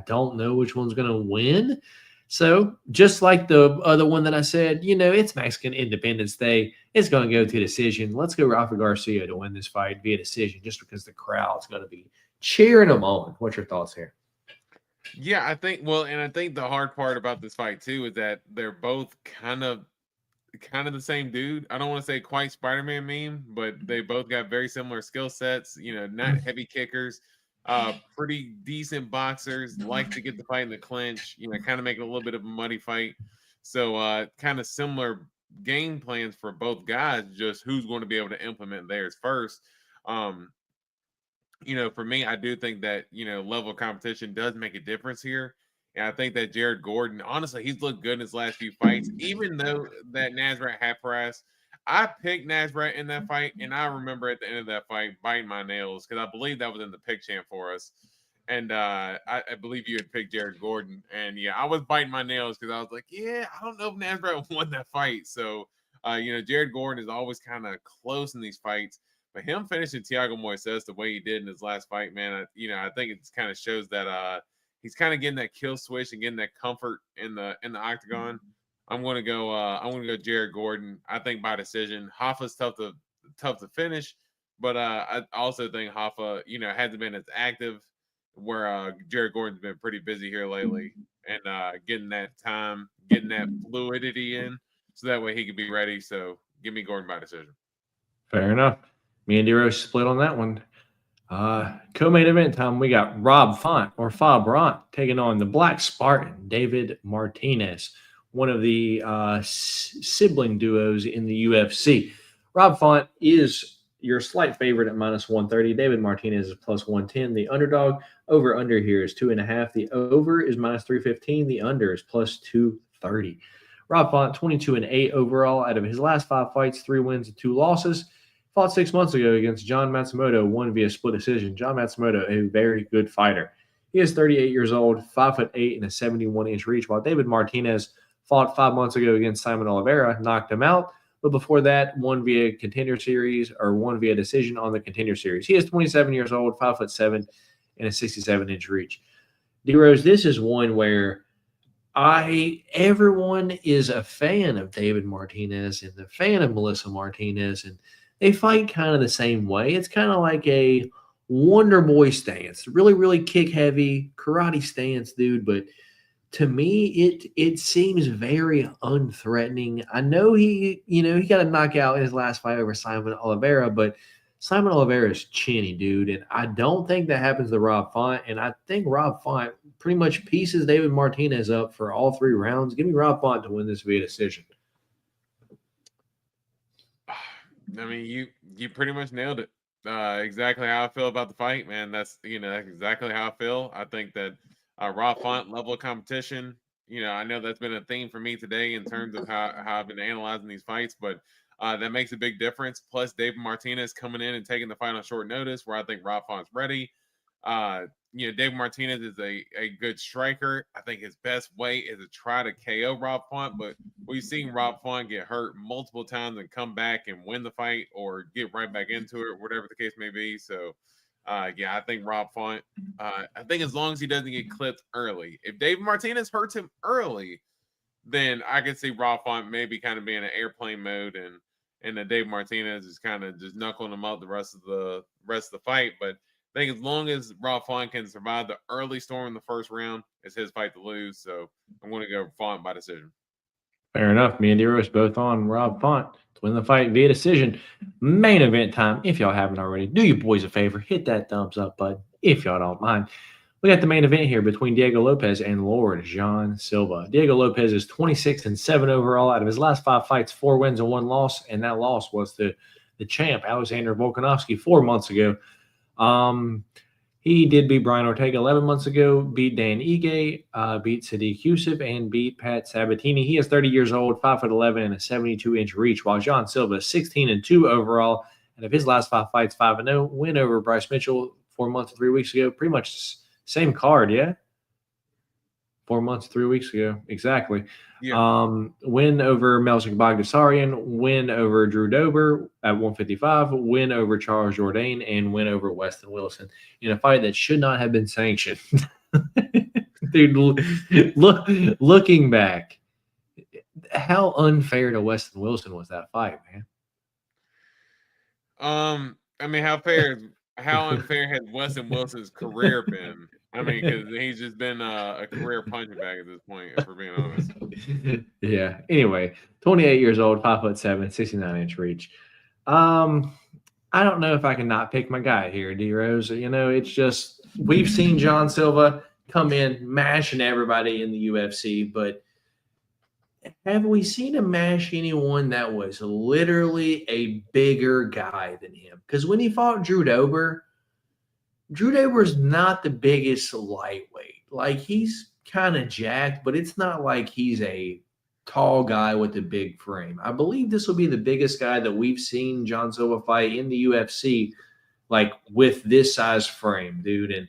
Speaker 3: don't know which one's going to win. So just like the other one that I said, it's Mexican Independence Day. It's going to go to decision. Let's go Rafa Garcia to win this fight via decision just because the crowd's going to be cheering him on. What's your thoughts here?
Speaker 4: Yeah, I think the hard part about this fight too is that they're both kind of the same dude. I don't want to say quite Spider-Man meme, but they both got very similar skill sets, not heavy kickers, pretty decent boxers, like to get the fight in the clinch, kind of make it a little bit of a muddy fight. So kind of similar game plans for both guys, just who's going to be able to implement theirs first. For me, I do think that, level of competition does make a difference here. And I think that Jared Gordon, honestly, he's looked good in his last few fights, even though that Nasrat had pressed. I picked Nasrat in that fight, and I remember at the end of that fight biting my nails because I believe that was in the pick champ for us. And I believe you had picked Jared Gordon. And, yeah, I was biting my nails because I was like, yeah, I don't know if Nasrat won that fight. So, Jared Gordon is always kind of close in these fights. But him finishing Thiago Moises the way he did in his last fight, man, I think it kind of shows that he's kind of getting that kill switch and getting that comfort in the octagon. I'm gonna go Jared Gordon. I think by decision. Hoffa's tough to finish, but I also think Hoffa, hasn't been as active, where Jared Gordon's been pretty busy here lately, and getting that time, getting that fluidity in, so that way he can be ready. So give me Gordon by decision.
Speaker 3: Fair enough. Me and D-Rose split on that one. Co-main event time, we got Rob Font or Fabrant taking on the Black Spartan, David Martinez, one of the sibling duos in the UFC. Rob Font is your slight favorite at -130. David Martinez is +110. The underdog over-under here is 2.5. The over is -315. The under is +230. Rob Font, 22-8 overall out of his last 5 fights, 3 wins and 2 losses. Fought 6 months ago against John Matsumoto, won via split decision. John Matsumoto, a very good fighter. He is 38 years old, 5'8" and a 71-inch reach, while David Martinez fought 5 months ago against Simon Oliveira, knocked him out, but before that, won via contender series or won via decision on the contender series. He is 27 years old, 5'7" and a 67-inch reach. D-Rose, this is one where everyone is a fan of David Martinez and a fan of Melissa Martinez, and they fight kind of the same way. It's kind of like a Wonder Boy stance, really, really kick heavy karate stance, dude. But to me, it seems very unthreatening. I know he got a knockout in his last fight over Simon Oliveira, but Simon Oliveira is chinny, dude, and I don't think that happens to Rob Font. And I think Rob Font pretty much pieces David Martinez up for all 3 rounds. Give me Rob Font to win this via decision.
Speaker 4: I mean, you pretty much nailed it. Exactly how I feel about the fight, man. That's exactly how I feel. I think that Rob Font level of competition. I know that's been a theme for me today in terms of how I've been analyzing these fights, but that makes a big difference. Plus, David Martinez coming in and taking the fight on short notice, where I think Rob Font's ready. David Martinez is a good striker. I think his best way is to try to KO Rob Font, but we've seen Rob Font get hurt multiple times and come back and win the fight or get right back into it, whatever the case may be. So, I think Rob Font, I think as long as he doesn't get clipped early. If David Martinez hurts him early, then I could see Rob Font maybe kind of being in airplane mode and then David Martinez is kind of just knuckling him out the rest of the fight. But I think as long as Rob Font can survive the early storm in the first round, it's his fight to lose. So I'm going to go Font by decision.
Speaker 3: Fair enough. Me and D-Rose both on Rob Font to win the fight via decision. Main event time. If y'all haven't already, do you boys a favor. Hit that thumbs up button if y'all don't mind. We got the main event here between Diego Lopes and Lord John Silva. Diego Lopes is 26-7 overall out of his last 5 fights, 4 wins and 1 loss, and that loss was to the champ, Alexander Volkanovski, 4 months ago. He did beat Brian Ortega 11 months ago, beat Dan Ige, beat Sadiq Yusuf, and beat Pat Sabatini. He is 30 years old, 5'11", and a 72-inch reach, while John Silva is 16-2 overall. And of his last 5 fights, 5-0, win over Bryce Mitchell 4 months and 3 weeks ago. Pretty much same card, yeah? 4 months, 3 weeks ago. Exactly. Yeah. Win over Melzik Bagdasaryan, win over Drew Dober at 155, win over Charles Jourdain, and win over Weston Wilson in a fight that should not have been sanctioned. Dude, looking back, how unfair to Weston Wilson was that fight, man?
Speaker 4: I mean, how unfair has Weston Wilson's career been? I mean, because he's just been a career punching bag at this point, if we're being honest.
Speaker 3: Yeah. Anyway, 28 years old, 5'7", 69-inch reach. I don't know if I can not pick my guy here, D-Rose. It's just we've seen John Silva come in mashing everybody in the UFC, but have we seen him mash anyone that was literally a bigger guy than him? Because when he fought Drew Dober's not the biggest lightweight. Like, he's kind of jacked, but it's not like he's a tall guy with a big frame. I believe this will be the biggest guy that we've seen John Silva fight in the UFC, like, with this size frame, dude. And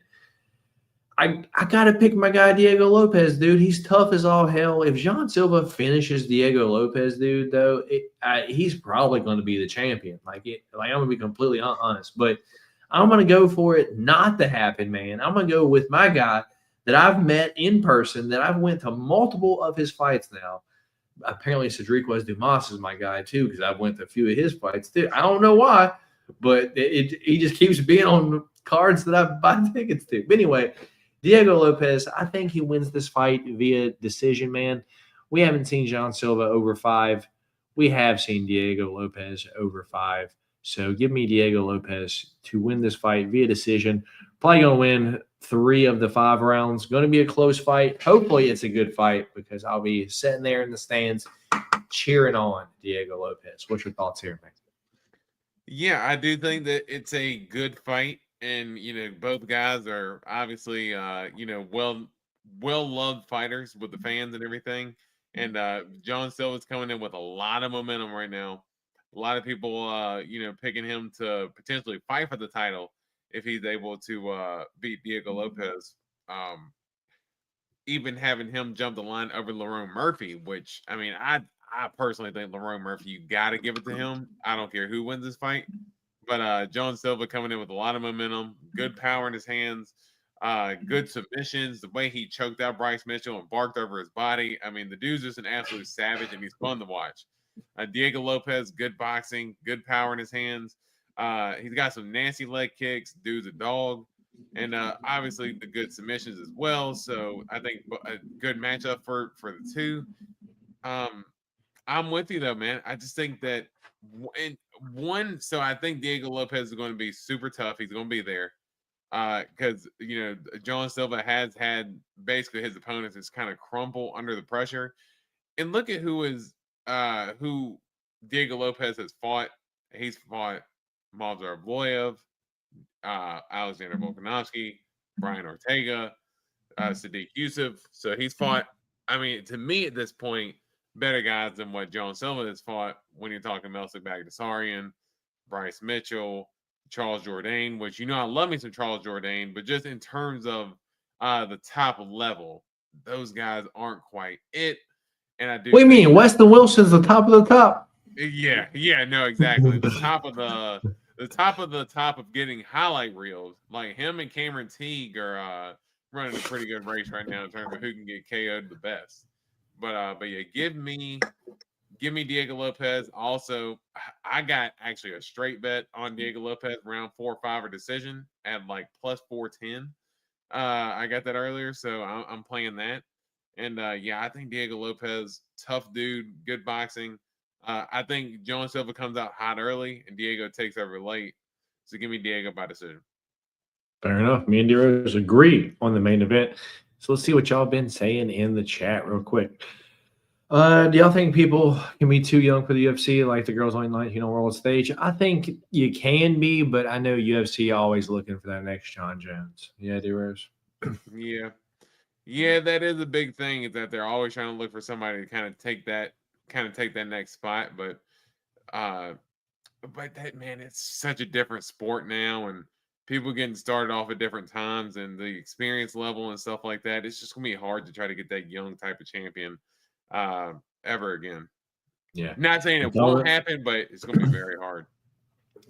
Speaker 3: I got to pick my guy, Diego Lopes, dude. He's tough as all hell. If John Silva finishes Diego Lopes, dude, though, he's probably going to be the champion. Like, I'm going to be completely honest. But I'm going to go for it not to happen, man. I'm going to go with my guy that I've met in person, that I've went to multiple of his fights now. Apparently, Cedric Dumas is my guy, too, because I've went to a few of his fights, too. I don't know why, but he just keeps being on cards that I buy tickets to. But anyway, Diego Lopes, I think he wins this fight via decision, man. We haven't seen John Silva over 5. We have seen Diego Lopes over 5. So give me Diego Lopes to win this fight via decision. Probably going to win 3 of the 5 rounds. Going to be a close fight. Hopefully it's a good fight because I'll be sitting there in the stands cheering on Diego Lopes. What's your thoughts here, man?
Speaker 4: Yeah, I do think that it's a good fight. And, both guys are obviously, well-loved fighters with the fans and everything. And John Silva's coming in with a lot of momentum right now. A lot of people, picking him to potentially fight for the title if he's able to beat Diego Lopes. Even having him jump the line over Lerone Murphy, which, I personally think Lerone Murphy, you got to give it to him. I don't care who wins this fight. But John Silva coming in with a lot of momentum, good power in his hands, good submissions. The way he choked out Bryce Mitchell and barked over his body. The dude's just an absolute savage, and he's fun to watch. Diego Lopes, good boxing, good power in his hands. He's got some nasty leg kicks. Dude's a dog. And obviously the good submissions as well. So I think a good matchup for the two. I'm with you, though, man. I just think that so I think Diego Lopes is going to be super tough. He's going to be there because, John Silva has had basically his opponents just kind of crumble under the pressure. And look at who Diego Lopes has fought. He's fought Movsar Evloev, Alexander Volkanovski, Brian Ortega, Sadiq Yusuf. So he's fought, to me at this point, better guys than what John Silva has fought when you're talking Melsik Bagdasaryan, Bryce Mitchell, Charles Jourdain, which, I love me some Charles Jourdain, but just in terms of the top level, those guys aren't quite it. And I do.
Speaker 3: What do you mean? Weston Wilson's the top of the top?
Speaker 4: Yeah, no, exactly. The top of the top of getting highlight reels. Like him and Cameron Teague are running a pretty good race right now in terms of who can get KO'd the best. But yeah, give me Diego Lopes. Also, I got actually a straight bet on Diego Lopes round 4 or 5 or decision at like plus 410. I got that earlier, so I'm playing that. And yeah, I think Diego Lopes, tough dude, good boxing. I think John Silva comes out hot early and Diego takes over late. So give me Diego by decision.
Speaker 3: Fair enough. Me and D-Rose agree on the main event. So let's see what y'all been saying in the chat real quick. Do y'all think people can be too young for the UFC, like the girls on 19 on world stage? I think you can be, but I know UFC always looking for that next John Jones. Yeah, D-Rose?
Speaker 4: Yeah, that is a big thing, is that they're always trying to look for somebody to kind of take that next spot. But that, man, it's such a different sport now, and people getting started off at different times, and the experience level and stuff like that. It's just gonna be hard to try to get that young type of champion ever again.
Speaker 3: Yeah.
Speaker 4: Not saying it won't happen, but it's gonna be very hard.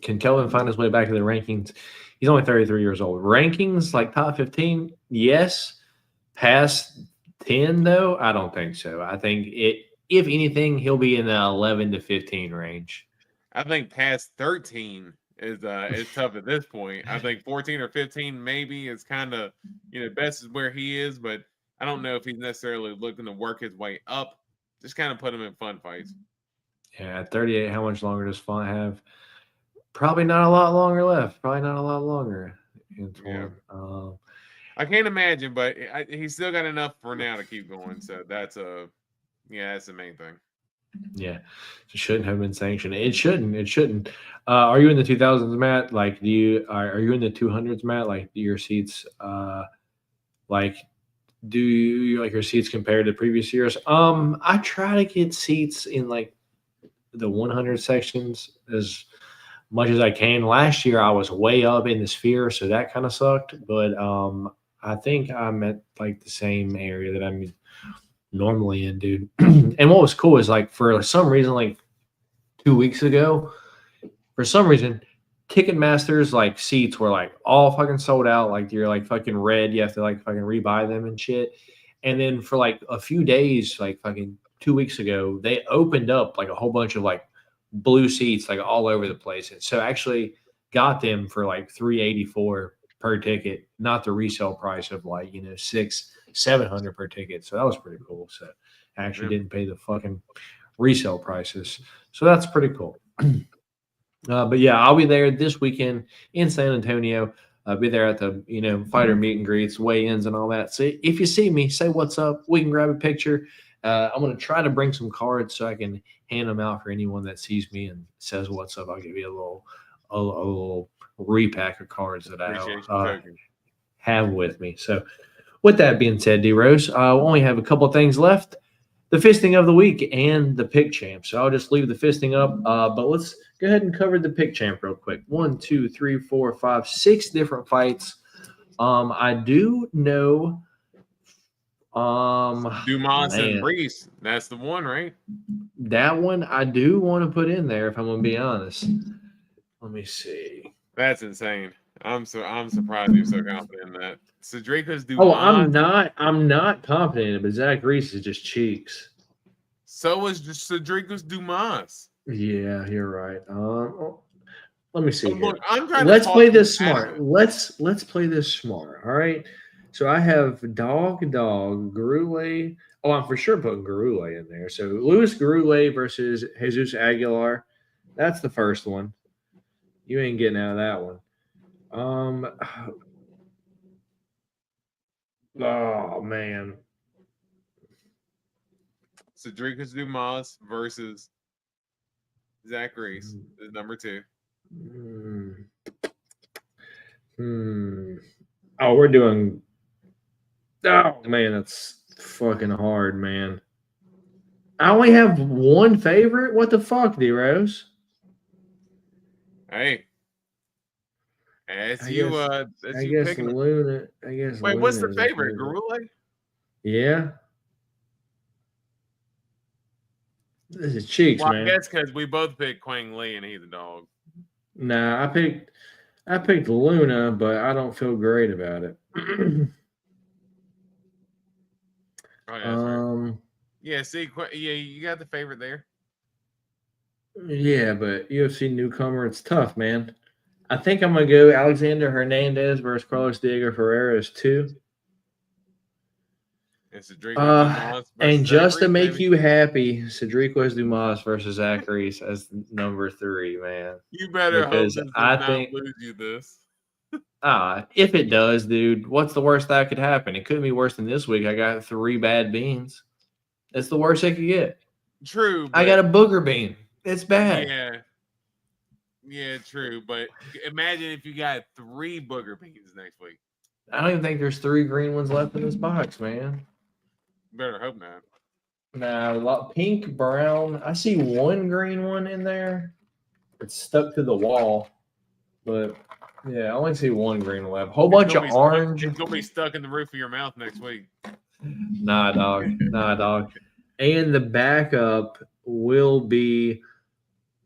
Speaker 3: Can Kelvin find his way back to the rankings? He's only 33 years old. Rankings like top 15, yes. Past 10, though, I don't think so. I think if anything, he'll be in the 11 to 15 range.
Speaker 4: I think past 13 is tough at this point. I think 14 or 15 maybe is kind of, best is where he is, but I don't know if he's necessarily looking to work his way up. Just kind of put him in fun fights.
Speaker 3: Yeah, at 38, how much longer does Font have? Probably not a lot longer left. Probably not a lot longer.
Speaker 4: Yeah. I can't imagine, but he's still got enough for now to keep going. So that's Yeah, that's the main thing.
Speaker 3: Yeah, it shouldn't have been sanctioned. It shouldn't. It shouldn't. Are you in the 2000s, Matt? Like, are you in the 200s, Matt? Like, do your seats, like, do you like your seats compared to previous years? I try to get seats in like the 100 sections as much as I can. Last year, I was way up in the sphere, so that kind of sucked. But I think I'm at like the same area that I'm normally in, dude. And what was cool is like for some reason, like 2 weeks ago, for some reason, Ticketmaster's like seats were like all fucking sold out. Like you're like fucking red. You have to like fucking rebuy them and shit. And then for like a few days, like fucking 2 weeks ago, they opened up like a whole bunch of like blue seats like all over the place. And so actually got them for like $384 per ticket, not the resale price of like, you know, $600-700 per ticket. So that was pretty cool. So I actually didn't pay the fucking resale prices. So that's pretty cool. But yeah, I'll be there this weekend in San Antonio. I'll be there at the, you know, fighter meet and greets, weigh-ins and all that. So if you see me, say what's up. We can grab a picture. I'm going to try to bring some cards so I can hand them out for anyone that sees me and says what's up. I'll give you a little repack of cards that I have with me. So with that being said, D-Rose, I only have a couple of things left. The fisting of the week and the pick champ. So I'll just leave the fisting up. But let's go ahead and cover the pick champ real quick. 1, 2, 3, 4, 5, 6 different fights. I do know
Speaker 4: Dumas and Brees. That's the one, right?
Speaker 3: That one I do want to put in there if I'm gonna be honest. Let me see.
Speaker 4: That's insane. I'm surprised you're so confident in that. Cedricus Dumas.
Speaker 3: Oh, I'm not confident in it, but Zach Reese is just cheeks.
Speaker 4: So is just Cedricus Dumas.
Speaker 3: Yeah, you're right. Let me see.
Speaker 4: Look,
Speaker 3: let's play this smart. Let's play this smart. All right. So I have Dog, Gurule. Oh, I'm for sure putting Gurule in there. So Luis Gurule versus Jesus Aguilar. That's the first one. You ain't getting out of that one. Oh man.
Speaker 4: Cedricus Dumas versus Zach Reese is number 2.
Speaker 3: Oh, we're doing. Oh man, that's fucking hard, man. I only have one favorite. What the fuck, D-Rose?
Speaker 4: Hey,
Speaker 3: I guess Luna.
Speaker 4: Wait, what's the favorite? Gurule?
Speaker 3: Yeah. This is cheeks, man.
Speaker 4: I guess because we both picked Quang Lee and he's a dog.
Speaker 3: Nah, I picked Luna, but I don't feel great about it.
Speaker 4: Yeah, you got the favorite there.
Speaker 3: Yeah, but UFC newcomer, it's tough, man. I think I'm gonna go Alexander Hernandez versus Carlos Diego Ferreira as 2. And just to make you happy, Cedric Dumas versus Zach Reese as number 3, man.
Speaker 4: You better hope this does not lose you this.
Speaker 3: If it does, dude, what's the worst that could happen? It couldn't be worse than this week. I got 3 bad beans. That's the worst it could get.
Speaker 4: True.
Speaker 3: I got a booger bean. It's bad.
Speaker 4: Yeah, true. But imagine if you got 3 booger beans next week.
Speaker 3: I don't even think there's 3 green ones left in this box, man.
Speaker 4: Better hope not.
Speaker 3: Nah, pink, brown. I see 1 green one in there. It's stuck to the wall. But yeah, I only see 1 green one left. Whole bunch of orange.
Speaker 4: It's gonna be stuck in the roof of your mouth next week.
Speaker 3: Nah, dog. And the backup will be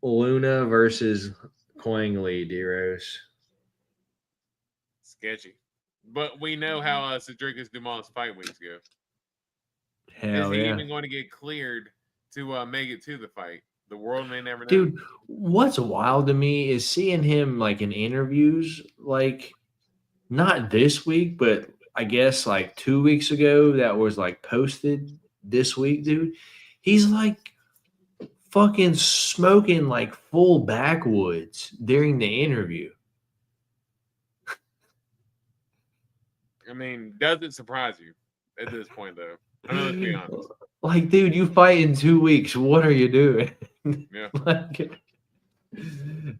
Speaker 3: Luna versus Quang Lee, D-Rose.
Speaker 4: Sketchy. But we know how Cedricus Dumas fight weeks go.
Speaker 3: Hell
Speaker 4: Is he
Speaker 3: yeah.
Speaker 4: even going to get cleared to make it to the fight? The world may never know.
Speaker 3: Dude, what's wild to me is seeing him like in interviews, like not this week, but I guess like 2 weeks ago that was like posted this week, dude. He's like fucking smoking like full backwoods during the interview.
Speaker 4: I mean, does it surprise you at this point, though? I mean, let's be honest.
Speaker 3: Like, dude, you fight in 2 weeks. What are you doing?
Speaker 4: Yeah.
Speaker 3: Like,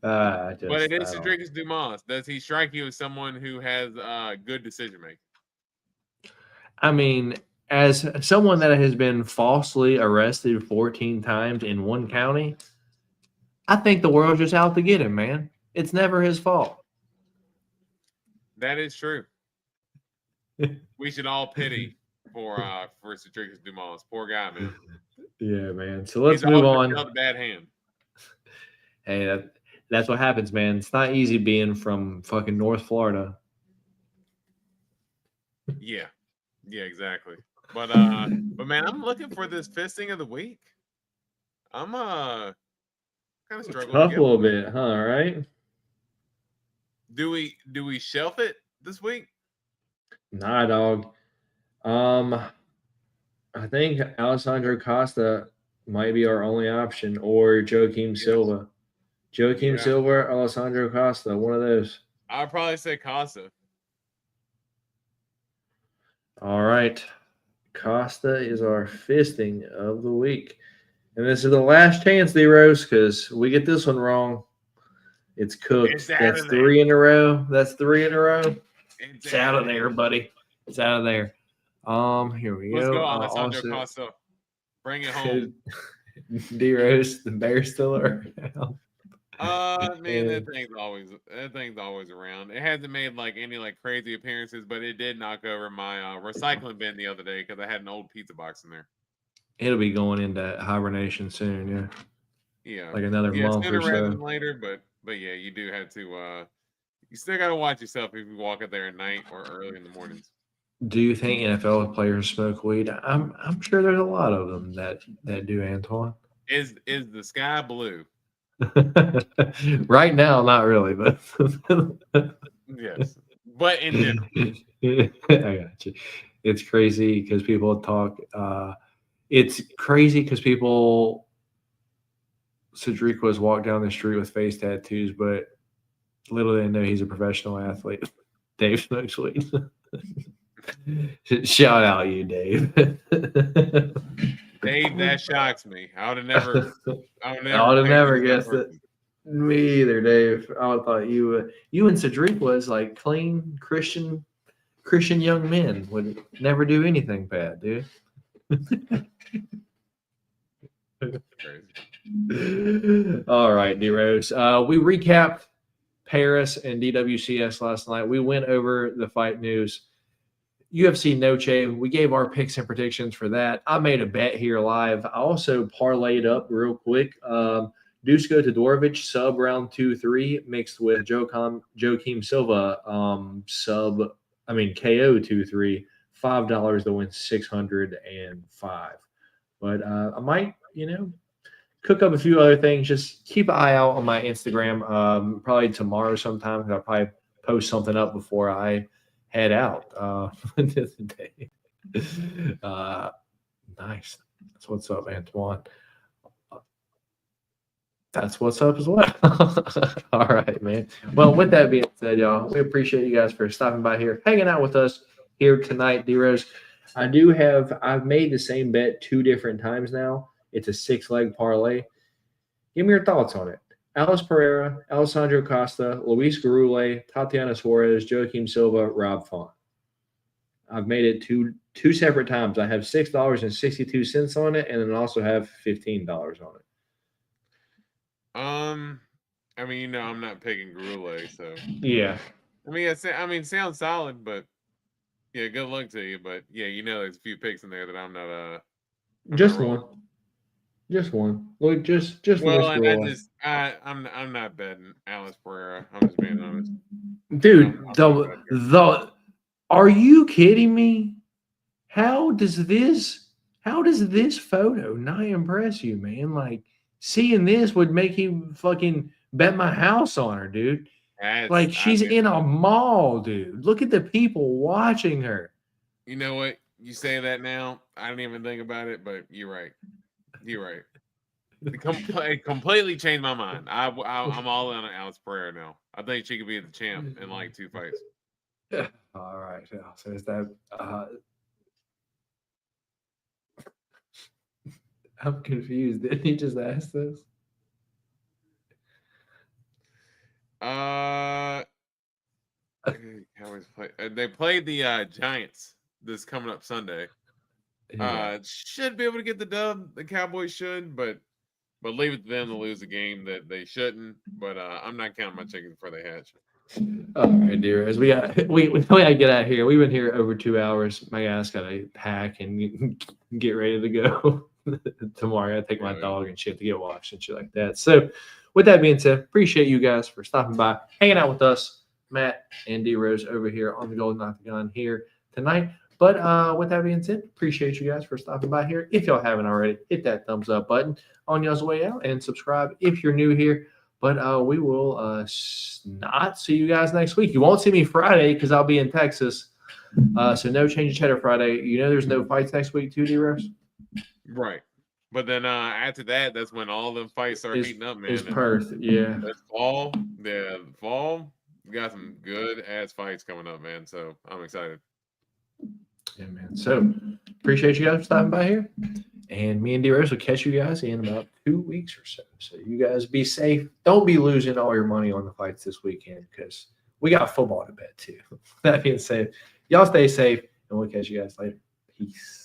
Speaker 4: But it
Speaker 3: I
Speaker 4: is
Speaker 3: don't-
Speaker 4: Cedricus Dumas. Does he strike you as someone who has good decision making?
Speaker 3: I mean, as someone that has been falsely arrested 14 times in one county, I think the world's just out to get him, man. It's never his fault.
Speaker 4: That is true. We should all pity for Cedricus Dumas. Poor guy, man.
Speaker 3: Yeah, man. So let's
Speaker 4: He's
Speaker 3: move
Speaker 4: also
Speaker 3: on.
Speaker 4: dealt a bad hand.
Speaker 3: Hey, that's what happens, man. It's not easy being from fucking North Florida.
Speaker 4: Yeah. Yeah, exactly. But man, I'm looking for this fisting of the week. I'm kind of struggling.
Speaker 3: Tough a little bit, huh? Right?
Speaker 4: Do we shelf it this week?
Speaker 3: Nah, dog. I think Alessandro Costa might be our only option, or Joaquim Silva. Joaquim Silva, Alessandro Costa, one of those.
Speaker 4: I'd probably say Costa.
Speaker 3: All right. Costa is our fisting of the week. And this is the last chance, D-Rose, because we get this one wrong. It's cooked. That's 3 in a row. That's 3 in a row. It's out of there, buddy. It's out of there. Here we go.
Speaker 4: Let's go, Alessandro Costa. Bring it home.
Speaker 3: D-Rose, the bear still around.
Speaker 4: Man, that thing's always around. It hasn't made like any like crazy appearances, but it did knock over my recycling bin the other day because I had an old pizza box in there.
Speaker 3: It'll be going into hibernation soon, yeah.
Speaker 4: Yeah,
Speaker 3: like another month
Speaker 4: sooner
Speaker 3: or
Speaker 4: rather
Speaker 3: so.
Speaker 4: than later, but yeah, you do have to. You still got to watch yourself if you walk out there at night or early in the mornings.
Speaker 3: Do you think NFL players smoke weed? I'm sure there's a lot of them that do, Antoine.
Speaker 4: Is the sky blue?
Speaker 3: Right now, not really, but
Speaker 4: yes, but in general.
Speaker 3: I got you. It's crazy because people talk. It's crazy because people. Cedric was walked down the street with face tattoos, but little they know he's a professional athlete. Dave smokes weed. Shout out you, Dave.
Speaker 4: Dave, that shocks me. I would have never
Speaker 3: guessed it. Me either, Dave. I would have thought you and Cedric was like clean Christian young men, would never do anything bad, dude. All right, D-Rose. We recapped Paris and DWCS last night. We went over the fight news. UFC Noche, we gave our picks and predictions for that. I made a bet here live. I also parlayed up real quick. Dusko Todorovic, sub round 2-3, mixed with Joaquim Silva, KO 2-3, $5 to win 605. But I might, cook up a few other things. Just keep an eye out on my Instagram. Probably tomorrow sometime. I'll probably post something up before I head out this day. Nice. That's what's up, Antoine. That's what's up as well. All right, man. Well, with that being said, y'all, we appreciate you guys for stopping by here, hanging out with us here tonight, D-Rose. I've made the same bet 2 different times now. It's a 6-leg parlay. Give me your thoughts on it. Alice Pereira, Alessandro Costa, Luis Garule, Tatiana Suarez, Joaquim Silva, Rob Font. I've made it two separate times. I have $6.62 on it, and then also have $15 on it.
Speaker 4: I'm not picking Garule, so
Speaker 3: yeah.
Speaker 4: Sounds solid, but yeah, good luck to you. But yeah, there's a few picks in there that I'm not.
Speaker 3: Just one. Just one. Look, just
Speaker 4: well, and I'm not betting Alice Pereira. I'm just being honest.
Speaker 3: Dude, are you kidding me? How does this photo not impress you, man? Like, seeing this would make you fucking bet my house on her, dude. She's in a mall, dude. Look at the people watching her.
Speaker 4: You know what? You say that now. I didn't even think about it, but you're right. You're right. It completely changed my mind. I'm all in on Alice Pereira now. I think she could be the champ in like 2 fights.
Speaker 3: All right. So is that I'm confused. Didn't he just ask this?
Speaker 4: Cowboys play. They played the Giants this coming up Sunday.
Speaker 3: Yeah.
Speaker 4: Should be able to get the dub. The Cowboys should, but leave it to them to lose a game that they shouldn't. But I'm not counting my chickens before they hatch.
Speaker 3: All right, dear. As we gotta get out of here. We've been here over 2 hours. My guys gotta pack and get ready to go tomorrow. I gotta take my dog and shit to get washed and shit like that. So, with that being said, appreciate you guys for stopping by, hanging out with us, Matt and D Rose over here on the Golden Octagon here tonight. But with that being said, appreciate you guys for stopping by here. If y'all haven't already, hit that thumbs up button on y'all's way out and subscribe if you're new here. But we will not see you guys next week. You won't see me Friday because I'll be in Texas. So no change of cheddar Friday. You know there's no fights next week too, D-Rose?
Speaker 4: Right. But then after that, that's when all them fights start heating up, man.
Speaker 3: It's Perth, yeah.
Speaker 4: That's fall. Yeah, fall. We got some good-ass fights coming up, man. So I'm excited.
Speaker 3: Yeah, man. So appreciate you guys for stopping by here. And me and D-Rose will catch you guys in about 2 weeks or so. So you guys be safe. Don't be losing all your money on the fights this weekend because we got football to bet too. That being said, y'all stay safe and we'll catch you guys later. Peace.